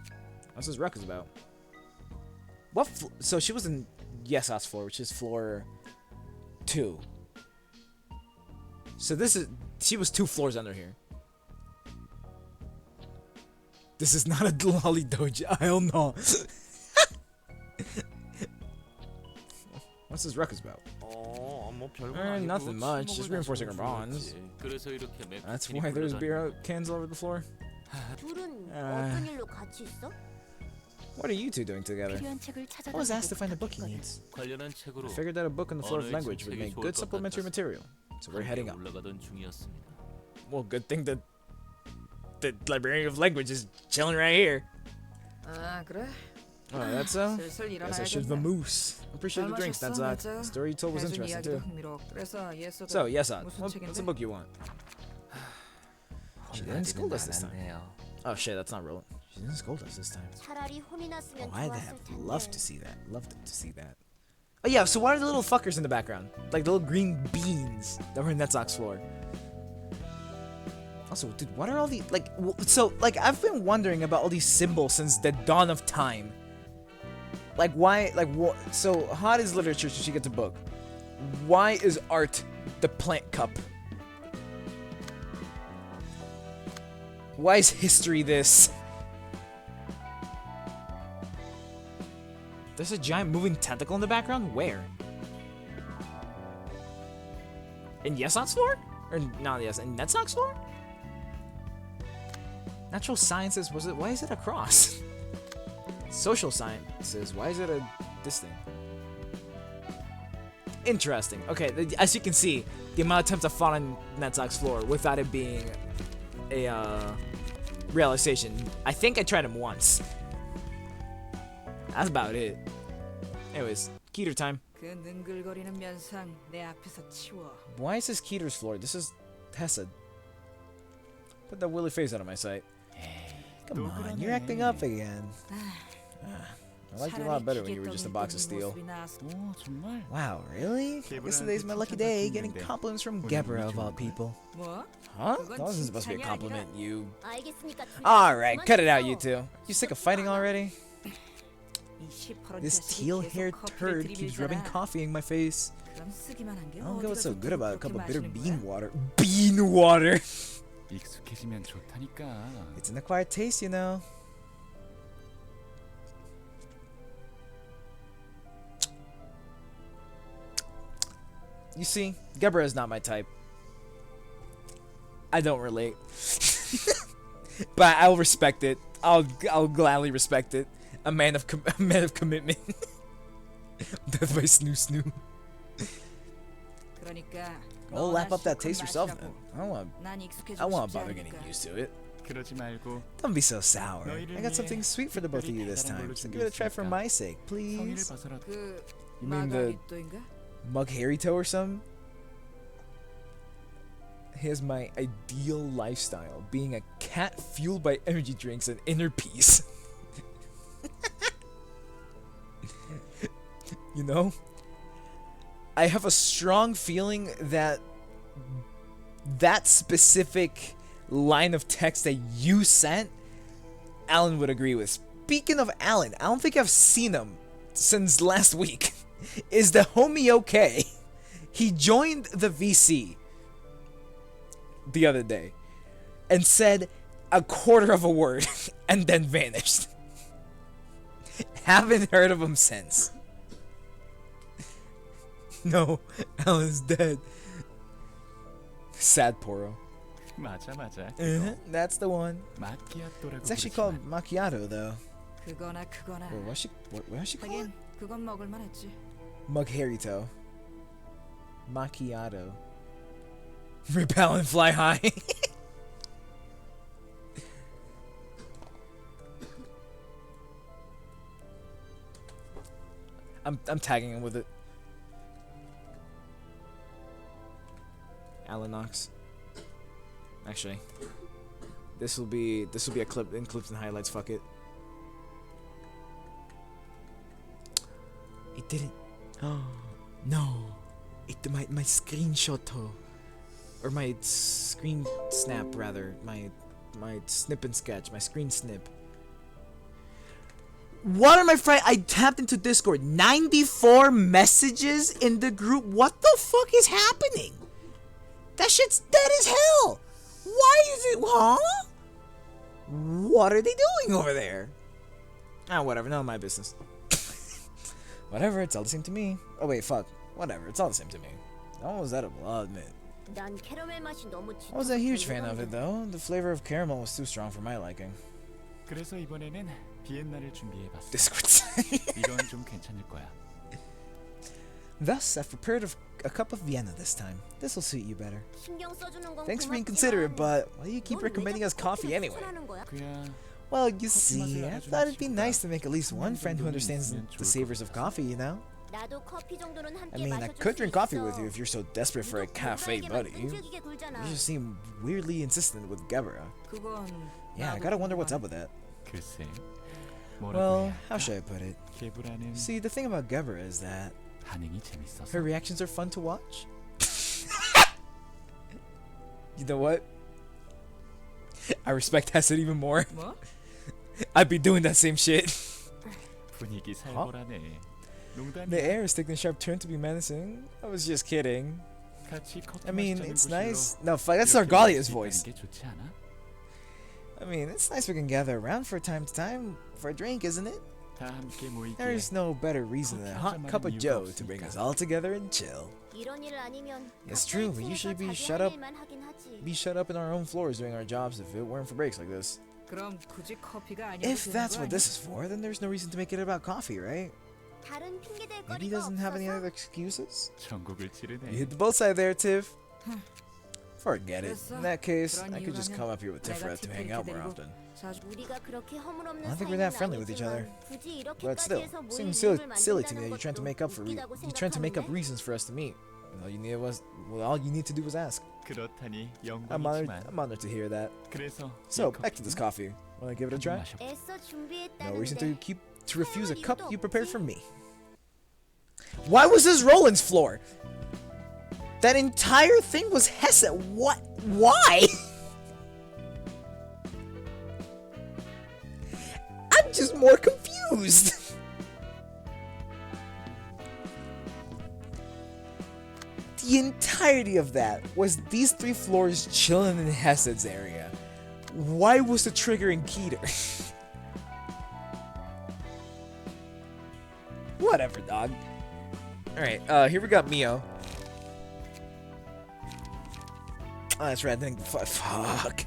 A: What's this ruckus about? What? So she was in Yesat's floor, which is floor 2. So she was 2 floors under here. This is not a lolly dojo. Hell no. What's this ruckus about?
B: 뭐 별건
A: Nothing
B: 아니고
A: much. Just
B: 침묵을
A: reinforcing our
B: 다짐을
A: bonds.
B: 주었지. 그래서 이렇게 맵
A: That's
B: 괜히
A: why there's
B: 굴러다니는
A: beer cans all over the floor.
C: 둘은
A: 아.
C: 어떤 일로 같이 있어?
A: What are you two doing together?
C: 필요한 책을
A: I was asked to find the book he needs.
B: 관련한 책으로
A: I figured that a book on the floor of
B: 언어의
A: language would
B: 침체기
A: make
B: 좋을
A: good
B: 것
A: supplementary
B: 같아서
A: material. So we're heading up.
B: 올라가던 중이었습니다.
A: Well, good thing that the librarian of language is chilling right here.
D: 아 그래?
A: Oh, that's so.
D: 슬슬
A: Guess I should
D: 일어나야겠네.
A: vamoose. Appreciate the drinks,
D: 잘
A: that's
D: 마셨어,
A: The story you told was
D: 해준
A: interesting
D: 이야기도
A: too.
D: 흥미롭더래서 예서도
A: So, yes,
D: 무슨
A: what's
D: 책인데?
A: the book you want? She didn't scold us this time.
E: 않네요.
A: Oh shit, that's not real. She didn't scold us this time.
C: 차라리 혼이 났으면
A: Oh, I'd
C: 좋았을
A: have
C: 텐데.
A: loved to see that. Loved to see that. Oh yeah, so why are the little fuckers in the background? Like the little green beans that were in Netzok's floor. Also, dude, what are all these, like, so, like, I've been wondering about all these symbols since the dawn of time. Like, why, like, what, so, hot is literature, so she gets a book. Why is art the plant cup? Why is history this? There's a giant moving tentacle in the background? Where? In Yesok's floor? Or not yes, in Netsok's floor? Natural sciences, was it? Why is it a cross? Social sciences, why is it this thing? Interesting. Okay, as you can see, the amount of times I've fought on Netsok's floor without it being a realization. I think I tried him once. That's about it. Anyways, Keter time.
D: 그 능글거리는 면상 내 앞에서 치워.
A: Why is this Keter's floor? This is Tessa. Put that willy face out of my sight. Come on, you're acting up again. I liked you a lot better when you were just a box of steel. Wow, really? Guess today's my lucky day, getting compliments from Gebra of all people.
D: 뭐?
A: Huh? That wasn't supposed to be a compliment, you... Alright, cut it out, you two. You sick of fighting already? This teal-haired turd keeps rubbing coffee in my face. I don't get what's so good about a cup of bitter bean water. Bean water!
E: 익숙해지면 좋다니까.
A: It's an acquired taste, you know. You see, Gebra is not my type. I don't relate. But I'll respect it. I'll gladly respect it. A man of commitment. Death by Snoo Snoo. Well, lap up that taste yourself then. I don't want to bother getting used to it.
E: 그러지 말고
A: Don't be so sour. I got something sweet for the both of you this time, so give it a try for my sake,
E: 성의를
A: please.
E: 봐서라도.
D: 그
A: You mean the
D: 마가리또인가?
A: Mug Harryto or something? Here's my ideal lifestyle, being a cat fueled by energy drinks and inner peace. You know? I have a strong feeling that that specific line of text that you sent, Alan would agree with. Speaking of Alan, I don't think I've seen him since last week. Is the homie okay? He joined the VC the other day and said a quarter of a word and then vanished. Haven't heard of him since. No, Alan's dead. Sad Poro.
E: 맞아.
A: That's the one.
E: 마키아토라고.
A: It's actually called macchiato though.
D: 그거나 그거나.
A: Or what's she called?
D: 하긴 그건 먹을만 했지.
A: Mug Harryto. Macchiato. Repel and fly high. I'm tagging him with it. Alan Knox. Actually, this will be a clip in clips and highlights. Fuck it. It didn't. Oh no! My screenshot or my screen snap rather, my snip and sketch, my screen snip. What am I friend? I tapped into Discord. 94 messages in the group. What the fuck is happening? That shit's dead as hell. Why is it? Huh? What are they doing over there? Ah, whatever. None of my business. Whatever. It's all the same to me. Oh wait, fuck. Whatever. It's all the same to me. That one was edible, I'll admit. I wasn't a huge fan of it though. The flavor of caramel was too strong for my liking.
E: 그래서 이번에는 비엔나를 준비해봤어.
A: Discord.
E: 이건 좀 괜찮을 거야.
A: Thus, I've prepared a cup of Vienna this time. This will suit you better. Thanks for being considerate, but why do you keep recommending us coffee anyway?
E: 그야
A: Well, you see, I thought it'd be nice to make at least one friend who understands the savors of coffee, you know? I mean, I could drink coffee with you if you're so desperate for a cafe buddy. You just seem weirdly insistent with Gebra.
D: 그건
A: Yeah, I gotta wonder what's up with that.
E: 글쎄.
A: Well, how should I put it?
E: 개불하는
A: See, the thing about Gebra is that
E: 반응이 재밌어서.
A: her reactions are fun to watch. You know what? I respect Hesed even more.
D: 뭐?
A: I'd be doing that same shit.
E: 분위기 살벌하네. 농담이야.
A: The air is taking a sharp turn to be menacing. I was just kidding.
E: 같이 커피
A: I mean,
E: 마시자는
A: it's
E: 곳으로
A: nice. No, fuck, that's
E: 이렇게
A: Sargalia's
E: 모일 수
A: voice.
E: 있다는 게 좋지 않아?
A: I mean, it's nice we can gather around for time to time for a drink, isn't it?
F: 다 함께 모이기에
A: There's no better reason than a hot cup of joe to bring us all together and chill.
C: 이런 일 아니면
A: It's true, we usually be shut up in our own floors doing our jobs if it weren't for breaks like this.
D: 그럼 굳이 커피가 아니어도
A: If
D: 되는
A: that's
D: 거
A: what
D: 아니야?
A: this is for, then there's no reason to make it about coffee, right?
C: 다른 핑계 댈
A: Maybe he
C: 거리가
A: doesn't have any
C: 없어서
A: other excuses?
F: 전국을 찌르네.
A: You hit the bullseye there, Tiv. Forget it.
D: 됐어.
A: In that case,
D: 그런
A: I could just
D: 이유라면
A: come up here with
D: 내가
A: Tiferet to hang
D: 팁을
A: out more
D: 드리고
A: often.
D: 자주
C: 우리가 그렇게 허물없는
A: I don't think we're
C: 사이는
A: that friendly with each other.
C: 아니지만 굳이
A: But
C: 이렇게까지
A: still,
C: 해서 모일
A: seems
C: 이유를
A: silly to me that
C: 만든다는
A: you're trying to make up for
C: 웃기다고
A: you're trying to make up
C: 생각하는데?
A: reasons for us to meet. All you need to do was ask.
F: 그렇다니
A: I'm honored to hear that.
F: 그래서
A: So back to this coffee. Wanna give it a try?
C: 애써
A: No reason
C: 준비했다는데
A: to refuse a cup you prepared for me. Why was this Roland's floor? That entire thing was Hesse. What? Why? I'm just more confused. The entirety of that was these 3 floors chilling in Hessed's area. Why was the trigger in Keter? Whatever, dog. Alright, here we got Mio. Oh, that's right, I didn't fuck.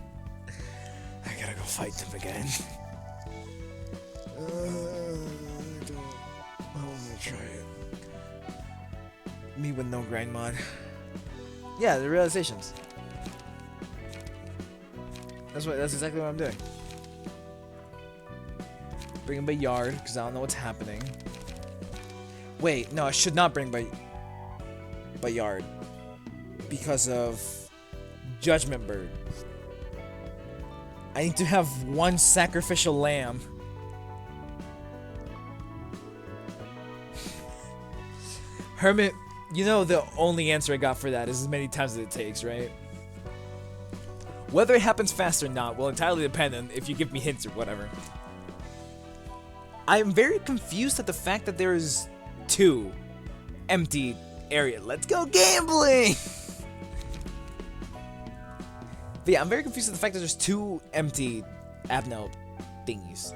A: I gotta go fight them again. I wanna try it. Me with no grind mod. Yeah, the realizations. That's exactly what I'm doing. Bring him by yard, because I don't know what's happening. Wait, no, I should not bring by yard. Because of Judgment Bird. I need to have 1 sacrificial lamb. Hermit, you know the only answer I got for that is as many times as it takes, right? Whether it happens fast or not will entirely depend on if you give me hints or whatever. I am very confused at the fact that there is 2 empty area. Let's go gambling! But yeah, I'm very confused at the fact that there's 2 empty Abno thingies.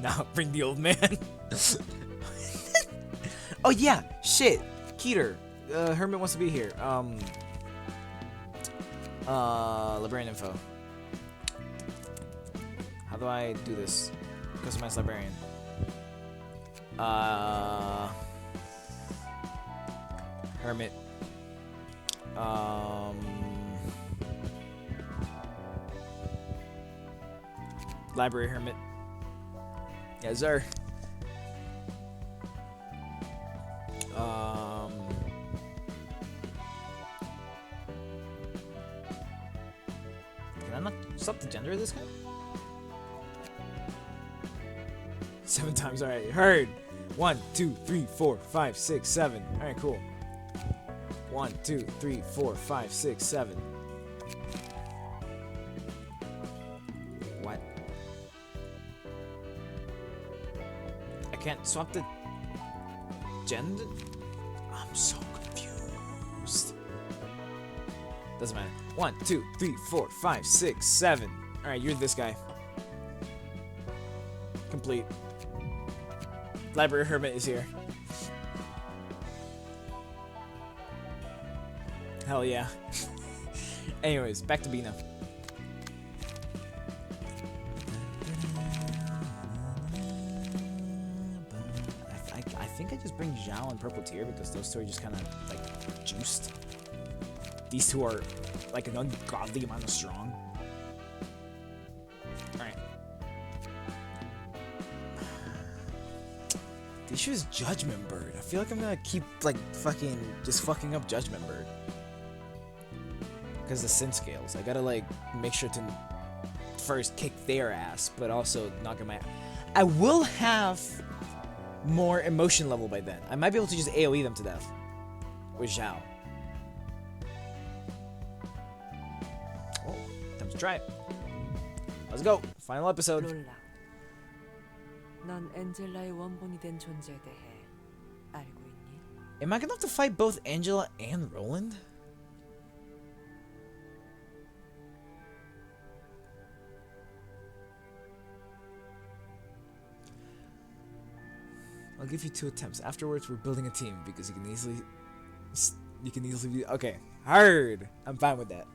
A: Now bring the old man. Oh yeah, shit. Keter. Hermit wants to be here. Librarian info. How do I do this? Customize librarian. Hermit. Library hermit. Yes, sir. Can I not stop the gender of this guy? 7 times, alright. Heard. 1, 2, 3, 4, 5, 6, 7. Alright, cool. 1, 2, 3, 4, 5, 6, 7. What? I can't swap the gender? I'm so confused. Doesn't matter. 1, 2, 3, 4, 5, 6, 7. Alright, you're this guy. Complete. Library Hermit is here. Hell yeah. Anyways, back to Bina. I think I just bring Zhao and Purple Tear because those 2 are just kind of like juiced. These 2 are like an ungodly amount of strong. Alright. The issue is Judgment Bird. I feel like I'm gonna keep like fucking up Judgment Bird. Because the sin scales. I gotta like make sure to first kick their ass, but also knock them out. I will have more emotion level by then. I might be able to just AoE them to death. With Zhao. Oh, time to try it. Let's go. Final episode.
G: 롤라, 넌 엔젤라의 원본이 된 존재에 대해 알고 있니?
A: Am I gonna have to fight both Angela and Roland? I'll give you 2 attempts. Afterwards, we're building a team because you can easily be okay. Hard. I'm fine with that.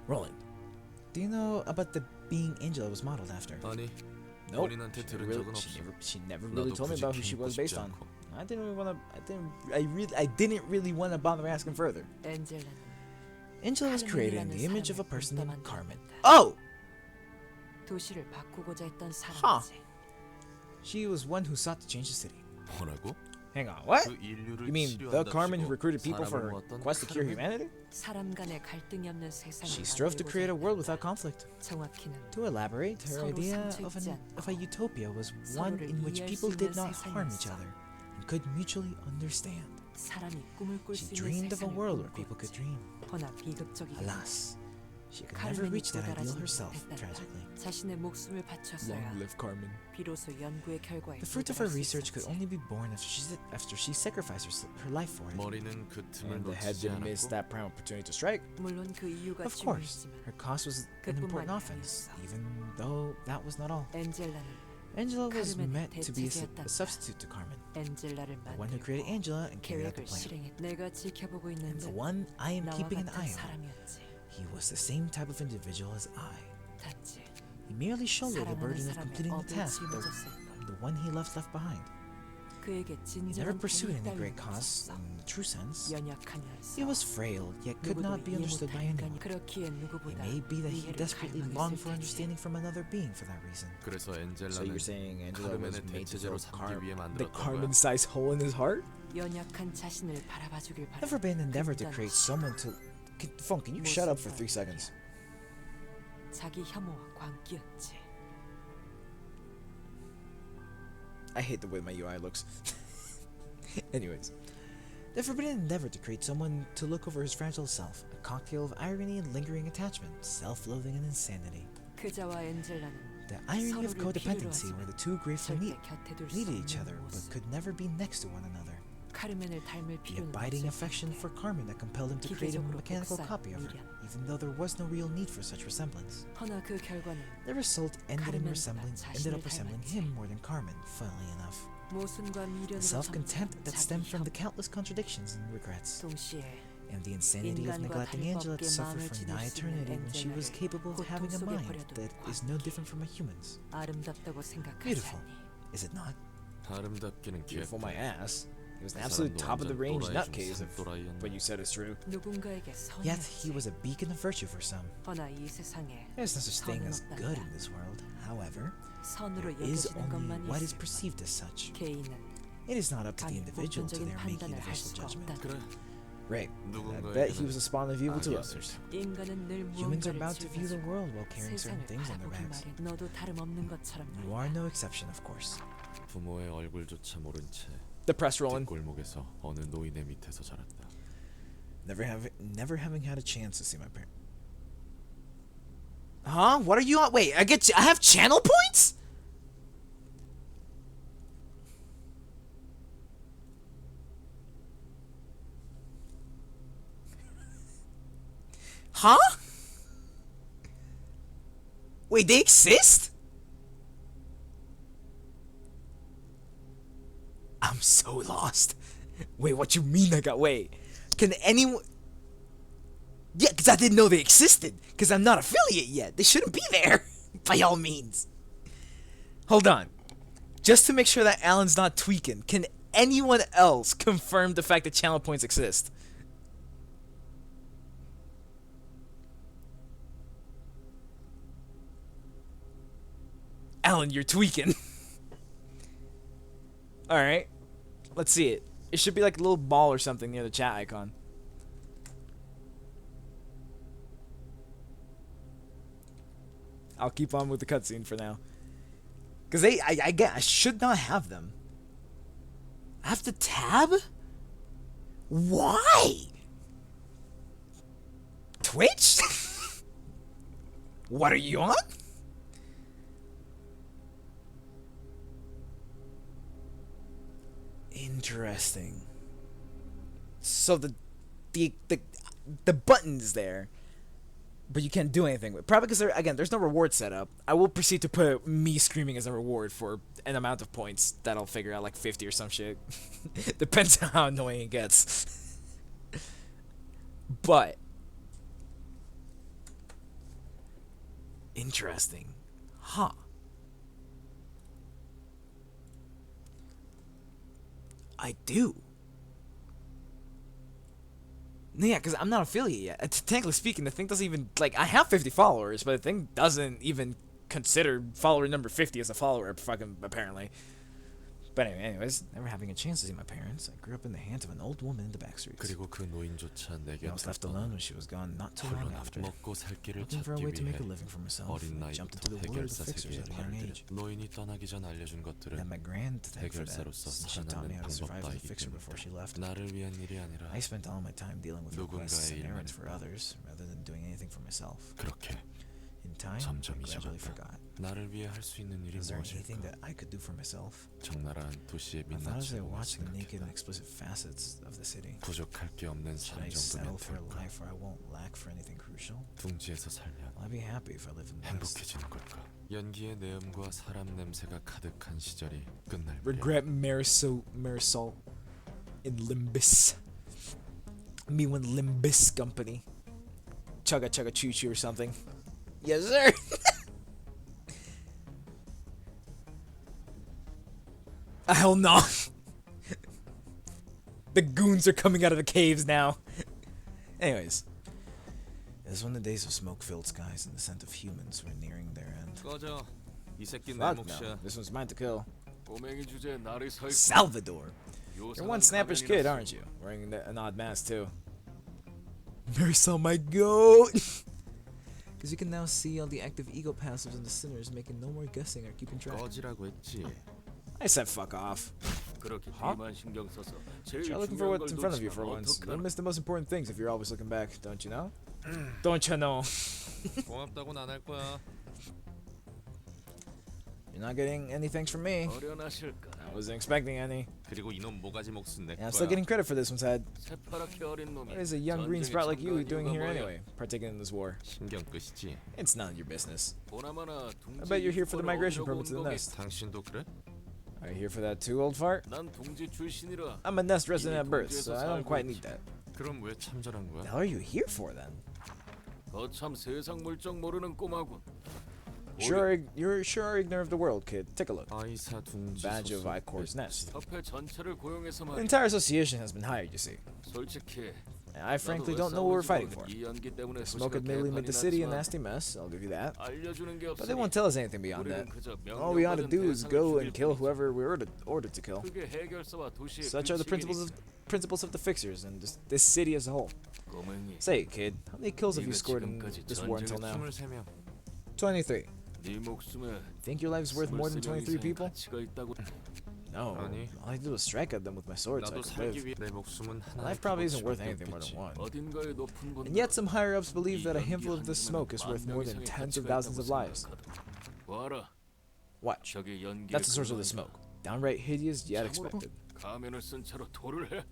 A: Roland, do you know about the being Angela was modeled after?
B: 아니,
A: Nope.
B: 본인한테 들은 적은 없어.
A: She never really
B: 나도
A: told me
B: 굳이
A: about who she was
B: 묻지
A: based on.
B: 않고.
A: I didn't really want to bother asking further.
G: 엔젤라는
A: Angela was created in the image of a person named
G: 사람을
A: Carmen.
G: 만들었다.
A: Oh!
G: 도시를 바꾸고자 했던 사람이지.
A: She was one who sought to change the city.
B: 뭐라고?
A: Hang on, what?
B: 그 인류를
A: You mean the Carmen who
B: 치료한답시고
A: recruited people for her
B: 사람을 모았던
A: quest to cure
B: 카르멘?
A: humanity?
G: 사람 간의 갈등이 없는 세상을
A: She strove to create a world without conflict.
G: 정확히는
A: To elaborate, her
G: 서로
A: idea
G: 상처
A: of a
G: 입지 않고
A: utopia was one
G: 서로를
A: in which
G: 이해할
A: people
G: 수
A: did
G: 있는
A: not harm each
G: 세상이었어.
A: other and could mutually understand.
G: 사람이 꿈을 꿀
A: She
G: 수 있는
A: dreamed of a
G: 세상을
A: world where people could
G: 꿈꿨지.
A: dream.
G: 허나 비극적이게
A: Alas, she could never
G: 카르멘이
A: reach that ideal
G: 도달하지
A: herself,
G: 못했단다.
A: tragically.
G: 자신의 목숨을 바쳤어야
A: live Carmen.
G: 비로소 연구의 결과에
A: The fruit of her
G: 도달할 수
A: research could
G: 있었지.
A: only be born after she sacrificed her life for it.
B: 머리는 그 틈을
A: And the head
B: 놓치지
A: didn't miss
B: 않았고
A: that prime opportunity to strike.
G: 물론 그 이유가
A: Of course,
G: 중요했지만
A: her cause was an
G: 그뿐만이
A: important offense,
G: 아니었어.
A: even though that was not all.
G: 엔젤라는
A: Angela was
G: 카르멘의
A: meant to be a
G: 대체제였단다.
A: substitute to Carmen,
G: 엔젤라를
A: the one who created
G: 만들고
A: Angela and carried out the
G: 계획을
A: plan.
G: 실행했. 내가 지켜보고 있는
A: And the
G: 자는
A: one I am
G: 나와
A: keeping an
G: 같은
A: eye on,
G: 사람이었지.
A: he was the same type of individual as I.
G: 단지
A: He merely shouldered the
G: 사랑하는
A: burden of
G: 사람의
A: completing the
G: 업을
A: task of
G: 짊어졌을 뿐.
A: the one he left behind.
G: 그에게
A: He never
G: 진정한
A: pursued
G: 돈이
A: any great
G: 따위는
A: cause
G: 없었어.
A: in the true sense.
G: 연약하면서
A: He was frail, yet could
G: 누구도
A: not be
G: 이해
A: understood by
G: 못할
A: anyone.
G: 인간이 그렇기에
A: It
G: 누구보다
A: may be that he
G: 이해를
A: desperately
G: 갈망했을
A: longed for
G: 테지.
A: understanding from another being for that reason.
B: 그래서
A: So
B: 엔젤라는
A: you're saying Angela was
B: 카르멘의
A: made to
B: 대체제로
A: fill
B: 삼기 위해
A: the
B: 만들었던 거야.
A: Carmen-sized hole in his heart?
G: 연약한 자신을 바라봐주길 바라.
A: Never been an endeavor to create someone to... Phone, can you shut up for 3 seconds?
G: 자기 혐오와 광기였지.
A: I hate the way my UI looks. Anyways. Never been an endeavor to create someone to look over his fragile self. A cocktail of irony and lingering attachment, self-loathing and insanity.
G: 그자와 엔젤라는
A: The irony of
G: 서로를
A: codependency
G: 필요로
A: where the two gratefully
G: 절대 곁에 둘 수
A: needed
G: 없는
A: each other but
G: 모습.
A: could never be next to one another.
G: 카르멘을 닮을
A: The
G: 필요는
A: abiding
G: 없을
A: affection
G: 텐데.
A: for Carmen that compelled him to create a
G: 기계적으로
A: mechanical
G: 복사한
A: copy of her,
G: 미련.
A: even though there was no real need for such resemblance.
G: 허나 그 결과는
A: The result ended up
G: 자신을
A: resembling
G: 닮았지.
A: him more than Carmen, funnily enough.
G: 모순과
A: The
G: 미련으로
A: self-contempt
G: 점점
A: that
G: 자기
A: stemmed from the
G: 혐오,
A: countless contradictions and regrets,
G: 동시에
A: and the insanity of
G: 인간과
A: neglecting Angela to
G: 다를 바
A: suffer
G: 없게
A: for
G: 마음을
A: nigh
G: 지닐 수 있는
A: eternity when she was
G: 엔젤라를
A: capable of having a
G: 고통 속에
A: mind
G: 버려둔
A: that is no different from a human's.
G: 아름답다고 생각하지
A: Beautiful,
G: 않니?
A: is it not?
B: 아름답기는
A: Beautiful, my
B: 개뿔.
A: ass. He was an
B: 그
A: absolute
B: 사람도
A: top of the
B: 완전
A: range
B: 또라이 중
A: nutcase if
B: 또라이였네.
A: what you said is true.
G: 누군가에게
A: Yet he
G: 선이었지.
A: was a beacon of virtue for some.
G: 허나 이 세상에
A: There's no such thing as
G: 선은
A: good
G: 없단다.
A: in this world. However,
G: 선으로
A: there is
G: 여겨지는
A: only
G: 것만이
A: what is
G: 있을
A: perceived as such.
G: 뿐 개인은
A: It is not up to the
G: 아니
A: individual to
G: 보편적인
A: their making
G: 판단을 할
A: initial
G: 수가
A: judgment.
G: 없다.
B: 그래.
A: Right. I bet he was a
B: 누군가에게는
A: spawn of evil to
B: 악이었을
A: others.
B: 테고.
G: 인간은 늘
A: Humans are
G: 무언가를
A: bound to view the
G: 짊어지고
A: world while carrying certain
G: 세상을
A: things on their
G: 바라보기
A: backs.
G: 마련. 너도 다름없는 것처럼
A: You
G: 말이야.
A: are no exception, of course.
B: 부모의 얼굴조차 모른 채
A: The press rolling.
B: 뒷골목에서 어느 노인의 밑에서 자랐다.
A: Never having had a chance to see my parents. Huh? What are you on? Wait, I have channel points? Huh? Wait, they exist? I'm so lost. Wait, what you mean wait. Can anyone... Yeah, because I didn't know they existed. Because I'm not affiliate yet. They shouldn't be there. By all means. Hold on. Just to make sure that Alan's not tweaking, can anyone else confirm the fact that channel points exist? Alan, you're tweaking. Alright. Let's see it. It should be like a little ball or something near the chat icon. I'll keep on with the cutscene for now. Because I should not have them. I have to tab? Why? Twitch? What are you on? Interesting. So the button's there, but you can't do anything with. Probably because there's no reward set up. I will proceed to put me screaming as a reward for an amount of points that I'll figure out, like 50 or some shit. Depends on how annoying it gets. But interesting, huh? I do. Yeah, because I'm not affiliate yet. Technically speaking, the thing doesn't even, like, I have 50 followers, but the thing doesn't even consider follower number 50 as a follower, fucking, apparently. But anyways, never having a chance to see my parents. I grew up in the hands of an old woman in the back streets.
B: 그리고 그 노인조차 내게
A: I was left alone when she was gone not too long
B: 홀로
A: after.
B: 먹고 살 길을
A: Looking for a
B: 찾기
A: way to make
B: 위해
A: a living for myself,
B: 어린
A: I jumped into
B: 나이부터
A: the world of
B: 해결사
A: fixers
B: 세계에
A: at a
B: 발을
A: young age.
B: 들여 노인이 떠나기 전 알려준
A: I
B: 것들은
A: had my grand to thank for that,
B: 해결사로서
A: since she taught me how to survive as a
B: 방법다이기
A: fixer before she left.
B: 나를 위한 일이 아니라
A: I spent all my time dealing with requests and
B: 누군가의
A: errands for
B: 일만
A: others, rather than doing anything for myself.
B: 그렇게
A: In time, I
B: 점점
A: gradually
B: 잊어갔다.
A: forgot.
B: 나를 위해 할 수 있는 일이
A: Is there anything
B: 무엇일까?
A: that I could do for myself?
B: 적나라한 도시의
A: I thought as I
B: 민낯을 보며
A: watched the naked and
B: 생각했다.
A: explicit facets of the city.
B: 부족할 게 없는
A: Should I
B: 삶 정도면
A: settle for a
B: 될까?
A: life where I won't lack for anything crucial?
B: 둥지에서 살면
A: Will I be happy if I live in the West?
B: 행복해지는 걸까? 연기의 내음과 사람 냄새가 가득한 시절이 끝날 무렵
A: Regret Marisol in Limbus. Me when Limbus Company. Chugga chugga choo choo or something. Yes, sir. Hell no. The goons are coming out of the caves now. Anyways. It was when the days of smoke-filled skies and the scent of humans were nearing their end.
B: 꺼져. 이 새끼 내
A: Fuck no.
B: 몫이야.
A: This one's mine to kill.
B: 꼬맹이 주제에 나를 서 있고
A: Salvador. You're
B: 요상한
A: one snappish
B: 가면이나
A: kid,
B: 쓰고.
A: aren't you? Wearing an odd mask, too. Marisol, my goat! Because you can now see all the active ego passives and the sinners, making no more guessing or keeping track.
B: 꺼지라고 했지.
A: I said fuck off.
B: 그렇게
A: Huh?
B: 뒤만 신경 써서 제일
A: Try looking for
B: 중요한
A: what's
B: 걸
A: in front of you
B: 놓치면
A: for once.
B: 어떡하나.
A: You'll miss the most important things if you're always looking back, don't you know? Don't you know?
B: 고맙다고는 안 할 거야.
A: You're not getting any thanks from me.
B: 어련하실까.
A: I wasn't expecting any.
B: 그리고 이놈 모가지 몫은 내
A: And I'm
B: 거야.
A: still getting credit for this one, Ted.
B: 새파랗게 어린 놈이
A: What is a young green
B: 전쟁에
A: sprout like you
B: 참가한
A: doing
B: 이유가
A: here
B: 뭐야?
A: anyway, partaking in this war?
B: 신경 끄시지.
A: It's none of your business.
B: 보나마나
A: I bet you're here for the
B: 둥지
A: migration
B: 입구를
A: permit to the
B: 얻으려고 온
A: nest.
B: 거겠- 당신도 그래?
A: Are you here for that too, old fart?
B: 난 둥지 출신이라.
A: I'm a nest resident at birth, so I don't quite need that.
B: 그럼 왜 참전한
A: What the
B: 거야?
A: hell are you here for then?
B: 거참 세상 물정 모르는 꼬마군.
A: You're sure ignorant of the world, kid. Take a look.
B: 아이사 둥지
A: Badge of
B: 소속
A: Icor's nest.
B: 협회 전체를 고용해서
A: The
B: 말이야.
A: entire association has been hired, you see.
B: 솔직히
A: I frankly don't know what we're fighting for. The smoke admittedly made the city a nasty mess, I'll give you that.
B: 알려주는 게
A: But they
B: 없으니
A: won't tell us anything beyond that. All we ought to do is go and kill whoever we're ordered to kill.
B: 그게 해결사와 도시의
A: Such are the principles of the fixers and this city as a whole.
B: 꼬맹이.
A: Say, kid, how many kills have you scored in this war until now?
B: 23명.
A: 23.
B: 네 목숨에
A: Think your life's worth more than 23 people?
B: 가치가 있다고.
A: No.
B: 아니.
A: All I did was strike at them with my sword so I
B: 나도
A: could
B: 살기
A: live.
B: 위해 내 목숨은 하나.
A: Life probably isn't worth anything more than one.
B: 어딘가의 높은 곳.
A: And yet some higher-ups believe that a handful of this smoke is worth more than tens of thousands of lives.
B: 봐라.
A: Watch.
B: 저기 연기를
A: That's the source of the
B: 끌어내니까
A: smoke. Downright hideous yet expected.
B: 가면을 쓴 채로 토를 해.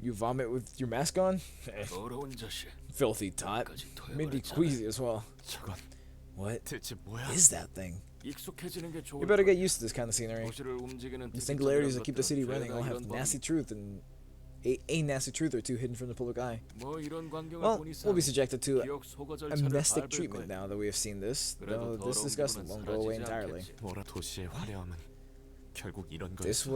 A: You vomit with your mask on?
B: 더러운 자식.
A: Filthy tot. Made me queasy as well.
B: 저건
A: What
B: 대체 뭐야?
A: is that thing?
B: 익숙해지는 게 좋을
A: You better
B: 거야.
A: get used to this kind of scenery.
B: 도시를 움직이는
A: The singularities
B: 특징적인
A: that keep the city
B: 것들은
A: running all
B: 죄다
A: have
B: 이런
A: nasty truth and a nasty truth or two hidden from the public eye.
B: 뭐 이런 광경을
A: Well,
B: 본 이상
A: we'll be subjected to
B: 기억 소거 절차를
A: amnestic
B: 밟을
A: treatment
B: 거야.
A: now that we have seen this, though
B: 그래도
A: this
B: 더러운
A: disgust
B: 기분은
A: won't go away
B: 사라지지
A: entirely.
B: 않겠지. 뭐라 도시의 화려함은 결국 이런
A: This
B: 거였어.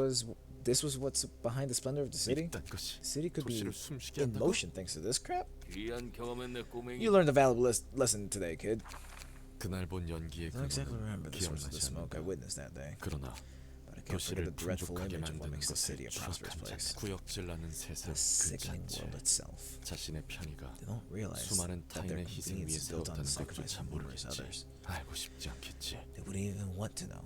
A: was what's behind the splendor of the city?
B: 이딴 것이
A: The city could be
B: 도시를 숨쉬게
A: in
B: 한다고?
A: motion thanks to this crap?
B: 귀한 경험했네 꼬맹이.
A: You learned a valuable lesson today, kid.
B: 그날 본 연기의
A: I don't exactly
B: 그거는
A: remember the source of the
B: 기억나지
A: smoke I
B: 않는다.
A: witnessed that day,
B: 그러나
A: but I can't forget
B: 도시를
A: the dreadful
B: 풍족하게
A: image of what
B: 만드는
A: makes the
B: 것을
A: city a prosperous
B: 추억한
A: place.
B: 자 구역질나는 세상
A: The
B: 그
A: sickening
B: 자체
A: world itself.
B: 자신의 편의가
A: They don't realize
B: 수많은
A: that their
B: 타인의 희생
A: convenience
B: 위에
A: is built on the
B: 세웠다는
A: sacrifice
B: 것조차
A: of numerous
B: 모르겠지.
A: others.
B: 알고 싶지 않겠지.
A: They wouldn't even want to know.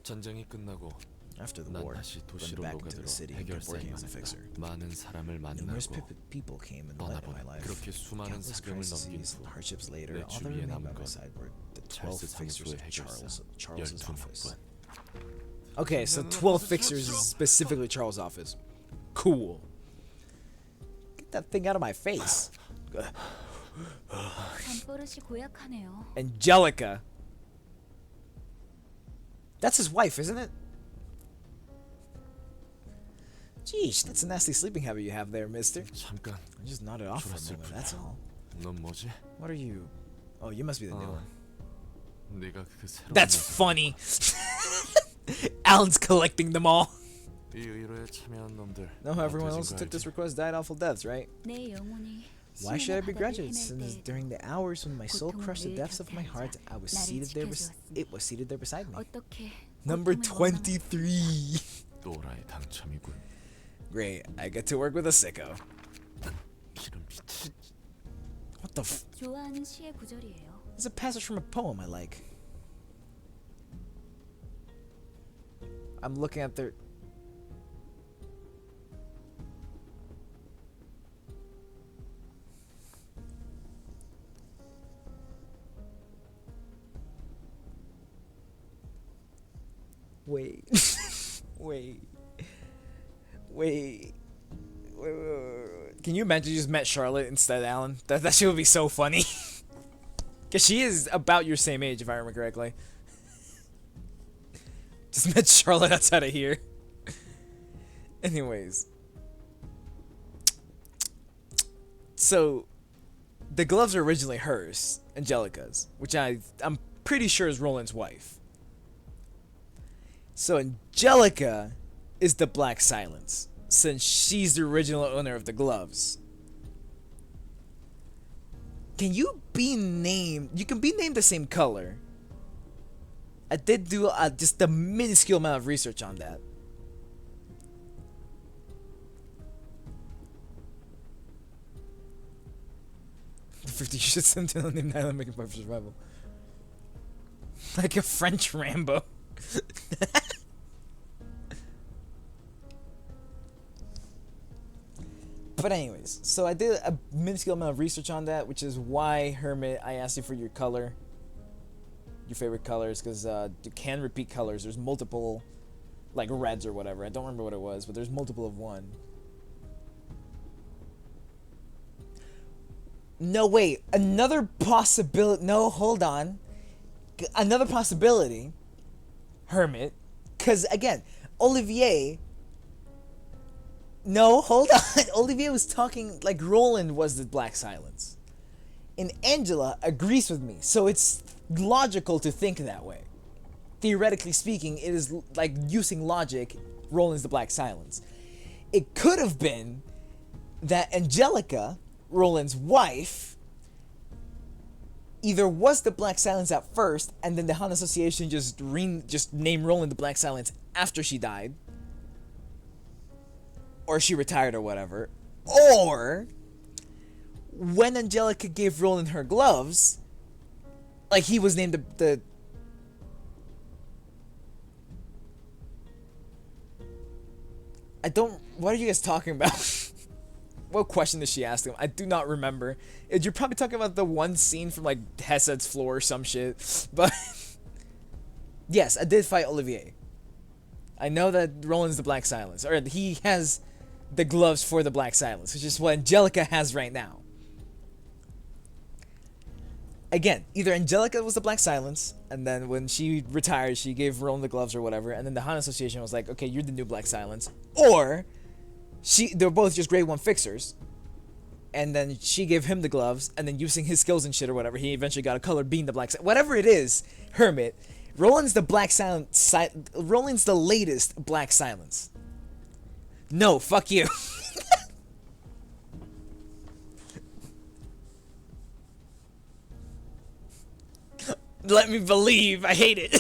B: 전쟁이 끝나고
A: After the
B: 난
A: war,
B: 다시
A: went
B: 도시로
A: back into
B: 녹아들어
A: the city and kept working as a
B: 해결사이만
A: fixer.
B: 했다. 많은 사람을
A: Numerous
B: 만나고
A: people came and went in my
B: 떠나보내.
A: life.
B: 그렇게 수많은
A: Countless
B: 사경을 넘긴
A: crises
B: 후
A: and hardships later,
B: 내
A: all that
B: 주위에
A: remained
B: 남은
A: by my
B: 건
A: side were the 12
B: 찰스
A: fixers
B: 상수의
A: of
B: 해결사
A: Charles's office.
B: 12명뿐.
A: Okay, so 12 fixers is specifically Charles' office. Cool. Get that thing out of my face.
C: 잠버릇이 고약하네요.
A: Angelica. That's his wife, isn't it? Jeez, that's a nasty sleeping habit you have there, mister.
B: 잠깐.
A: I just nodded off for a moment, that's all.
B: 넌 뭐지?
A: What are you? Oh, you must be the new one.
B: 네가 그 새로운
A: That's funny. Alan's collecting them all.
B: 이 의뢰에 참여한 놈들.
A: No, everyone
B: 어떻게
A: else who
B: 진
A: took
B: 거
A: this
B: 알지?
A: request died awful deaths, right?
C: 내 영혼이
A: Why should I
C: 시민의
A: begrudge
C: 바다를
A: it?
C: 헤맬
A: Since
C: 때
A: during the hours when my soul
C: 고통을
A: crushed the
C: 늘
A: depths of my
C: 곁에
A: heart,
C: 앉아
A: I was
C: 나를
A: seated there.
C: 지켜주었으니
A: It was seated there beside me.
C: 어떻게
A: Number
C: 고통을 원하는
A: 23.
B: 또라이 당첨이군.
A: Great, I get to work with a sicko.
B: 기름 미친.
A: What the f?
C: 좋아하는 시의 구절이에요.
A: It's a passage from a poem I like. I'm looking at their. Wait. Wait. Wait. Wait. Can you imagine you just met Charlotte instead, Alan? That shit would be so funny. Because she is about your same age, if I remember correctly. Just met Charlotte outside of here. Anyways. So, the gloves are originally hers, Angelica's, which I'm pretty sure is Roland's wife. So Angelica is the Black Silence, since she's the original owner of the gloves. Can you be named? You can be named the same color. I did do just a minuscule amount of research on that. The 50 you should send to named Island making part for survival. Like a French Rambo. But anyways, so I did a minuscule amount of research on that, which is why, Hermit, I asked you for your color. Your favorite colors, because you can repeat colors. There's multiple, like reds or whatever. I don't remember what it was, but there's multiple of one. No, wait. Another possibility. No, hold on. Another possibility, Hermit. Because, again, Olivier. No, hold on. Olivier was talking like Roland was the Black Silence. And Angela agrees with me. So it's logical to think that way. Theoretically speaking, it is like using logic, Roland's the Black Silence. It could have been that Angelica, Roland's wife, either was the Black Silence at first, and then the Han Association just named Roland the Black Silence after she died, or she retired or whatever, or when Angelica gave Roland her gloves, like he was named the I don't. What are you guys talking about? What question did she ask him? I do not remember. You're probably talking about the one scene from like Hesed's floor or some shit. But yes, I did fight Olivier. I know that Roland's the Black Silence, or he has the gloves for the Black Silence, which is what Angelica has right now. Again, either Angelica was the Black Silence, and then when she retired, she gave Roland the gloves or whatever, and then the Han Association was like, okay, you're the new Black Silence, or they're both just grade 1 fixers, and then she gave him the gloves, and then using his skills and shit or whatever, he eventually got a color being the Black Silence. Whatever it is, Hermit, Roland's the Black Silence. Roland's the latest Black Silence. No, fuck you. Let me believe. I hate it.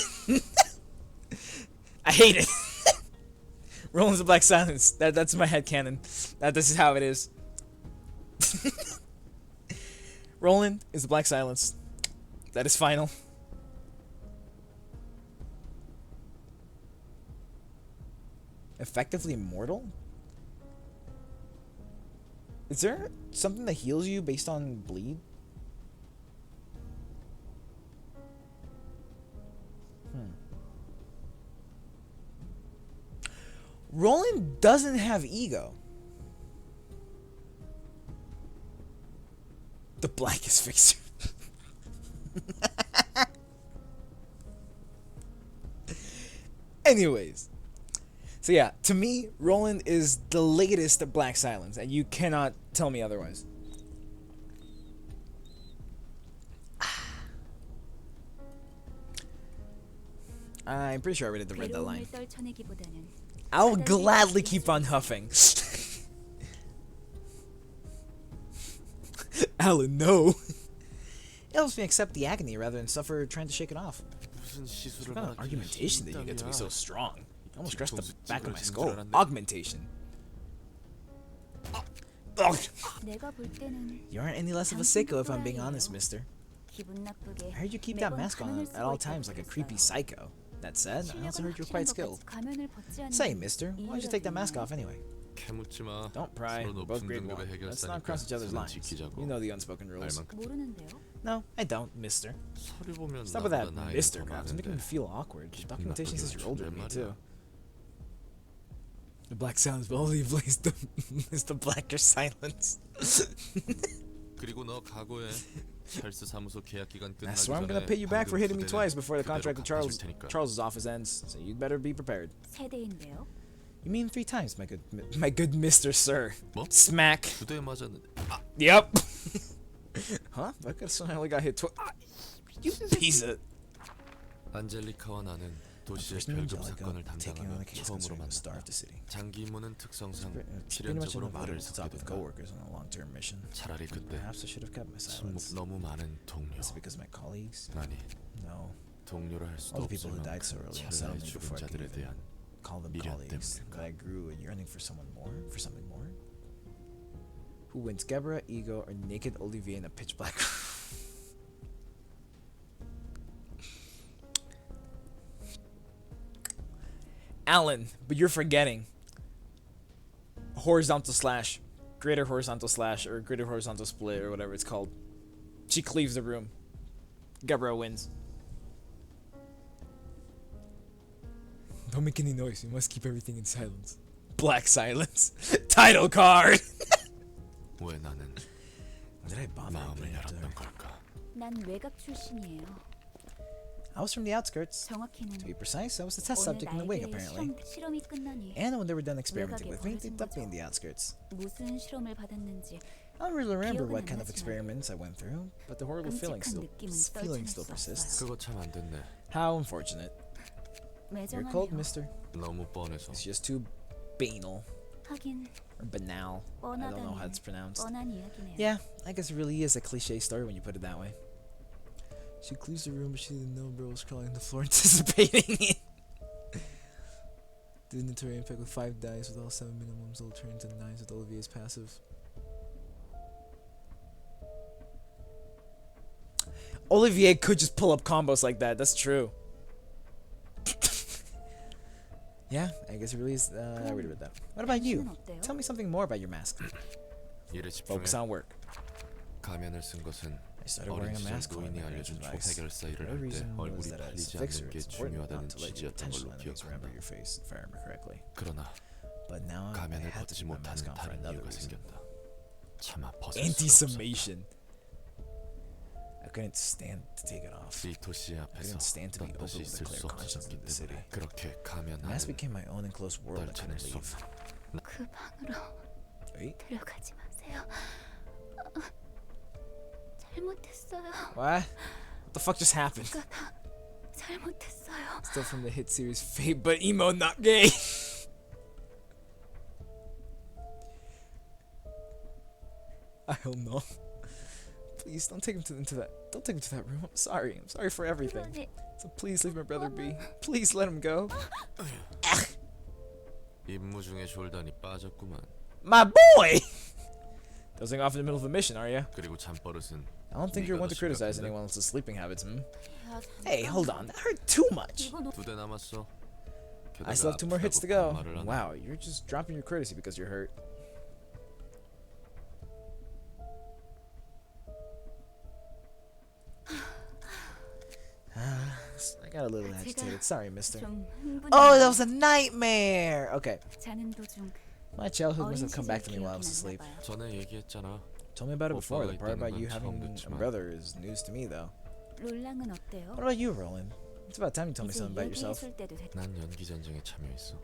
A: I hate it. Roland's the Black Silence. That's my headcanon. This is how it is. Roland is the Black Silence. That is final. Effectively immortal? Is there something that heals you based on bleed? Roland doesn't have ego. The blackest fixture. Anyways. So yeah, to me, Roland is the latest Black Silence, and you cannot tell me otherwise. I'm pretty sure I already read that line.
C: 괴로움을 떨쳐내기보다는
A: I'll gladly keep on huffing. Alan, no. It helps me accept the agony rather than suffer trying to shake it off.
B: 무슨 시술을
A: What kind of
B: 받았길래
A: argumentation did you get to be so
B: 신땀이야.
A: strong? You almost crushed the
B: 뒤통수
A: back of my
B: 찌그러지는 줄
A: skull.
B: 알았네.
A: Augmentation. Ugh.
C: 내가 볼 때는
A: You aren't any less of a sicko if I'm being honest, mister.
C: 기분 나쁘게
A: I heard you keep that
C: 매번
A: mask on
C: 가면을
A: at all
C: 쓰고
A: times like a
C: 있다고
A: creepy
C: 그랬어요.
A: psycho. That said, I also heard you're quite skilled.
C: 가면을 벗지 않으면
A: Say, mister, why don't you take that mask off anyway?
B: 캐묻지 마.
A: Don't pry.
B: 서로
A: We're both
B: 높은
A: grade
B: 등급의
A: 1. Let's not cross each other's
B: 선은
A: lines.
B: 지키자고.
A: You know the unspoken rules.
B: 말만큼
C: 모르는데요.
A: No, I don't, mister.
B: 서류 보면
A: Stop with that
B: 나보다 나이가
A: mister
B: 더
A: crap. It's making me
B: 많은데.
A: feel awkward. The documentation says you're older than me,
B: 말이야.
A: too. The black sounds, but only blaze the is the blacker silence.
B: 그리고 너 각오해. 찰스 사무소 계약 기간 끝나기
A: I swear I'm gonna
B: 전에
A: pay you back for hitting me
B: 방금
A: twice before the
B: 그대로
A: contract with
B: 갚아줄 테니까.
A: Charles's office ends, so you'd better be prepared.
C: 세대인데요.
A: You mean 3 times, my good Mister Sir.
B: 뭐?
A: Smack.
B: 두 대 맞았는데.
A: Yep. Huh? I could have only got hit twice. You piece of.
B: 안젤리카와 나는 도시의
A: First
B: 별급
A: Angelica
B: 사건을
A: taking on
B: 담당하며
A: the case
B: 처음으로
A: concerning the star
B: 만났다.
A: of the city.
B: 장기 임무는 특성상
A: Pretty much
B: 필연적으로
A: invited
B: 말을
A: to talk
B: 섞게
A: with
B: 된다.
A: coworkers on a long-term mission.
B: 차라리 그때
A: Perhaps I should have kept my
B: 침묵
A: silence.
B: 너무 많은 동료.
A: Is it because of my colleagues?
B: 아니
A: No.
B: 동료라 할 수도
A: All the people
B: 없을
A: who died so
B: 만큼
A: early in
B: 찰나의
A: settlement
B: 죽은
A: before I could
B: 자들에
A: even
B: 대한
A: call them
B: 미련
A: colleagues.
B: 때문인가.
A: But I grew a yearning for someone more, for something more. Who wins, Gebra, Ego, or naked Olivier in a pitch black? Alan, but you're forgetting. Horizontal slash, greater horizontal slash, or greater horizontal split, or whatever it's called. She cleaves the room. Gebra wins. Don't make any noise. We must keep everything in silence. Black silence. Title card.
B: 왜 나는
A: When did I bother
B: 마음을
A: opening up to her?
B: 열었던 걸까?
C: 난 외곽 출신이에요.
A: I was from the outskirts.
C: 정확히는
A: To be precise, I was the test
C: 어느
A: subject in the wing,
C: 날개의
A: apparently.
C: 실험이 끝나니
A: And when they were done experimenting
C: 외곽에
A: with me, they
C: 버려진
A: dumped me
C: 거죠.
A: in the outskirts.
C: 무슨 실험을 받았는지
A: I don't really remember
C: 기억은
A: what
C: 안
A: kind of
C: 나지만
A: experiments I went through, but the horrible feeling
C: 끔찍한
A: still
C: 느낌은 떨쳐낼 수
A: persists.
B: 그거 참 안 됐네.
A: How unfortunate. You're cold,
C: 매정하네요.
A: mister.
B: 너무 뻔해서.
A: It's just too banal
C: 하긴
A: or banal. I don't know how it's pronounced.
C: 뻔한 이야기네요.
A: Yeah, I guess it really is a cliche story when you put it that way. She cleaves the room, but she didn't know bro was crawling on the floor anticipating it. The inventory impact with 5 dice with all 7 minimums will turn into 9s with Olivier's passive. Olivier could just pull up combos like that, that's true. Yeah, I guess it really is. I already read that. What about you?
C: 당신은 어때요?
A: Tell me something more about your mask.
B: 일에 집중해.
A: Focus on work.
B: 가면을 쓴 것은
A: I started
B: 어린
A: wearing a
B: 시절
A: mask when I
B: 노인이
A: got
B: 알려준
A: advice.
B: 초해결사 일을
A: The
B: 할 때
A: reason was
B: 얼굴이
A: that as
B: 팔리지
A: a fixer,
B: 않는 게
A: it's important
B: 중요하다는
A: not to let your
B: 취지였던
A: potential
B: 걸로
A: enemies remember
B: 기억한다.
A: your face, if I remember correctly.
B: 그러나
A: But now I
B: 가면을
A: had to
B: 벗지
A: put my mask
B: 못하는
A: on for
B: 다른
A: another
B: 이유가
A: reason.
B: 생겼다. 차마 벗을 수가 없었다.
A: Anti-summation. I couldn't stand to take it off.
B: 이 도시
A: I
B: 앞에서
A: couldn't stand to be
B: 떳떳이
A: open with a
B: 있을
A: clear
B: 수
A: conscience
B: 없었기
A: in the city.
B: 때문에 그렇게 가면
A: The mask
B: 안에는
A: became my own enclosed world I
B: 떨쳐낼
A: couldn't
B: 수
A: leave.
B: 없다.
C: 그 방으로
A: Wait,
C: 들어가지 마세요. 잘못했어요.
A: what? What the fuck just happened?
C: 제가 다 잘못했어요.
A: Still from the hit series Fate, but emo not gay. I don't know. Please don't take him into that. Don't take him to that room. I'm sorry. I'm sorry for everything.
C: 그러니
A: So please leave my brother be. Please let him go.
B: 임무 중에 졸단이 빠졌구만.
A: My boy. Dozing off in the middle of a mission, are you?
B: 그리고 잠버릇은
A: I don't think you're one to
B: 네가 더
A: criticize
B: 심각한데?
A: anyone else's sleeping habits, hmm?
C: 야,
A: Hey, hold on. That hurt too much.
C: 이거 너
B: 2대 남았어.
A: I still have 2 more hits to
B: 아프다고
A: go.
B: 반말을 하네.
A: Wow, you're just dropping your courtesy because you're hurt. I got a little agitated. Sorry, mister.
C: 좀 흥분이
A: Oh, that was a nightmare! Okay.
C: 자는 도중
A: My childhood must
C: 어린
A: have come
C: 시절
A: back to me while I
C: 기억이
A: was asleep.
C: 났나 봐요.
B: 전에 얘기했잖아.
A: Told me about it before. The
B: 오빠가
A: part about
B: 있다는
A: you
B: 건
A: having
B: 처음
A: a
B: 듣지만
A: brother is news to me, though.
C: 롤랑은 어때요?
A: What about you, Roland? It's about time you told me
C: 이제
A: something about yourself.
C: 얘기해줄 때도 됐.
B: 난 연기 전쟁에 참여했어.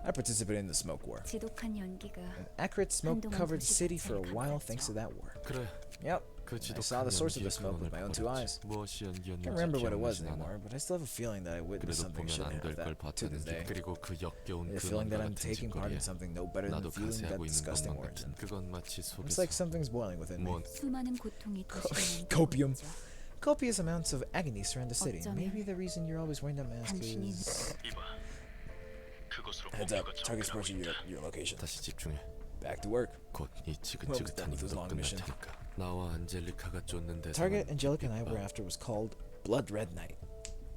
A: I participated in the smoke war.
C: 지독한 연기가
A: An accurate smoke
C: 한동안
A: covered the city for a
C: 도시
A: while
C: 자체를
A: thanks to that war.
B: 그래.
A: Yep.
B: 그
A: I
B: 지독한
A: saw the source of the
B: 연기의
A: smoke with my own two eyes.
B: 근원을 무엇이 연기였는지
A: Can't remember what it was
B: 기억나진 않아.
A: anymore, but I still have a feeling that I witnessed
B: 그래도
A: something I
B: 보면
A: shouldn't
B: 안 될
A: have
B: 걸
A: that to this
B: 봤다는
A: day.
B: 게 그리고 그 역겨운
A: A feeling that
B: 근원과
A: I'm
B: 같은
A: taking part
B: 짓거리에
A: in something no better than
B: 나도
A: the feeling that
B: 가세하고 있는
A: disgusting
B: 것만
A: words.
B: 같은 그건 마치
A: It's
B: 속에서
A: like something's boiling within me.
B: 뭔
C: 수많은 고통이 도시를
A: Copium.
C: 죠
A: Copious amounts of agony surround the city.
C: 어쩌면
A: Maybe the reason you're always wearing that mask
C: 당신이
A: is... Heads up. Target's approaching your location.
B: 다시 집중해.
A: Back to work.
B: 곧 이 지긋지긋한
A: Well,
B: 이유가 끝날
A: mission.
B: 테니까. 나와 안젤리카가 쫓는 대상은
A: Target Angelica and I were after was called Blood Red Knight.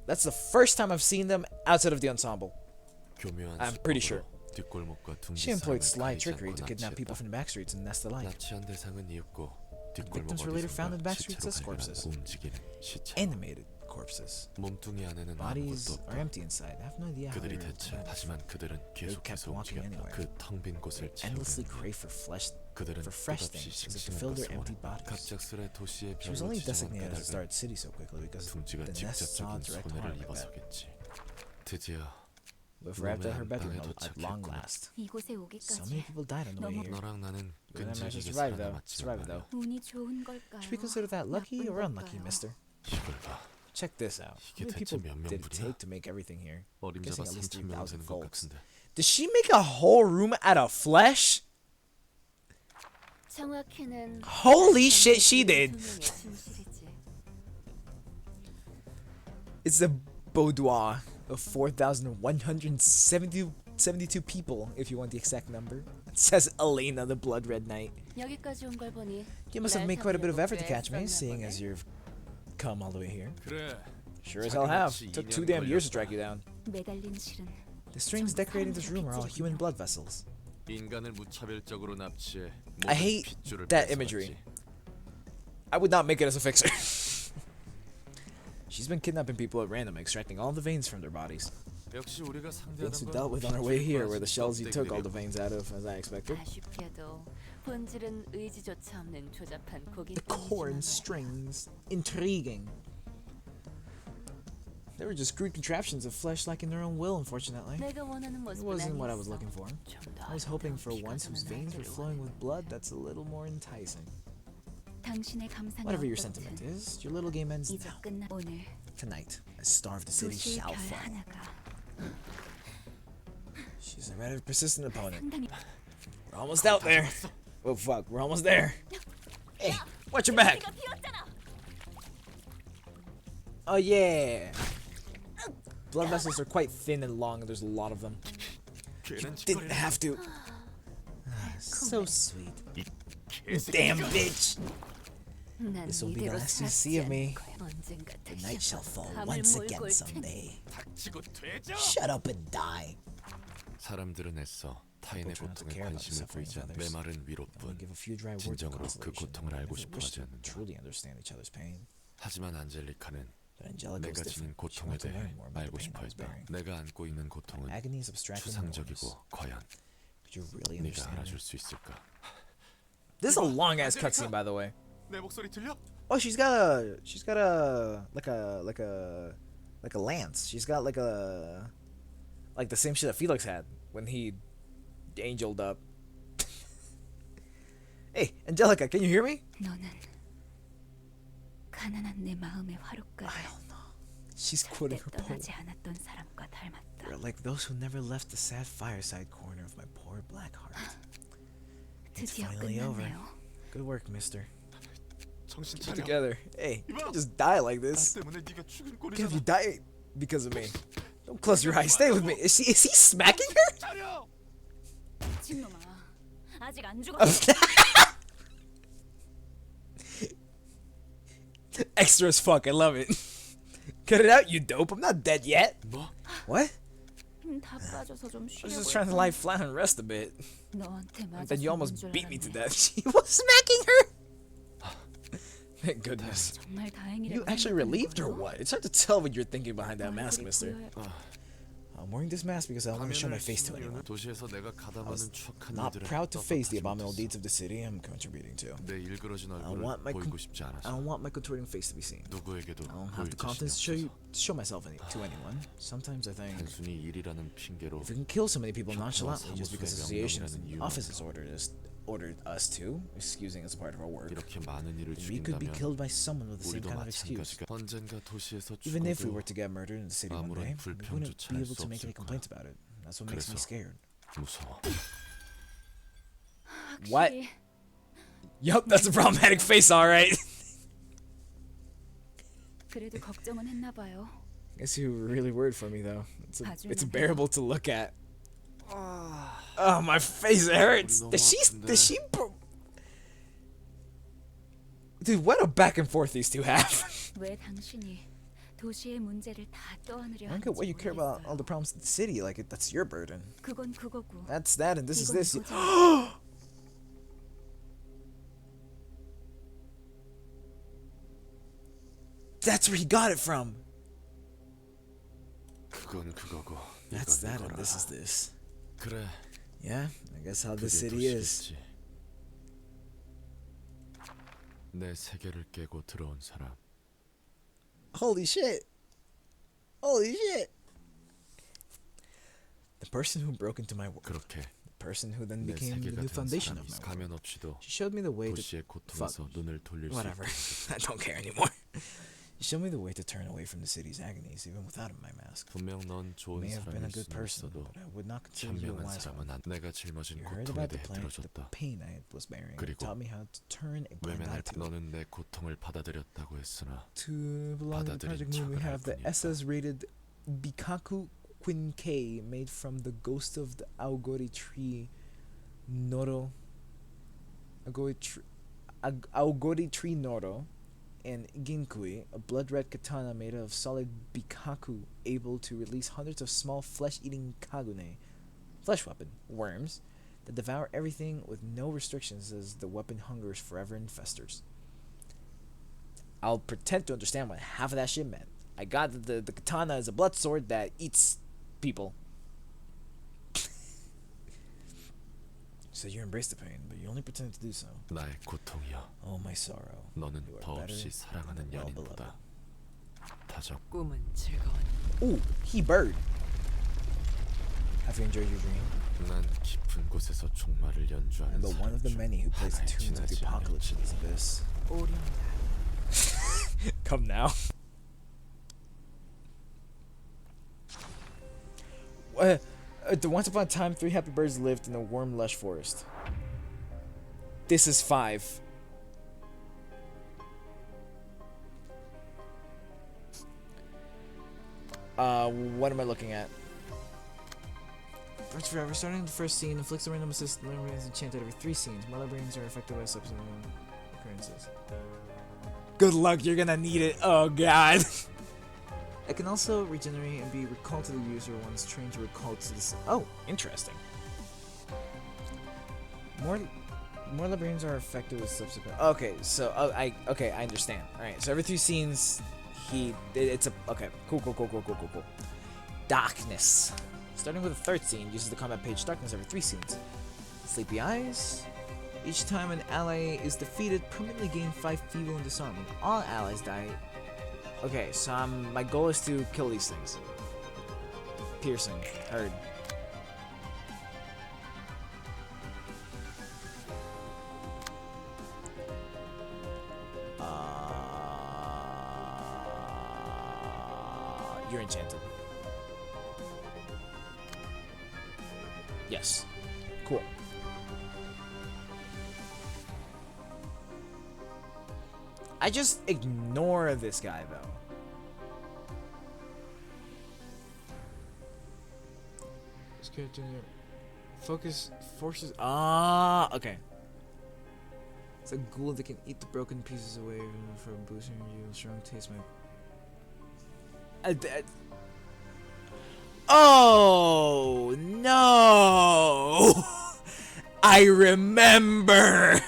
A: That's the first time I've seen them outside of the ensemble.
B: 교묘한
A: I'm pretty
B: 수법으로
A: sure.
B: 뒷골목과 둥지
A: She employed sly
B: 사람을
A: trickery
B: 가리지
A: to
B: 않고
A: kidnap people
B: 납치했다.
A: from the back streets and nest alike.
B: 납치한 대상은 이었고
A: Victims were later found in back streets as corpses.
B: 움직이는 시체.
A: Animated corpses.
B: 몸뚱이 안에는
A: Bodies
B: 아무것도
A: are
B: 없다.
A: empty inside. I have no idea how
B: 그들이
A: they
B: 대체
A: were
B: 하지만 그들은
A: kept
B: 계속해서
A: walking
B: 움직였다.
A: anywhere.
B: 그 텅 빈 곳을
A: endlessly
B: 채우려는
A: crave for flesh,
B: 그들은
A: for fresh
B: 끝없이
A: things, as if to
B: 싱싱한
A: fill their
B: 것을
A: empty
B: 원해.
A: bodies.
B: 갑작스레 도시의
A: She was
B: 별로
A: only
B: 지정한
A: designated to
B: 까닭은
A: start city so quickly because
B: 둥지가
A: the nest saw
B: 직접적인
A: direct
B: 손해를
A: harm. I bet.
B: 입어서겠지. 드디어
A: We've arrived at her
B: 놈의
A: bedroom
B: 안방에
A: at long
B: 도착했구나.
A: last.
C: 이곳에
A: So
C: 오기까지
A: many people died on the way here.
B: 너랑 나는
A: But I managed to
B: 끈질기게
A: survive though.
B: 살아남았지만
A: Survive
B: 말이야.
A: though.
C: 운이 좋은 걸까요?
A: Should we consider that lucky
C: 나쁜
A: or unlucky,
C: 걸까요?
A: mister?
B: 이걸 봐.
A: Check this out. How
B: 이게
A: many
B: 대체
A: people
B: 몇
A: did it
B: 명분이야?
A: take to make everything here?
B: 어림잡아
A: Guessing at least
B: 3,000명은
A: 3,000
B: 되는 것
A: folks.
B: 같은데.
A: Did she make a whole room out of flesh?
C: 정확히는
A: Holy shit, she did.
C: 운명에 진실이지.
A: It's a boudoir of 4,172 people, if you want the exact number. It says Elena, the Blood Red Knight.
C: 여기까지 온 걸 보니
A: You must have
C: 날
A: made quite a bit of effort to
C: 삼으려고
A: catch me,
C: 애썼나
A: seeing
C: 보네.
A: as you've come all the way here.
B: 그래.
A: Sure as hell have. Took 2 damn years to track you down.
C: 매달린 실은
A: The strings decorating this room are all human blood vessels.
B: 인간을 무차별적으로 납치해
A: I hate
B: 모든 핏줄을
A: that
B: 뺏어갔지.
A: imagery. I would not make it as a fixer. She's been kidnapping people at random, extracting all the veins from their bodies.
B: 역시 우리가
A: Veins we
B: 상대하던
A: dealt with on our way here were the shells you took all the veins out of, as I expected.
C: 아쉽게도 본질은 의지조차 없는 조잡한 고기.
A: The corn strings. Intriguing. They were just crude contraptions of flesh lacking their own will, unfortunately.
C: 내가 원하는
A: It
C: 모습은
A: wasn't what I was
C: 아니었어.
A: looking for.
C: 좀더
A: I was hoping for
C: 아름다운
A: once whose
C: 피가
A: veins were
C: 도는
A: flowing
C: 아이들을
A: with blood that's a little more enticing.
C: 당신의 감상이
A: Whatever your
C: 어떻든
A: sentiment is, your little game ends
C: 이제
A: now.
C: 끝나. 오늘
A: Tonight, a star of the city
C: 도시의
A: shall
C: 별
A: fall.
C: 하나가
A: She's a rather persistent opponent.
C: 상당히
A: We're almost out there. Oh fuck, we're almost there. Hey, watch your back.
C: 네가 비웠잖아.
A: Oh yeah. Blood vessels are quite thin and long, and there's a lot of them. You didn't have to. So sweet. Damn bitch.
C: 난
A: This will be the
C: 이대로
A: last you
C: 살지
A: see of
C: 않을
A: me.
C: 거야. 언젠가
A: The
C: 다시
A: night shall fall
C: 밤을
A: once
C: 몰고
A: again
C: 올 테니.
A: someday.
B: 닥치고 되죠.
A: Shut up and die.
B: 사람들은 애써 타인의
A: People try not to
B: 고통에
A: care about the
B: 관심을
A: suffering
B: 보이지
A: of
B: 않는
A: others.
B: 메마른
A: Only
B: 위로뿐.
A: give a few dry words of
B: 진정으로 그
A: consolation.
B: 고통을 알고
A: Never
B: 싶어
A: wish
B: 하지
A: to
B: 않는다.
A: truly understand each other's pain.
B: 하지만 안젤리카는
A: But Angelica was
B: 내가 지닌
A: different. She
B: 고통에
A: wanted to
B: 대해
A: learn more about the
B: 알고
A: pain
B: 싶어
A: I was
B: 했다.
A: bearing.
B: 내가 안고 있는 고통은
A: Agony is abstract and
B: 추상적이고
A: enormous.
B: 과연
A: Could you really
B: 네가
A: understand
B: 알아줄
A: it?
B: 수 있을까?
A: This is a long ass cutscene, by the way.
B: 내 목소리 들려?
A: Oh, she's got a like a lance. She's got like the same shit that Felix had when he angeled up. Hey, Angelica, can you hear me?
C: 너는 가난한 내 마음의 화로가를
A: She's quoting her poem.
C: 떠나지 않았던 사람과 닮았다.
A: You're like those who never left the sad fireside corner of my poor black heart. It's
C: 드디어
A: finally over.
C: 끝났네요.
A: Good work, mister.
B: 정신
A: Get
B: 차려.
A: together. Hey, you can't just die like
B: 나
A: this.
B: 때문에 네가 죽을
A: Can't have
B: 꼴이잖아.
A: you die because of me. Don't close your eyes. Stay with me. Is he smacking her?
B: 차려.
C: 미친놈아. 아직 안 죽었어.
A: Extra as fuck. I love it. Cut it out, you dope. I'm not dead yet.
B: 뭐?
A: What?
C: 다 빠져서 좀
A: I was
C: 쉬려고
A: just trying to lie flat and rest a bit.
C: 너한테
A: And then you
C: 맞았었는
A: almost
C: 줄
A: beat me to
C: 알았네.
A: death. She was smacking her. Thank goodness.
C: 정말 다행이라고
A: You actually
C: 생각하는
A: relieved or
C: 거예요?
A: what? It's hard to tell what you're thinking behind that mask,
C: 얼굴이
A: mister.
C: 부여해-
A: I'm wearing this mask because I don't want to show my face to anyone.
B: 도시에서 내가 가담하는 추악한
A: Not
B: 일들을
A: proud to face the
B: 떳떳하지
A: abominable
B: 못했어.
A: deeds of the city I'm contributing to.
B: 내 일그러진
A: I don't want
B: 얼굴을
A: my
B: 보이고 싶지
A: I
B: 않아서
A: don't want my contorting face to be seen.
B: 누구에게도
A: I don't have
B: 보일
A: the confidence to
B: 자신이
A: show
B: 없어서
A: myself to anyone. Sometimes I think
B: 단순히 일이라는 핑계로
A: if we can kill so many people
B: 격투와
A: nonchalantly just because
B: 사무소의
A: associations
B: 명령이라는
A: and
B: 이유로
A: offices ordered us to, excusing as a part of our work,
B: 이렇게 많은 일을
A: we could be
B: 죽인다면
A: killed by someone with the same
B: 우리도
A: kind of excuse.
B: 마찬가지가 언젠가 도시에서
A: Even if we
B: 죽어도
A: were to get murdered in the city one
B: 아무런
A: day, we wouldn't
B: 불평조차
A: be
B: 할
A: able
B: 수
A: to make
B: 없을
A: any
B: 거야.
A: complaints about it. That's what makes me
B: 그래서
A: scared.
B: 무서워.
A: What?
C: 확실히
A: Yup, that's a problematic face, alright.
C: 그래도 걱정은 했나 봐요.
A: I guess you were really worried for me though. It's
C: 봐줄만해요.
A: bearable to look at. Oh, my face hurts.
B: 너무
A: Does she Dude, what a back and forth these two have.
C: 왜 당신이 도시의 문제를 다 떠안으려
A: I don't get why
C: 하는지
A: you care about all
C: 모르겠어요.
A: the problems of the city. Like, that's your burden.
C: 그건 그거고.
A: That's that, and this is
C: 이건
A: this.
C: 이거잖아.
A: That's where he got it from.
B: 그건 그거고
A: That's
B: 이건
A: that, and
B: 이거라.
A: this is this.
B: 그래.
A: Yeah, I guess how this
B: 그게
A: city is.
B: 도시겠지. 내 세계를 깨고 들어온 사람.
A: Holy shit. Holy shit. The person who broke into my world.
B: 그렇게
A: The person who then
B: 내
A: became the
B: 세계가
A: new
B: 된
A: foundation of
B: 사람이
A: my world.
B: 가면 없이도
A: She showed me the way to
B: 도시의 고통에서 눈을 돌릴 수
A: whatever.
B: 있다.
A: I don't care anymore. She showed me the way to turn away from the city's agonies, even without my mask.
B: 분명 넌
A: You
B: 좋은
A: may have been a
B: 사람일
A: good
B: 수는
A: person,
B: 있어도
A: but I would not consider you a
B: 현명한
A: wise
B: 사람은
A: one.
B: 안. 내가 짊어진
A: You heard
B: 고통에
A: about the
B: 대해
A: the
B: 들어줬다.
A: pain I was bearing. It
B: 그리고
A: taught me how to turn a blind
B: 외면할
A: eye to it.
B: 너는 내 고통을 받아들였다고 했으나
A: To belong to the
B: 받아들인
A: project moon, we
B: 척을
A: have the
B: 할 뿐이다.
A: SS-rated Bikaku Quinkei made from the ghost of the Aogori tree Noro. Aogori tree Noro. And Ginkui, a blood-red katana made of solid bikaku, able to release hundreds of small flesh-eating kagune, flesh weapon, worms, that devour everything with no restrictions as the weapon hungers forever and festers. I'll pretend to understand what half of that shit meant. I got that the katana is a blood sword that eats people. So you embrace the pain, but you only pretend to do so.
B: 나의 고통이여.
A: Oh, my sorrow.
B: 너는
A: You are
B: 더없이
A: better
B: 사랑하는
A: and well-beloved.
B: 연인보다 다정.
G: 꿈은 즐거운
A: Ooh, he bird. Have you enjoyed your dream?
B: 난 깊은 곳에서 종말을 연주하는
A: I'm but one of the
B: 사람 중
A: many who plays the
B: 하나에
A: tunes of the
B: 지나지
A: apocalypse in
B: 않을지.
A: this abyss.
G: 오련다.
A: Come now. Once upon a time, 3 happy birds lived in a warm, lush forest. This is 5. What am I looking at? Birds Forever. Starting the first scene, inflicts a random assist. Librarians enchanted every 3 scenes. My librarians are affected by subsequent occurrences. Good luck, you're gonna need it. Oh god. It can also regenerate and be recalled to the user once trained to recall to this. Oh, interesting. More librarians are affected with subsequent. Okay, so I understand. All right, so every 3 scenes, it's a okay. Cool. Darkness. Starting with the 3rd scene, uses the combat page darkness every 3 scenes. Sleepy eyes. Each time an ally is defeated, permanently gain 5 feeble and disarm. When all allies die. Okay, so my goal is to kill these things. Piercing. Heard. You're enchanted. Yes. Cool. I just ignore this guy though. This character focus forces. Ah, okay. It's a ghoul that can eat the broken pieces away for a boost energy. Strong taste my. Oh no! I remember.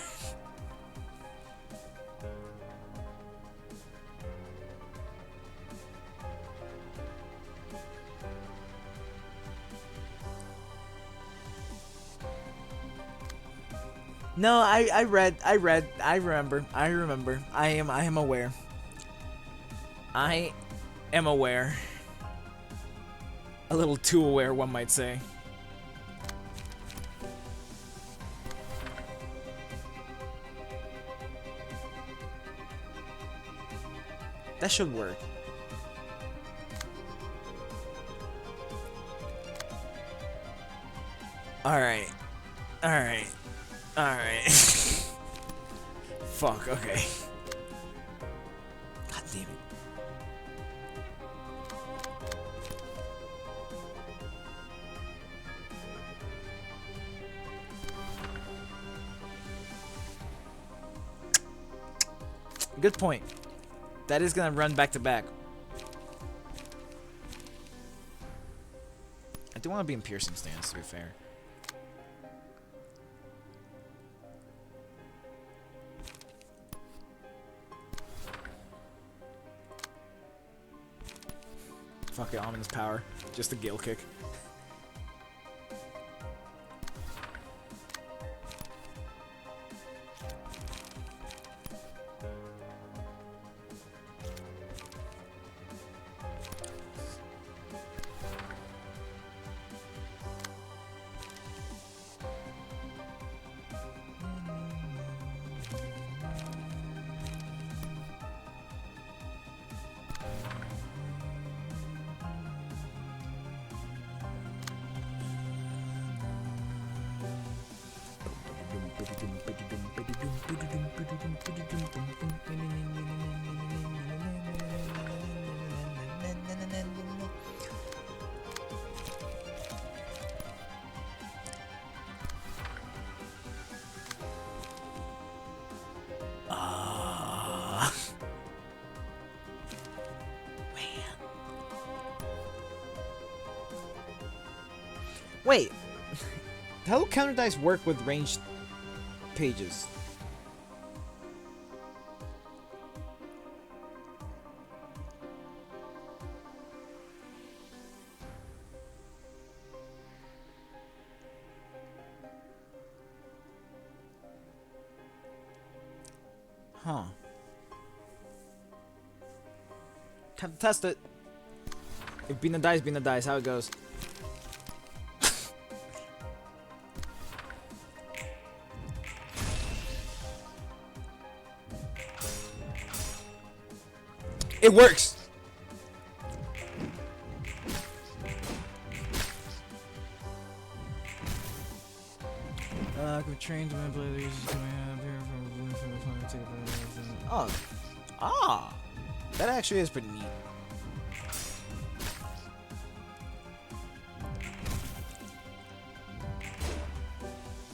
A: No, I read. I remember. I am aware. I am aware. A little too aware, one might say. That should work. Alright. Alright. Alright. Fuck, okay. God damn it. Good point. That is gonna run back to back. I do want to be in piercing stance, to be fair. Fuck it, ominous power. Just a gale kick. Wait, how do counter dice work with ranged pages? Huh. Time to test it. If being the dice, how it goes. It works! Trained to manipulate the users coming up here from the Oh. Ah! That actually is pretty neat.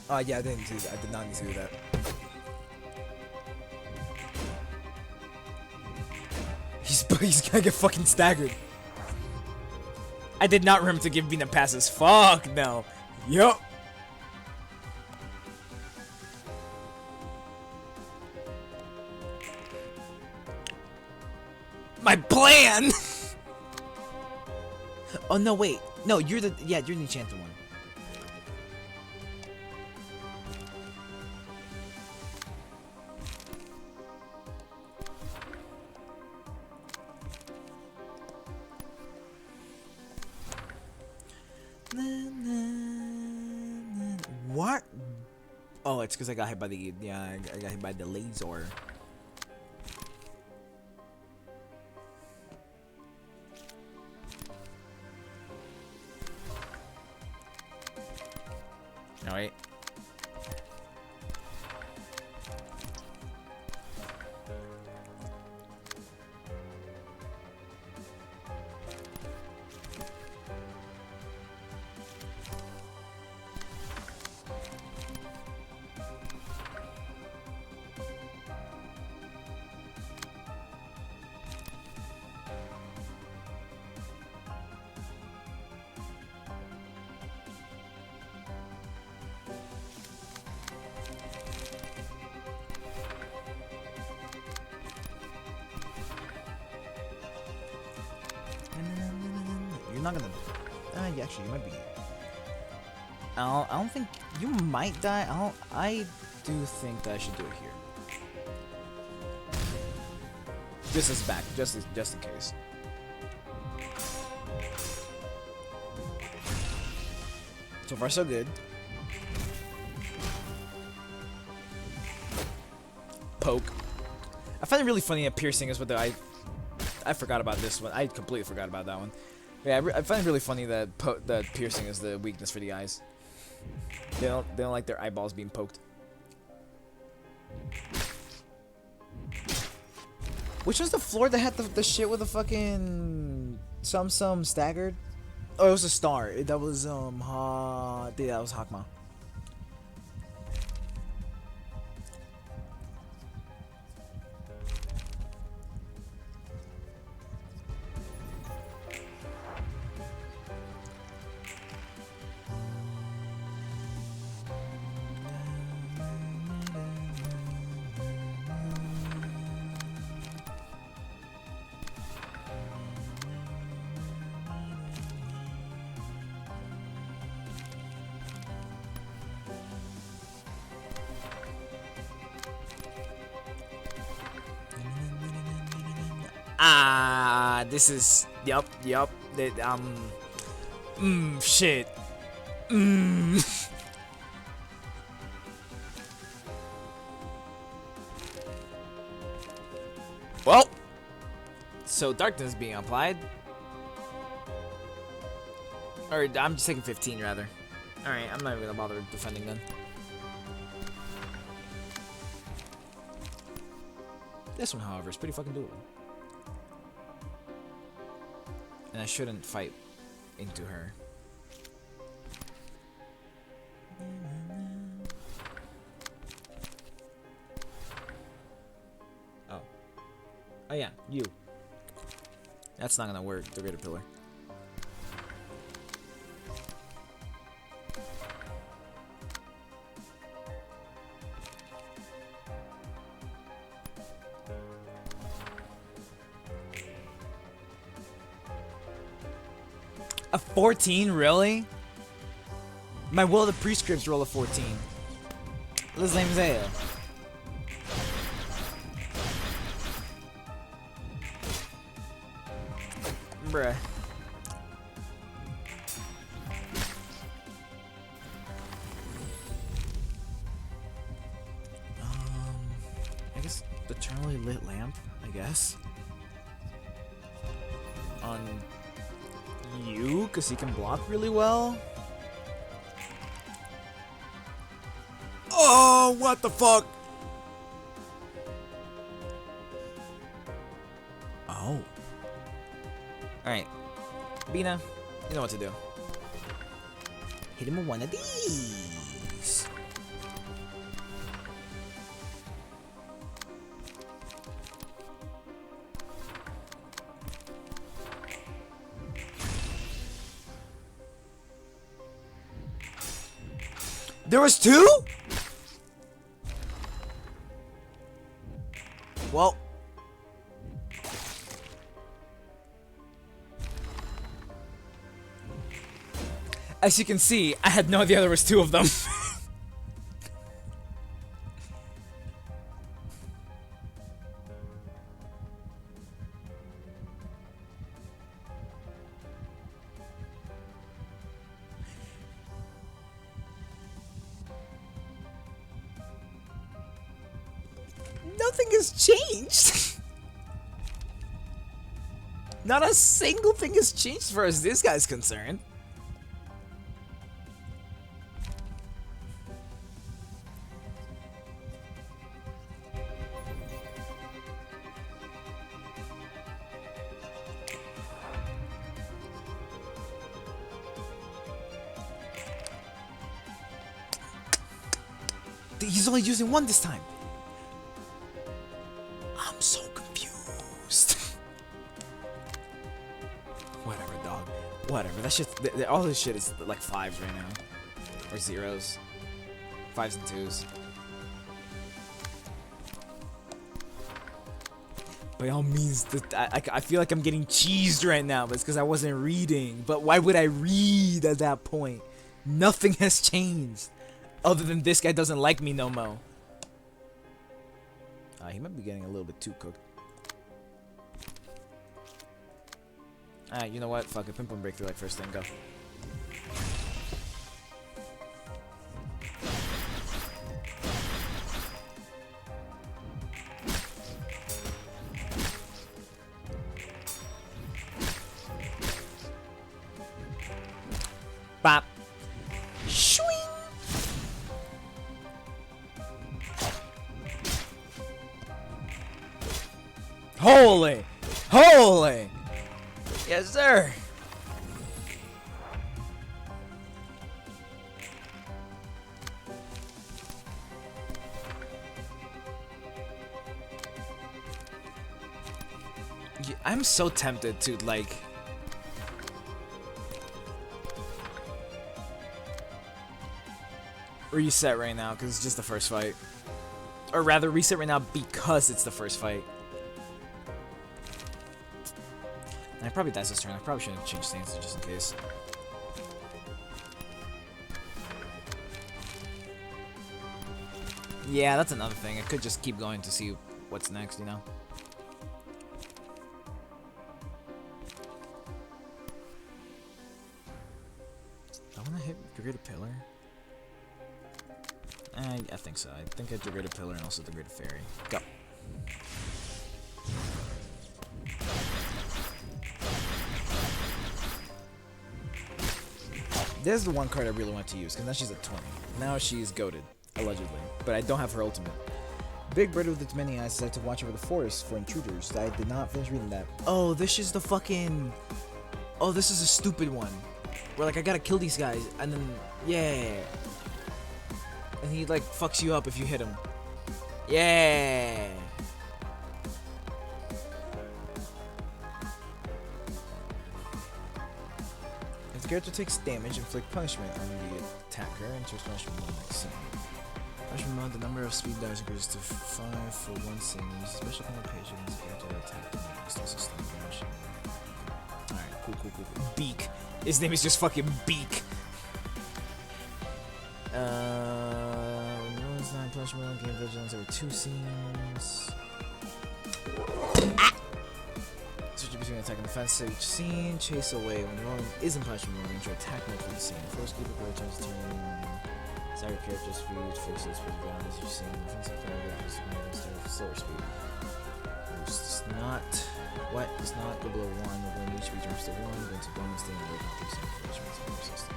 A: Oh yeah, I didn't see that. I did not need to do that. He's gonna get fucking staggered. I did not remember to give Vina passes. Fuck no. Yup. My plan. Oh no, wait. No, you're the enchanted one. What? Oh, it's because I got hit by the I got hit by the laser. All right. You're not gonna. Yeah, actually, you might be. I don't think you might die. do think that I should do it here. Just as back, just in case. So far, so good. Poke. I find it really funny that piercing is what the I forgot about this one. I completely forgot about that one. Yeah, I find it really funny that that piercing is the weakness for the eyes. They don't like their eyeballs being poked. Which was the floor that had the shit with the fucking some staggered? Oh, it was a star. That was yeah, that was Hakma. This is yup. That shit. Well, so darkness is being applied. Or I'm just taking 15 rather. All right, I'm not even gonna bother defending then. This one, however, is pretty fucking doable. And I shouldn't fight into her. Oh. Oh yeah, you. That's not gonna work, the greater pillar. A 14, really? My will of the prescripts roll a 14. His name's Zaya. Bruh. I guess eternally lit lamp, I guess. On you, because he can block really well. Oh, what the fuck? Oh. Alright. Bina, you know what to do. Hit him with one of these. There was two? Well. As you can see, I had no idea there was two of them. Nothing has changed. Not a single thing has changed as far as this guy's concerned. He's only using one this time. I'm so confused. Whatever, dog. Whatever. That shit. All this shit is like fives right now, or zeros, fives and twos. By all means, I feel like I'm getting cheesed right now, but it's because I wasn't reading. But why would I read at that point? Nothing has changed, other than this guy doesn't like me no more. he might be getting a little bit too cooked. Alright, you know what? Fuck it. Pinpoint breakthrough like first thing. Go. Bop. Shwing. Holy! Holy! Yes, sir! Yeah, I'm so tempted to, like... reset right now, because it's just the first fight. Or rather, reset right now because it's the first fight. I probably dies this turn. I probably shouldn't change stances just in case. Yeah, that's another thing. I could just keep going to see what's next, you know? I want to hit Degrade a Pillar. I think so. I think I Degrade a Pillar and also Degrade a Fairy. Go. This is the one card I really want to use, because now she's at 20. Now she's goated, allegedly. But I don't have her ultimate. Big Bird with its many eyes decided to watch over the forest for intruders. I did not finish reading that. Oh, this is the fucking... Oh, this is a stupid one. Where, like, I gotta kill these guys, and then... Yeah. And he, like, fucks you up if you hit him. Yeah. If the character takes damage, inflict punishment on the attacker, and choose punishment mode next scene. Punishment mode, the number of speed dice increases to 5 for one scene. Use a special kind of patience, the character attack the next system damage. Alright, cool. Beak. His name is just fucking Beak. When no one's not punishment mode, gain vigilance over 2 scenes. Switch between attack and defense to each scene. Chase away when the rolling isn't punishment mode. Enter attack mode for the scene. First keep a great chance to turn. Stagger character's speed. Faces for the ground as you see. Defensive player instead of slower speed. It's not. What? Does not go below 1. When each speed jumps to 1. Then to bonus thing away from 3 system.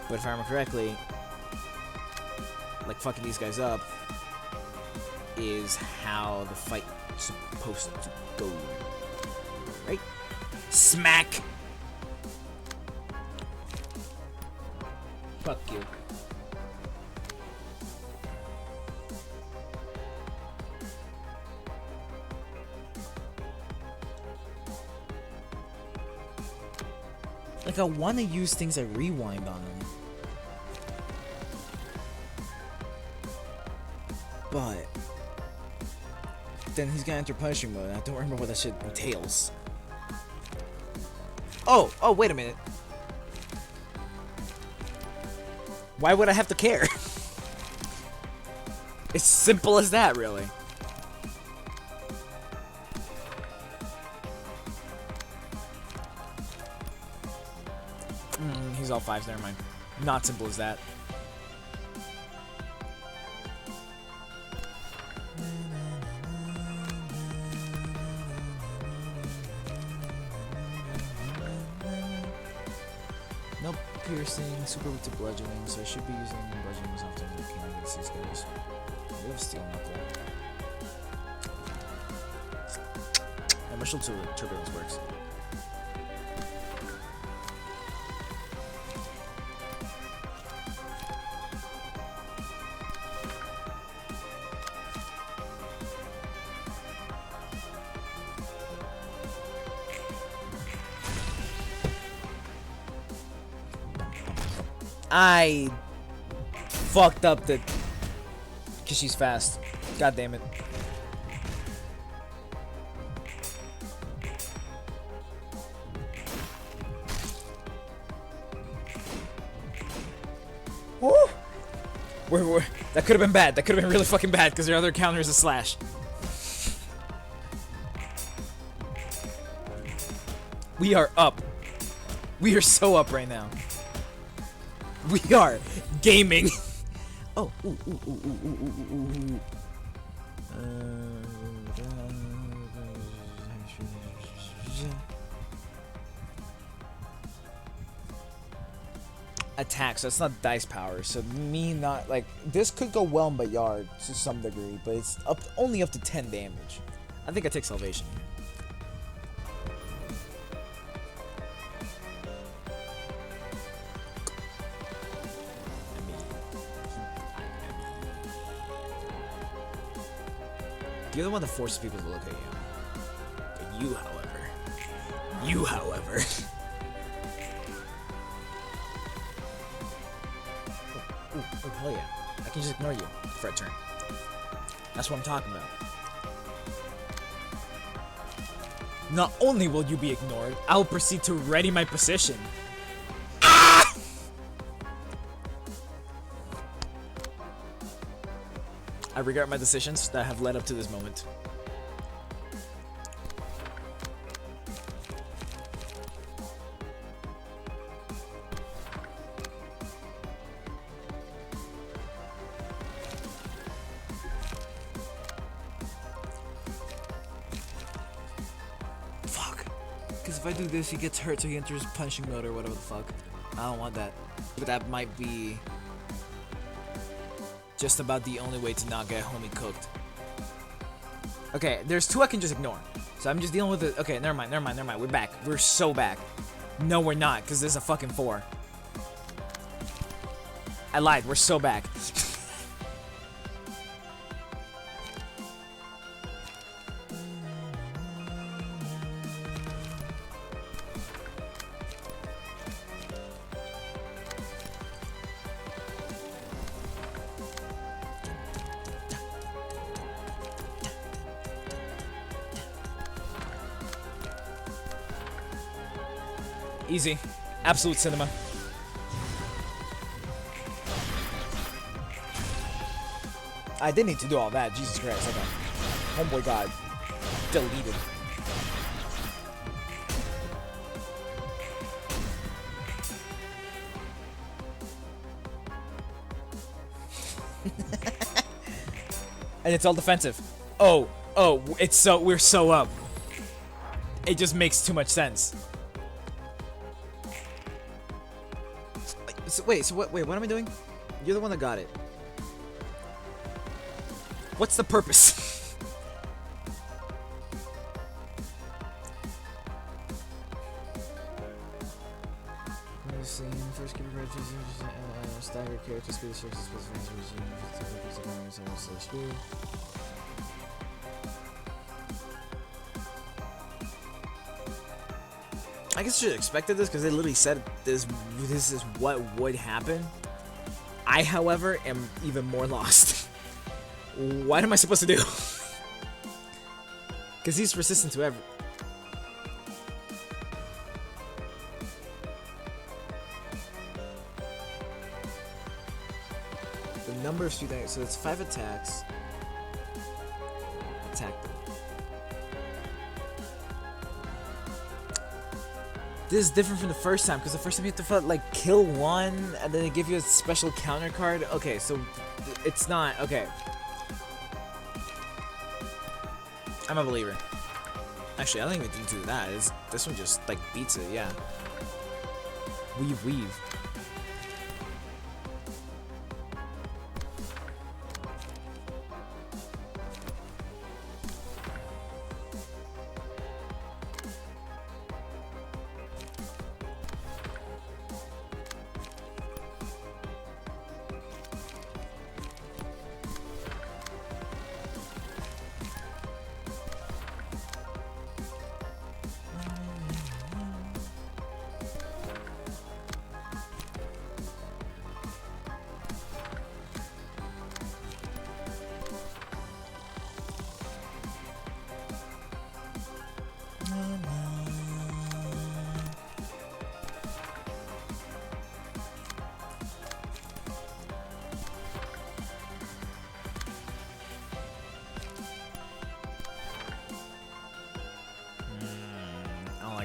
A: But if I remember correctly, like fucking these guys up is how the fight is supposed to go. Right? Smack! Fuck you. Like, I want to use things I rewind on him. But then he's gonna enter punishing mode, and I don't remember what that shit entails. Oh, wait a minute. Why would I have to care? It's simple as that, really. He's all 5s, never mind. Not simple as that. Nope, piercing, super weak to bludgeoning, so I should be using bludgeoning as often as I can against these guys. We have steel knuckle. And Martial Turbulence works. I fucked up the... Because she's fast. God damn it. Woo! That could have been bad. That could have been really fucking bad because their other counter is a slash. We are up. We are so up right now. We are gaming. Oh, ooh, ooh, ooh, ooh, ooh, ooh, ooh. Attack, so it's not dice power. So me not like this could go well in Bayard to some degree, but it's only up to 10 damage. I think I take salvation here. You're the one that forces people to look at you. But you, however. Oh, hell yeah. I can just ignore you for a turn. That's what I'm talking about. Not only will you be ignored, I'll proceed to ready my position. Ah! I regret my decisions that have led up to this moment. Because if I do this, he gets hurt, so he enters punching mode or whatever the fuck. I don't want that. But that might be just about the only way to not get homie cooked. Okay, there's two I can just ignore. So I'm just dealing with it. Okay, never mind. We're back. We're so back. No, we're not, because there's a fucking 4. I lied. We're so back. Easy. Absolute cinema. I didn't need to do all that. Jesus Christ. Okay. Homeboy got deleted. And it's all defensive. Oh, we're so up. It just makes too much sense. Wait, what am I doing? You're the one that got it. What's the purpose? First give a stagger character speed sources speed. I guess I should have expected this because they literally said this is what would happen. I, however, am even more lost. What am I supposed to do? Because he's resistant to every... The number of street attacks, so it's 5 attacks. Attack them. This is different from the first time, because the first time you have to like kill one, and then they give you a special counter card. Okay, so it's not okay. I'm a believer. Actually, I don't even do that. This one just like beats it. Yeah. Weave.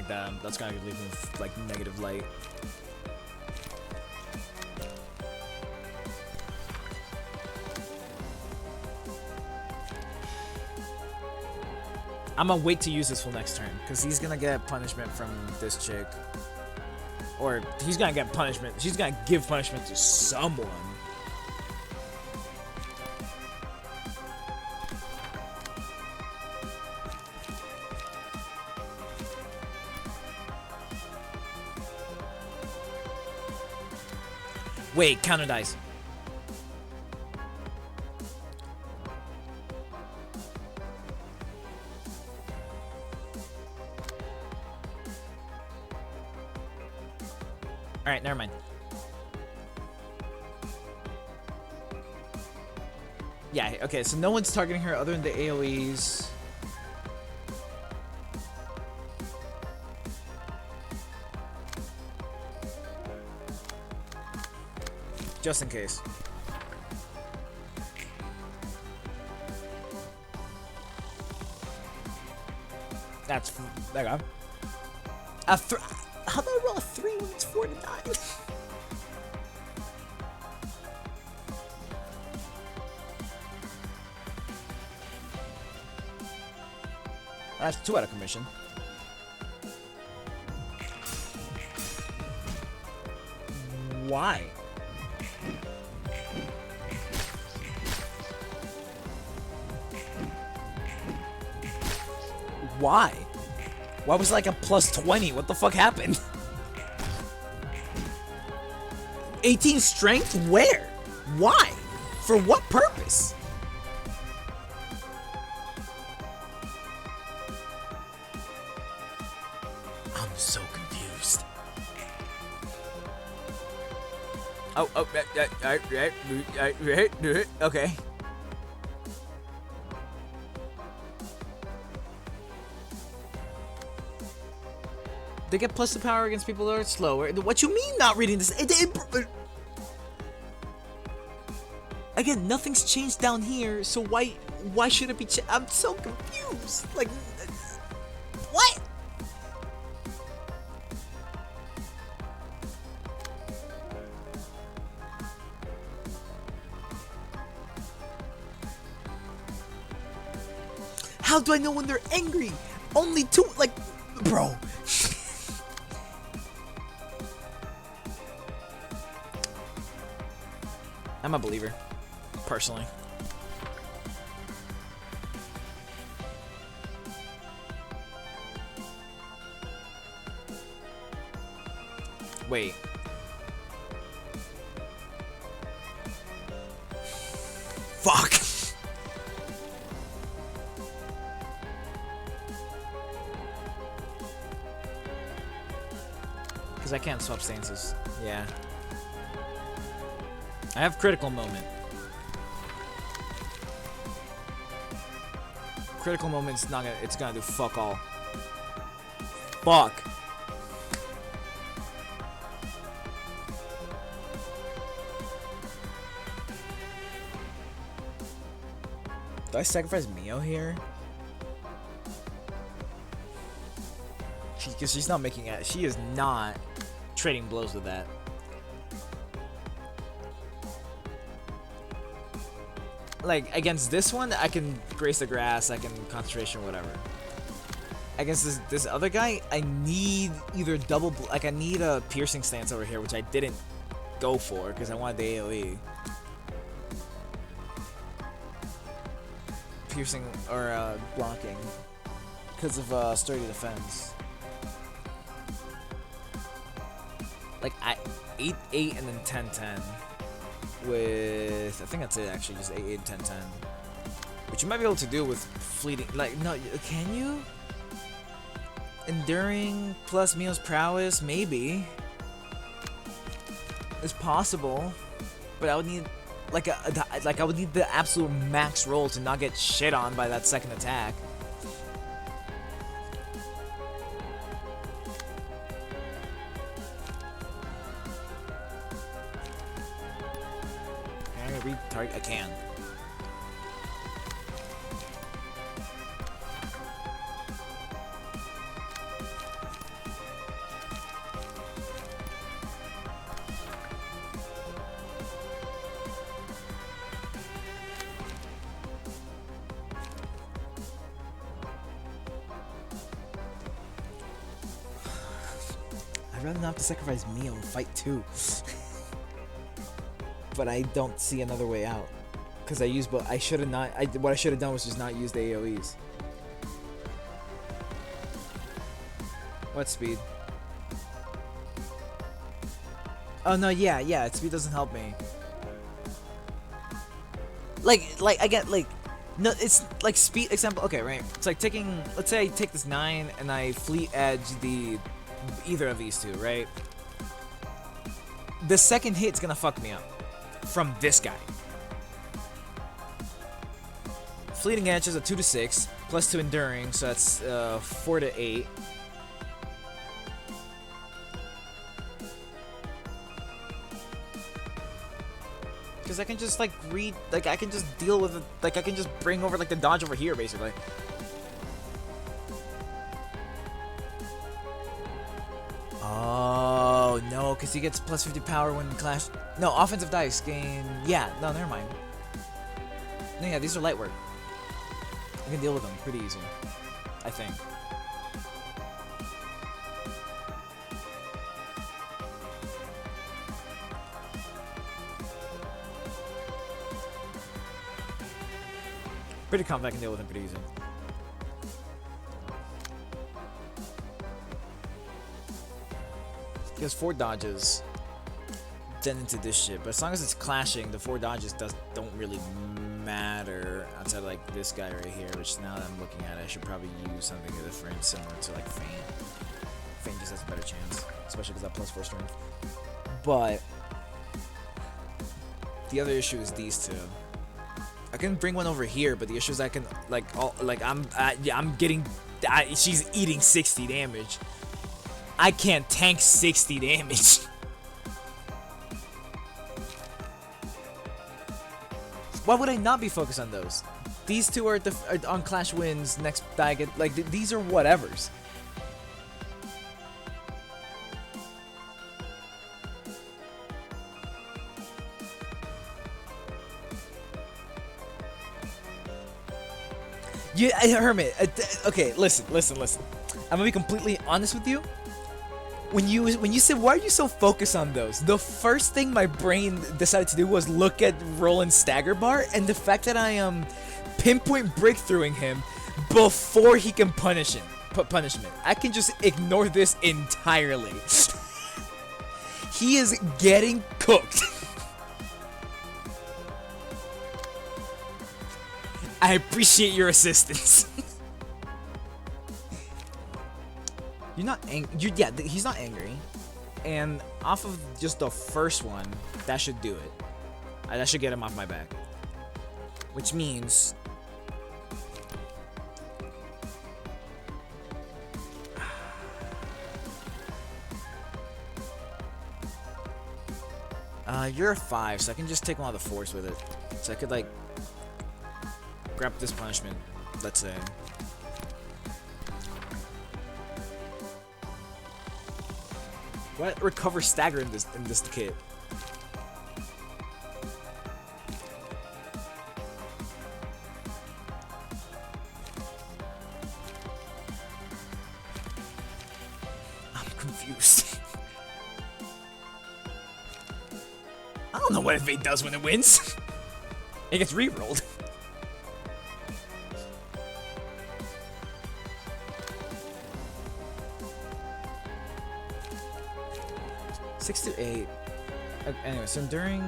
A: like that. That's gonna leave him with, like, negative light. I'm gonna wait to use this for next turn, because he's gonna get punishment from this chick. Or he's gonna get punishment. She's gonna give punishment to someone. Wait, counter dice. Alright, never mind. Yeah, okay, so no one's targeting her other than the AoEs. Just in case. That's... there you go. How do I roll a 3 when it's 4 to 9? That's 2 out of commission. Why? Why? Why was it like a plus 20? What the fuck happened? 18 strength? Where? Why? For what purpose? I'm so confused. Okay. They get plus 2 power against people that are slower. What you mean not reading this? Again, nothing's changed down here, so why should it be I'm so confused. Like, what? How do I know when they're angry? Only 2, like, bro. I'm a believer, personally. Wait. Fuck. Because I can't swap stances. Yeah. I have critical moment. Critical moment's not gonna, it's gonna do fuck all. Fuck. Do I sacrifice Mio here? Because she's not making it. She is not trading blows with that. Like, against this one, I can grace the grass, I can concentration, whatever. Against this other guy, I need either I need a piercing stance over here, which I didn't go for, because I wanted the AoE. Piercing, or blocking, because of sturdy defense. Like, 8-8 and then 10-10. With, I think that's it actually, just 8, 8, 10, 10. Which you might be able to do with fleeting, like, no, can you? Enduring plus Mio's prowess, maybe. It's possible. But I would need, like, I would need the absolute max roll to not get shit on by that second attack. I can. I'd rather not have to sacrifice Mio and fight 2. But I don't see another way out. Because I used both. I should have not. What I should have done was just not use the AoEs. What speed? Oh no, yeah, speed doesn't help me. Like I get like, no, it's like speed example. Okay, right. It's like taking. Let's say I take this 9 and I fleet edge either of these two, right? The second hit's gonna fuck me up from this guy. Fleeting edge is a 2 to 6 plus 2 enduring, so that's 4 to 8. Because I can just like I can just deal with it, like I can just bring over like the dodge over here basically. Oh no, because he gets plus 50 power when clash. No, offensive dice gain. Yeah, no, never mind. No, yeah, these are light work. I can deal with them pretty easy, I think. Pretty confident I can deal with him pretty easy. He has 4 dodges. Then into this shit, but as long as it's clashing, the 4 dodges don't really matter outside of like this guy right here, which now that I'm looking at it, I should probably use something different, similar to like Feint. Feint just has a better chance, especially because that plus 4 strength. But the other issue is these two. I can bring one over here, but the issue is I can I'm getting, she's eating 60 damage. I can't tank 60 damage. Why would I not be focused on those? These two are on Clash wins next bag. Like these are whatevers. Yeah, Hermit. Okay, listen. I'm gonna be completely honest with you. When you said, why are you so focused on those? The first thing my brain decided to do was look at Roland's stagger bar and the fact that I am pinpoint breakthroughing him before he can put punishment. I can just ignore this entirely. He is getting cooked. I appreciate your assistance. You're not angry. Yeah, he's not angry. And off of just the first one, that should do it. That should get him off my back. Which means... you're a 5, so I can just take one of the 4s with it. So I could, like... grab this punishment, let's say. What recover stagger in this kit? I'm confused. I don't know what Evade does when it wins. It gets re-rolled. Six to 8. Anyway, so Enduring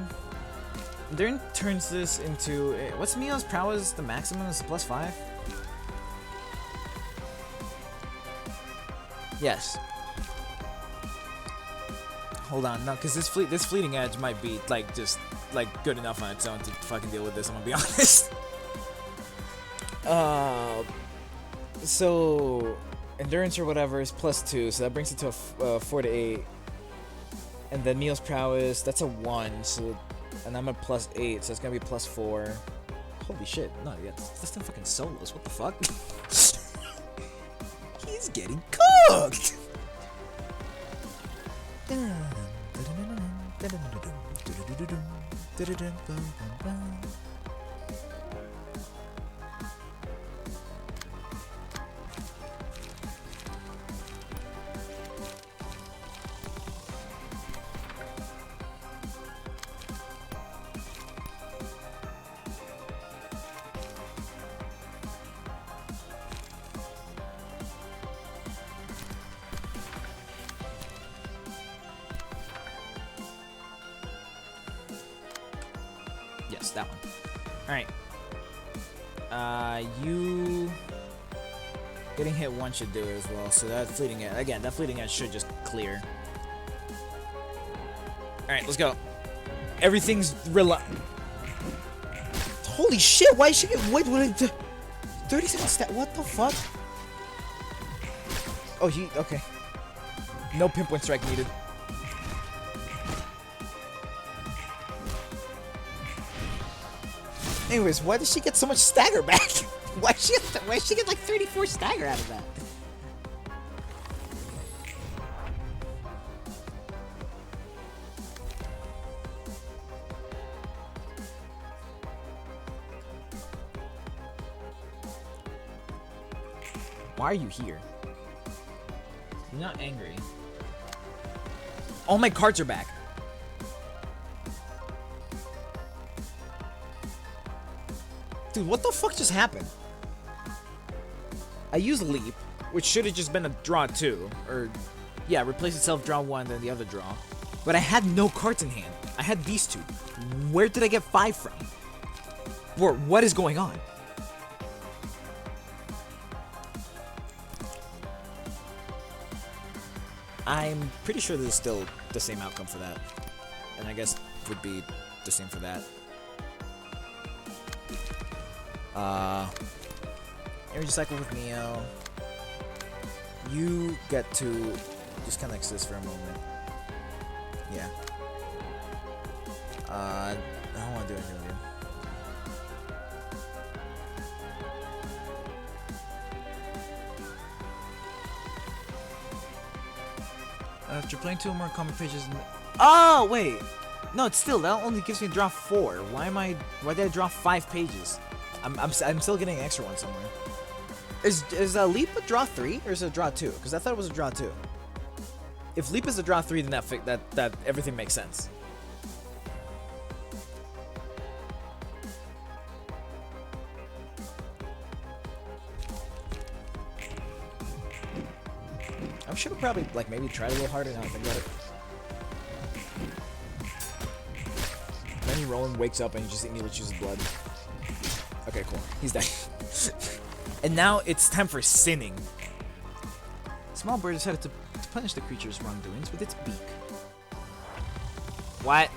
A: turns this into what's Mio's prowess? The maximum is plus 5. Yes. Hold on, no, because this fleeting edge might be like just like good enough on its own to fucking deal with this. I'm gonna be honest. So endurance or whatever is plus 2, so that brings it to a 4 to 8. And then Mio's prowess, that's a 1, so, and I'm a plus 8, so it's gonna be plus 4. Holy shit, no, yeah, that's not fucking solos, what the fuck? He's getting cooked! Yes, that one. Alright. You getting hit once should do it as well. So that fleeting edge, again, that fleeting edge should just clear. Alright, let's go. Everything's holy shit, why is she get wait, what 30 seconds stat, what the fuck? Oh, okay. No pinpoint strike needed. Anyways, why does she get so much stagger back? why does she get like 34 stagger out of that? Why are you here? You're not angry. All my cards are back. Dude, what the fuck just happened? I used Leap, which should have just been a draw 2. Or, yeah, replace itself, draw 1, then the other draw. But I had no cards in hand. I had these 2. Where did I get 5 from? Bro, what is going on? I'm pretty sure there's still the same outcome for that. And I guess would be the same for that. Energy cycle with Neo. You get to just kind of exist for a moment. Yeah. I don't want to do anything with you. After playing 2 more comic pages. Oh wait, no, it's still that only gives me draw 4. Why did I draw 5 pages? I'm still getting an extra one somewhere. Is Leap a draw 3 or is it a draw 2? Because I thought it was a draw 2. If Leap is a draw 3, then that everything makes sense. I should have probably like maybe tried a little harder now. I think about it. Then Roland wakes up and he just immediately chooses blood. Okay, cool. He's dead. And now it's time for sinning. Small bird decided to punish the creature's wrongdoings with its beak. What?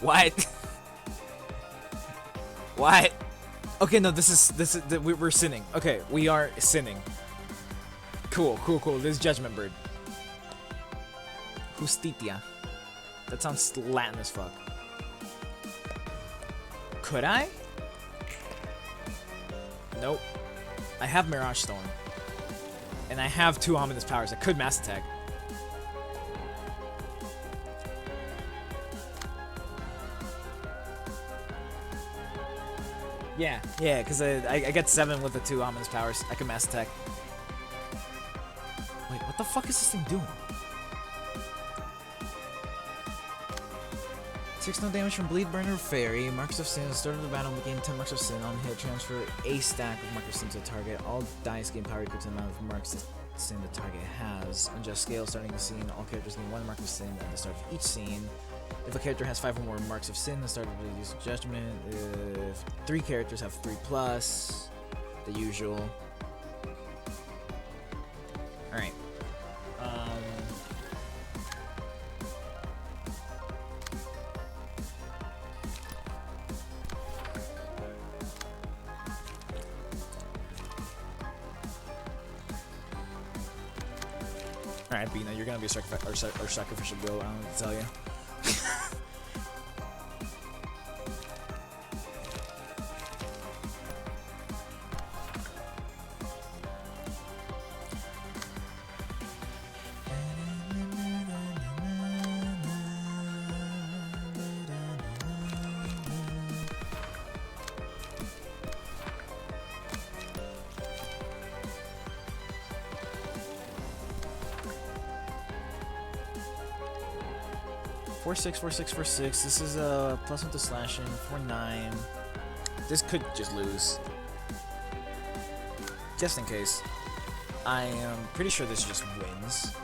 A: What? What? Okay, no, we're sinning. Okay, we are sinning. Cool. This is Judgment Bird. Justitia. That sounds Latin as fuck. Could I? Nope. I have Mirage Storm. And I have 2 ominous powers. I could Mass Attack. Yeah, because I get 7 with the 2 ominous powers. I can Mass Attack. Wait, what the fuck is this thing doing? 6 no damage from Bleed Burner Fairy. Marks of Sin. At the start of the battle, gain 10 Marks of Sin. On hit, transfer a stack of Marks of Sin to the target. All dice gain power equal to the amount of Marks of Sin the target has. Unjust scale, starting the scene. All characters gain 1 Mark of Sin at the start of each scene. If a character has 5 or more Marks of Sin, the start of the use of Judgment. If 3 characters have 3+, the usual. Alright. Alright, Bina, you're gonna be a sacrificial goat, I don't know what to tell you. 4/6, 4/6, 4/6. This is a +1 to slashing. 4/9. This could just lose. Just in case. I am pretty sure this just wins.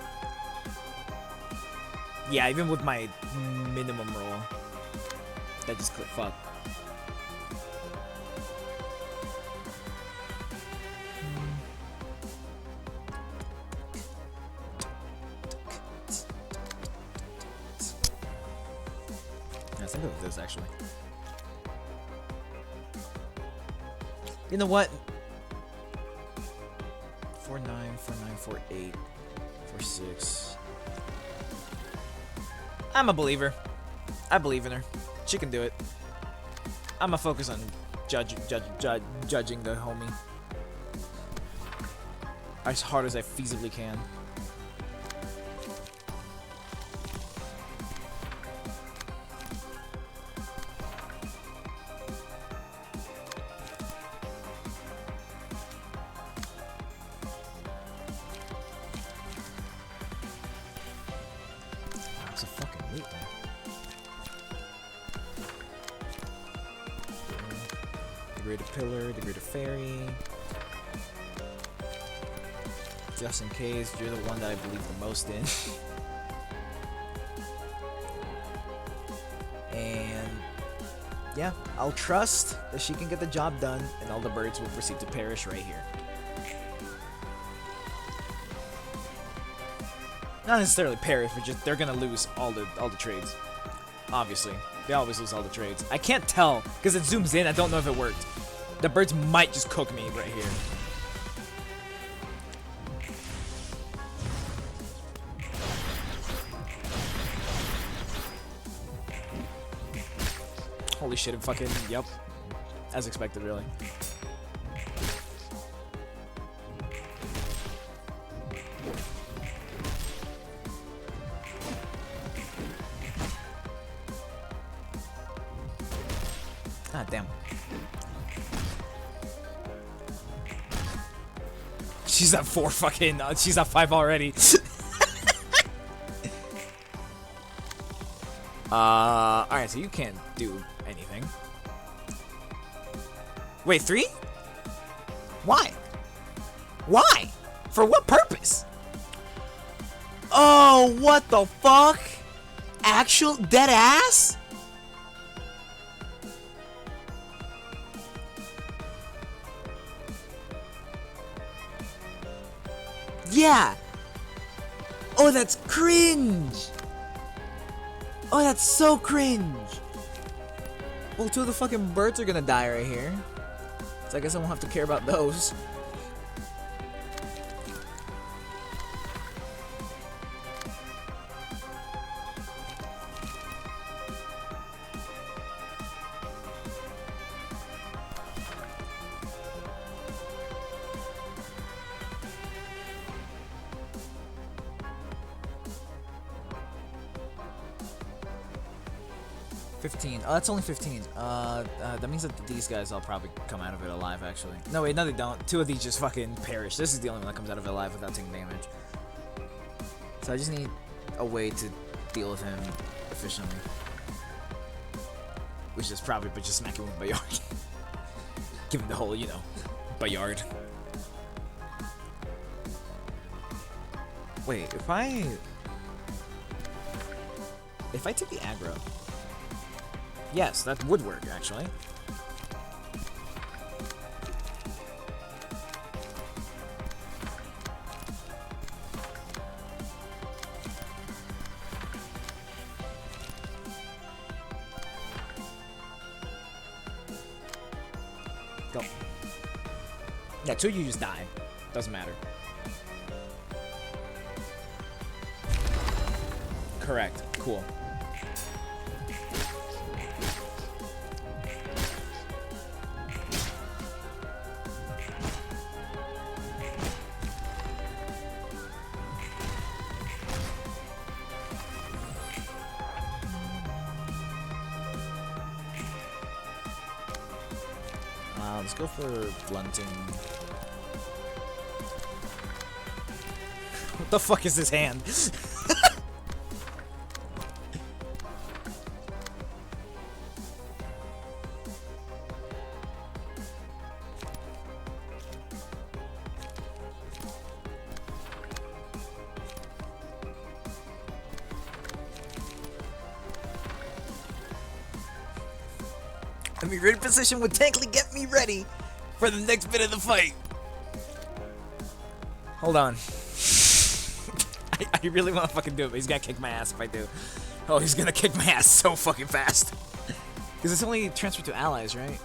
A: Yeah, even with my minimum roll. That just click fuck. Yeah, think of this actually. You know what? 4-9, 4-9, 4-8, 4-6. I'm a believer. I believe in her. She can do it. I'ma focus on judging the homie as hard as I feasibly can. It's a fucking loot, man. Degraded pillar, degraded fairy. Just in case, you're the one that I believe the most in. And yeah, I'll trust that she can get the job done, and all the birds will proceed to perish right here. Not necessarily perish, but just they're gonna lose all the trades. Obviously, they always lose all the trades. I can't tell because it zooms in. I don't know if it worked. The birds might just cook me right here. Holy shit! It fucking yep, as expected, really. Ah, damn. She's at 4 fucking, she's at 5 already. Alright, so you can't do anything. Wait, 3? Why? Why? For what purpose? Oh, what the fuck? Actual dead ass? Yeah. Oh, that's cringe. Oh, that's so cringe. Well, 2 of the fucking birds are gonna die right here. So I guess I won't have to care about those. Oh, that's only 15. That means that these guys all probably come out of it alive, actually. No, wait, no, they don't. 2 of these just fucking perish. This is the only one that comes out of it alive without taking damage. So I just need a way to deal with him efficiently. Which is probably but just smack him with Bayard. Give him the whole, you know, Bayard. Wait, if I take the aggro. Yes, that would work, actually. Go. Yeah, 2 you just die. Doesn't matter. Correct. Cool. Let's go for blunting. What the fuck is this hand? Let me ready position with Tankly. Get me ready for the next bit of the fight. Hold on. I really want to fucking do it, but he's gonna kick my ass if I do. Oh, he's gonna kick my ass so fucking fast. Because it's only transferred to allies, right?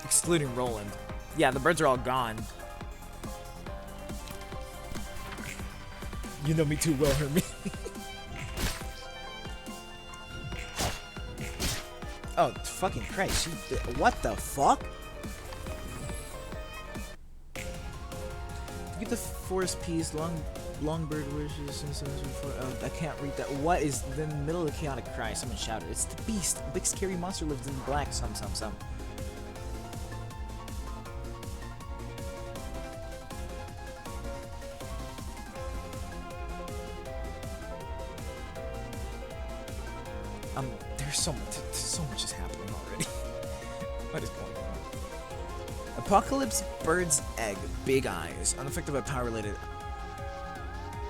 A: Excluding Roland. Yeah, the birds are all gone. You know me too well, Hermie. Oh, fucking Christ. What the fuck? Get the forest piece, Longbird wishes, and so on and so forth. I can't read that. What is in the middle of the chaotic cry? Someone shouted. It's the beast. A big scary monster lives in black. Some. There's so much is happening already. What is going on? Apocalypse Bird's Egg, Big Eyes, unaffected by power-related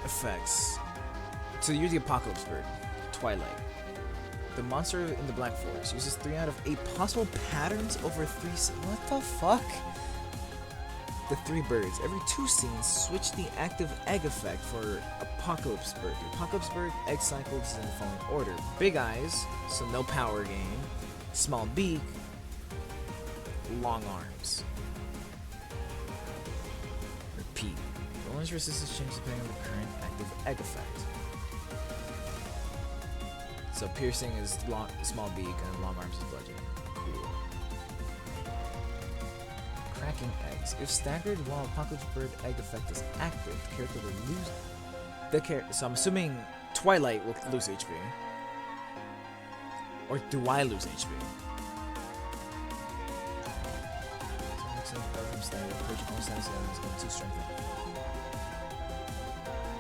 A: effects. So you're the Apocalypse Bird, Twilight. The monster in the Black Forest uses 3 out of 8 possible patterns over 3. What the fuck? The 3 birds. Every 2 scenes, switch the active egg effect for Apocalypse Bird. The Apocalypse Bird egg cycles is in the following order: big eyes, so no power gain; small beak; long arms. Repeat. The one's resistance changes depending on the current active egg effect. So piercing is small beak and long arms is bludgeoning. Cool. Cracking eggs. If staggered while Apocalypse Bird egg effect is active, the character will lose so I'm assuming Twilight will lose HP. Or do I lose HP?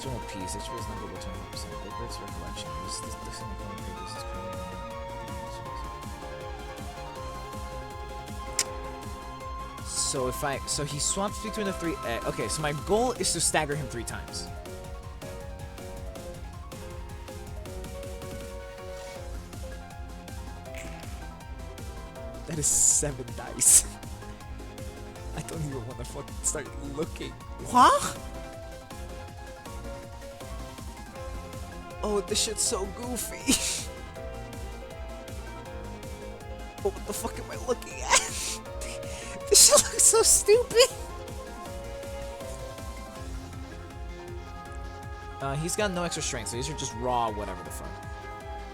A: General peace, HP is not equal to 25%. The bird's recollection. This single point pages is created. So he swaps between the 3 eggs. Okay, so my goal is to stagger him 3 times. That is 7 dice. I don't even want to fucking start looking. What? Oh, this shit's so goofy. Oh, what the fuck am I looking at? This shit looks so stupid. He's got no extra strength, so these are just raw whatever the fuck.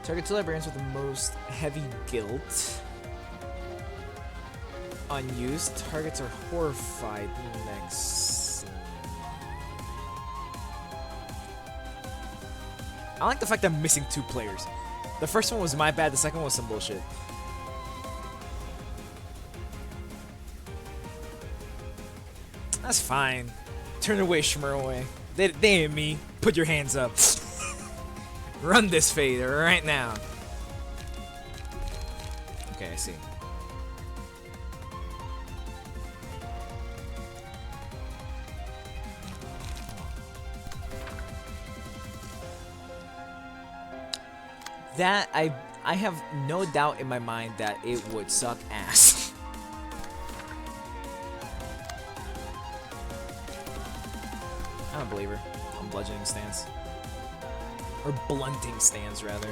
A: Target 2 librarians with the most heavy guilt. Unused. Targets are horrified. Next. I like the fact that I'm missing 2 players. The first one was my bad, the second one was some bullshit. That's fine. Turn away, shmur away. They ain't me. Put your hands up. Run this fade right now. Okay, I see. That I have no doubt in my mind that it would suck ass. I don't believe her. On bludgeoning stance. Or blunting stance, rather.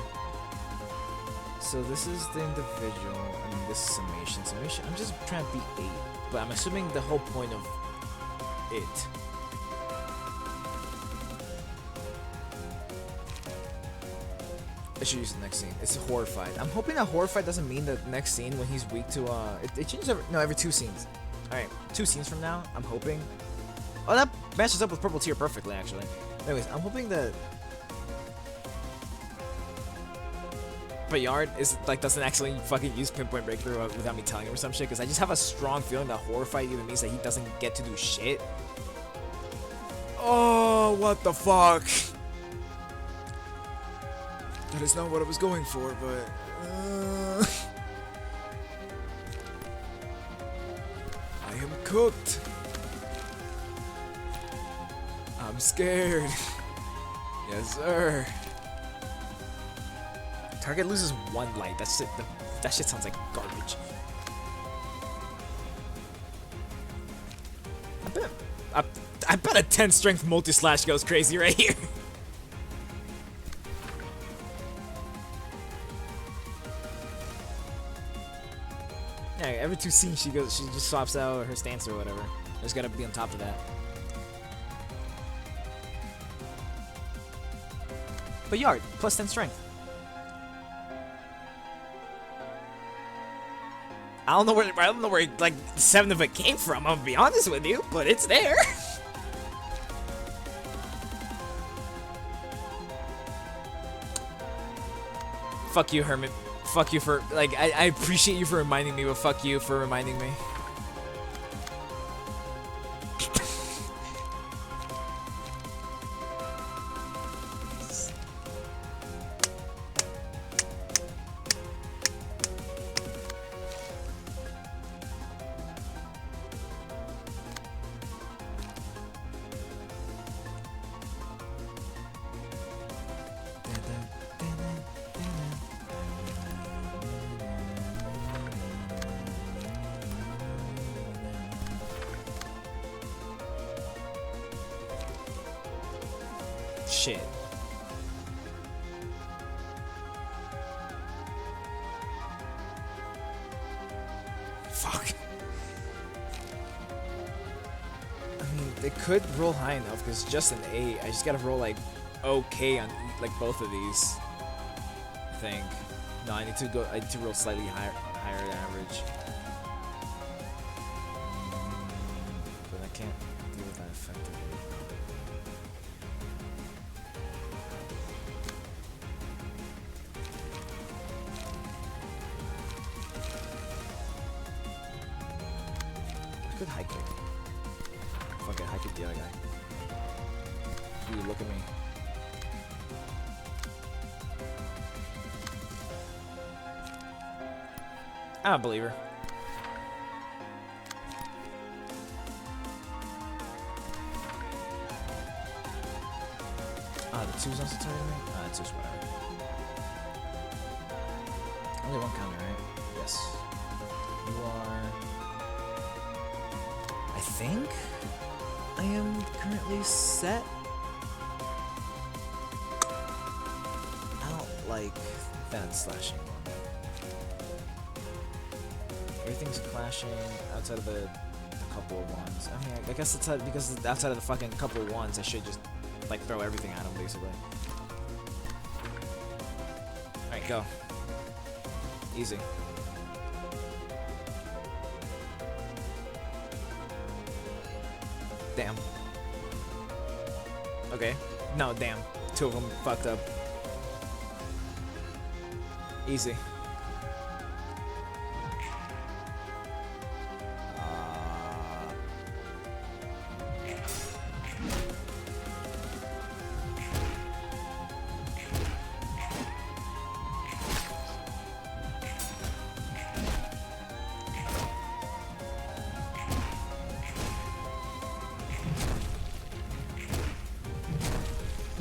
A: So this is the individual, and this is summation. Summation, I'm just trying to beat 8. But I'm assuming the whole point of it. I should use the next scene. It's horrified. I'm hoping that horrified doesn't mean the next scene when he's weak to it changes every 2 scenes. Alright, 2 scenes from now, I'm hoping. Oh, that matches up with purple tier perfectly, actually. Anyways, I'm hoping that Bayard doesn't actually fucking use pinpoint breakthrough without me telling him or some shit, because I just have a strong feeling that horrified either means that he doesn't get to do shit. Oh, what the fuck? That is not what I was going for, but I am cooked. I'm scared. Yes, sir. Target loses 1 light. That's it. That shit sounds like garbage. I bet a 10 strength multi slash goes crazy right here. Yeah, every 2 scenes she just swaps out her stance or whatever. Just gotta be on top of that. But Yard, plus 10 strength. I don't know where like 7 of it came from, I'm gonna be honest with you, but it's there. Fuck you, Hermit. Fuck you for, like, I appreciate you for reminding me, but fuck you for reminding me. Shit. Fuck. I mean, they could roll high enough because just an 8. I just gotta roll like okay on like both of these. I think. No, I need to roll slightly higher than average. But I can't deal with that effectively. I could high kick. Fuck it, high kick the other guy. Ooh, look at me. I don't believe her. Ah, the 2's also targeting me? Ah, it's just whatever. Only 1 counter, right? Yes. You are... I think I am currently set. I don't like that slashing one. Everything's clashing outside of the couple of ones. I mean, I guess it's because it's outside of the fucking couple of ones, I should just like throw everything at them basically. Alright, go. Easy. Damn. Okay. No, damn. 2 of them fucked up. Easy.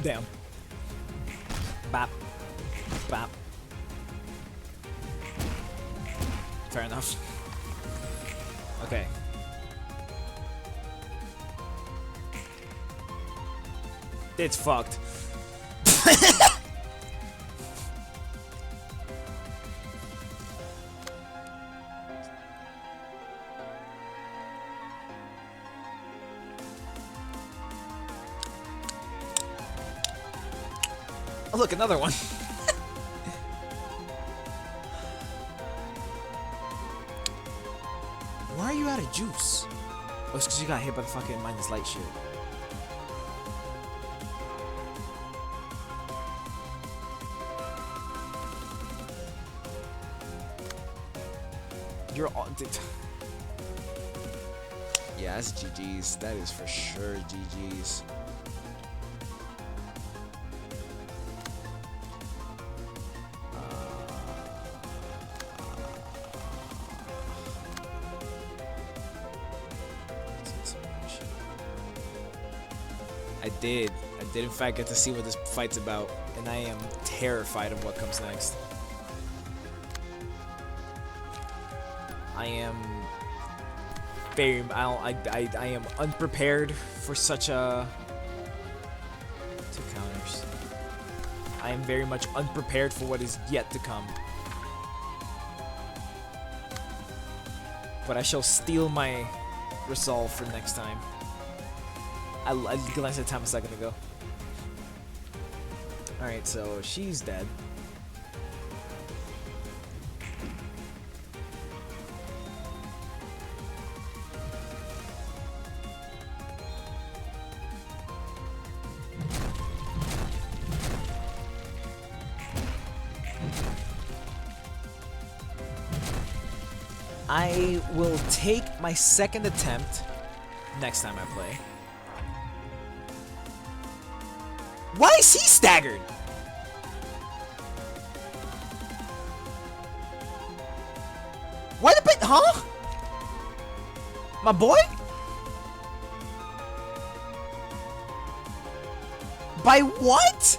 A: Damn. Bop. Bop. Fair enough. Okay. It's fucked. Oh, look, another one. Why are you out of juice? Oh, it's because you got hit by the fucking minus light shit. You're all... Yeah, that's GG's. That is for sure GG's. I did in fact get to see what this fight's about, and I am terrified of what comes next. I am I am unprepared for such a 2 counters. I am very much unprepared for what is yet to come. But I shall steal my resolve for next time. I glanced at the time a second ago. Alright, so she's dead. I will take my second attempt next time I play. Why is he staggered? Why the bit? Huh? My boy? By what?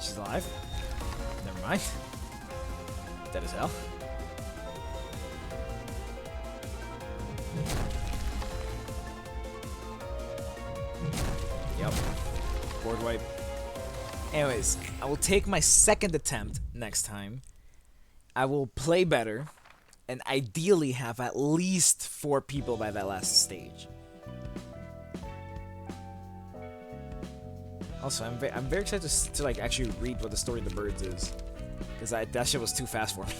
A: She's alive. Never mind. Dead as hell. Yep. Board wipe. Anyways, I will take my second attempt next time. I will play better, and ideally have at least 4 people by that last stage. Also, I'm very excited to like actually read what the story of the birds is, because that shit was too fast for me.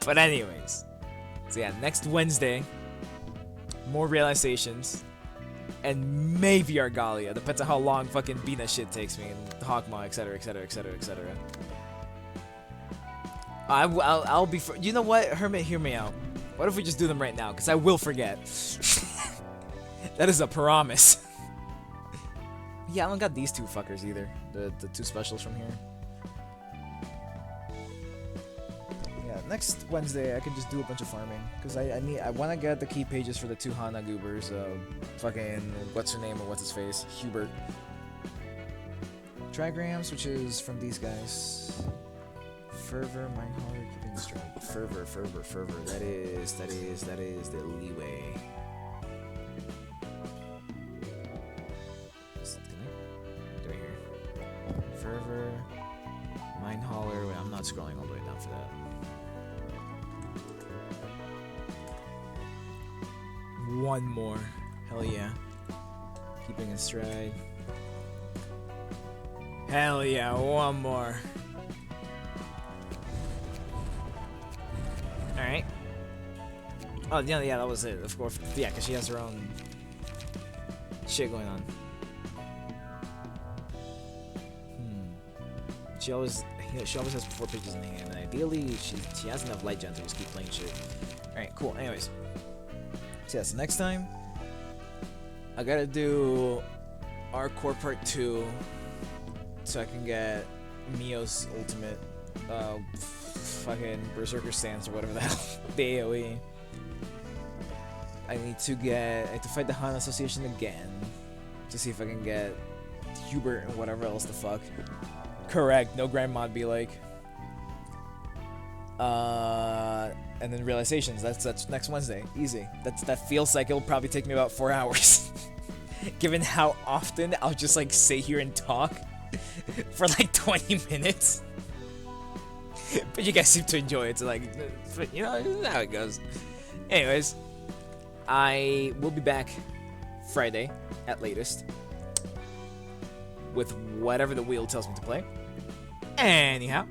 A: But anyways, so yeah, next Wednesday, more realizations, and maybe Argalia. Depends on how long fucking Bina shit takes me, and Hawkmaw, etc., etc., etc., etc. I'll be. You know what, Hermit, hear me out. What if we just do them right now? Because I will forget. That is a promise. Yeah, I don't got these 2 fuckers either. The 2 specials from here. Yeah, next Wednesday I can just do a bunch of farming, because I want to get the key pages for the 2 Hana goobers. Fucking what's her name or what's his face, Hubert. Trigrams, which is from these guys. Fervor, Mindholder, keeping strike. Fervor. That is the leeway. Fervor, Mindholder. Wait, I'm not scrolling all the way down for that. One more. Hell yeah. Keeping in stride. Hell yeah, one more. Alright. Oh, yeah, that was it. Of course. Yeah, because she has her own shit going on. She always has 4 pages in the hand, and ideally she has enough light gen to just keep playing shit. Alright, cool. Anyways. So yeah, so next time I gotta do Core Part 2 so I can get Mio's ultimate fucking Berserker stance or whatever the hell. The AoE. I need to fight the Han Association again to see if I can get Hubert and whatever else the fuck. Correct, no Grand Mod be like. And then realizations. That's next Wednesday. Easy. That feels like it'll probably take me about 4 hours. Given how often I'll just like sit here and talk for like 20 minutes. But you guys seem to enjoy it, so like, you know, this is how it goes. Anyways, I will be back Friday at latest with whatever the wheel tells me to play. Anyhow.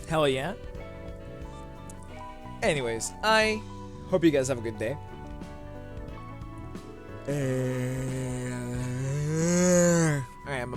A: Hell yeah. Anyways, I hope you guys have a good day. Alright, I'm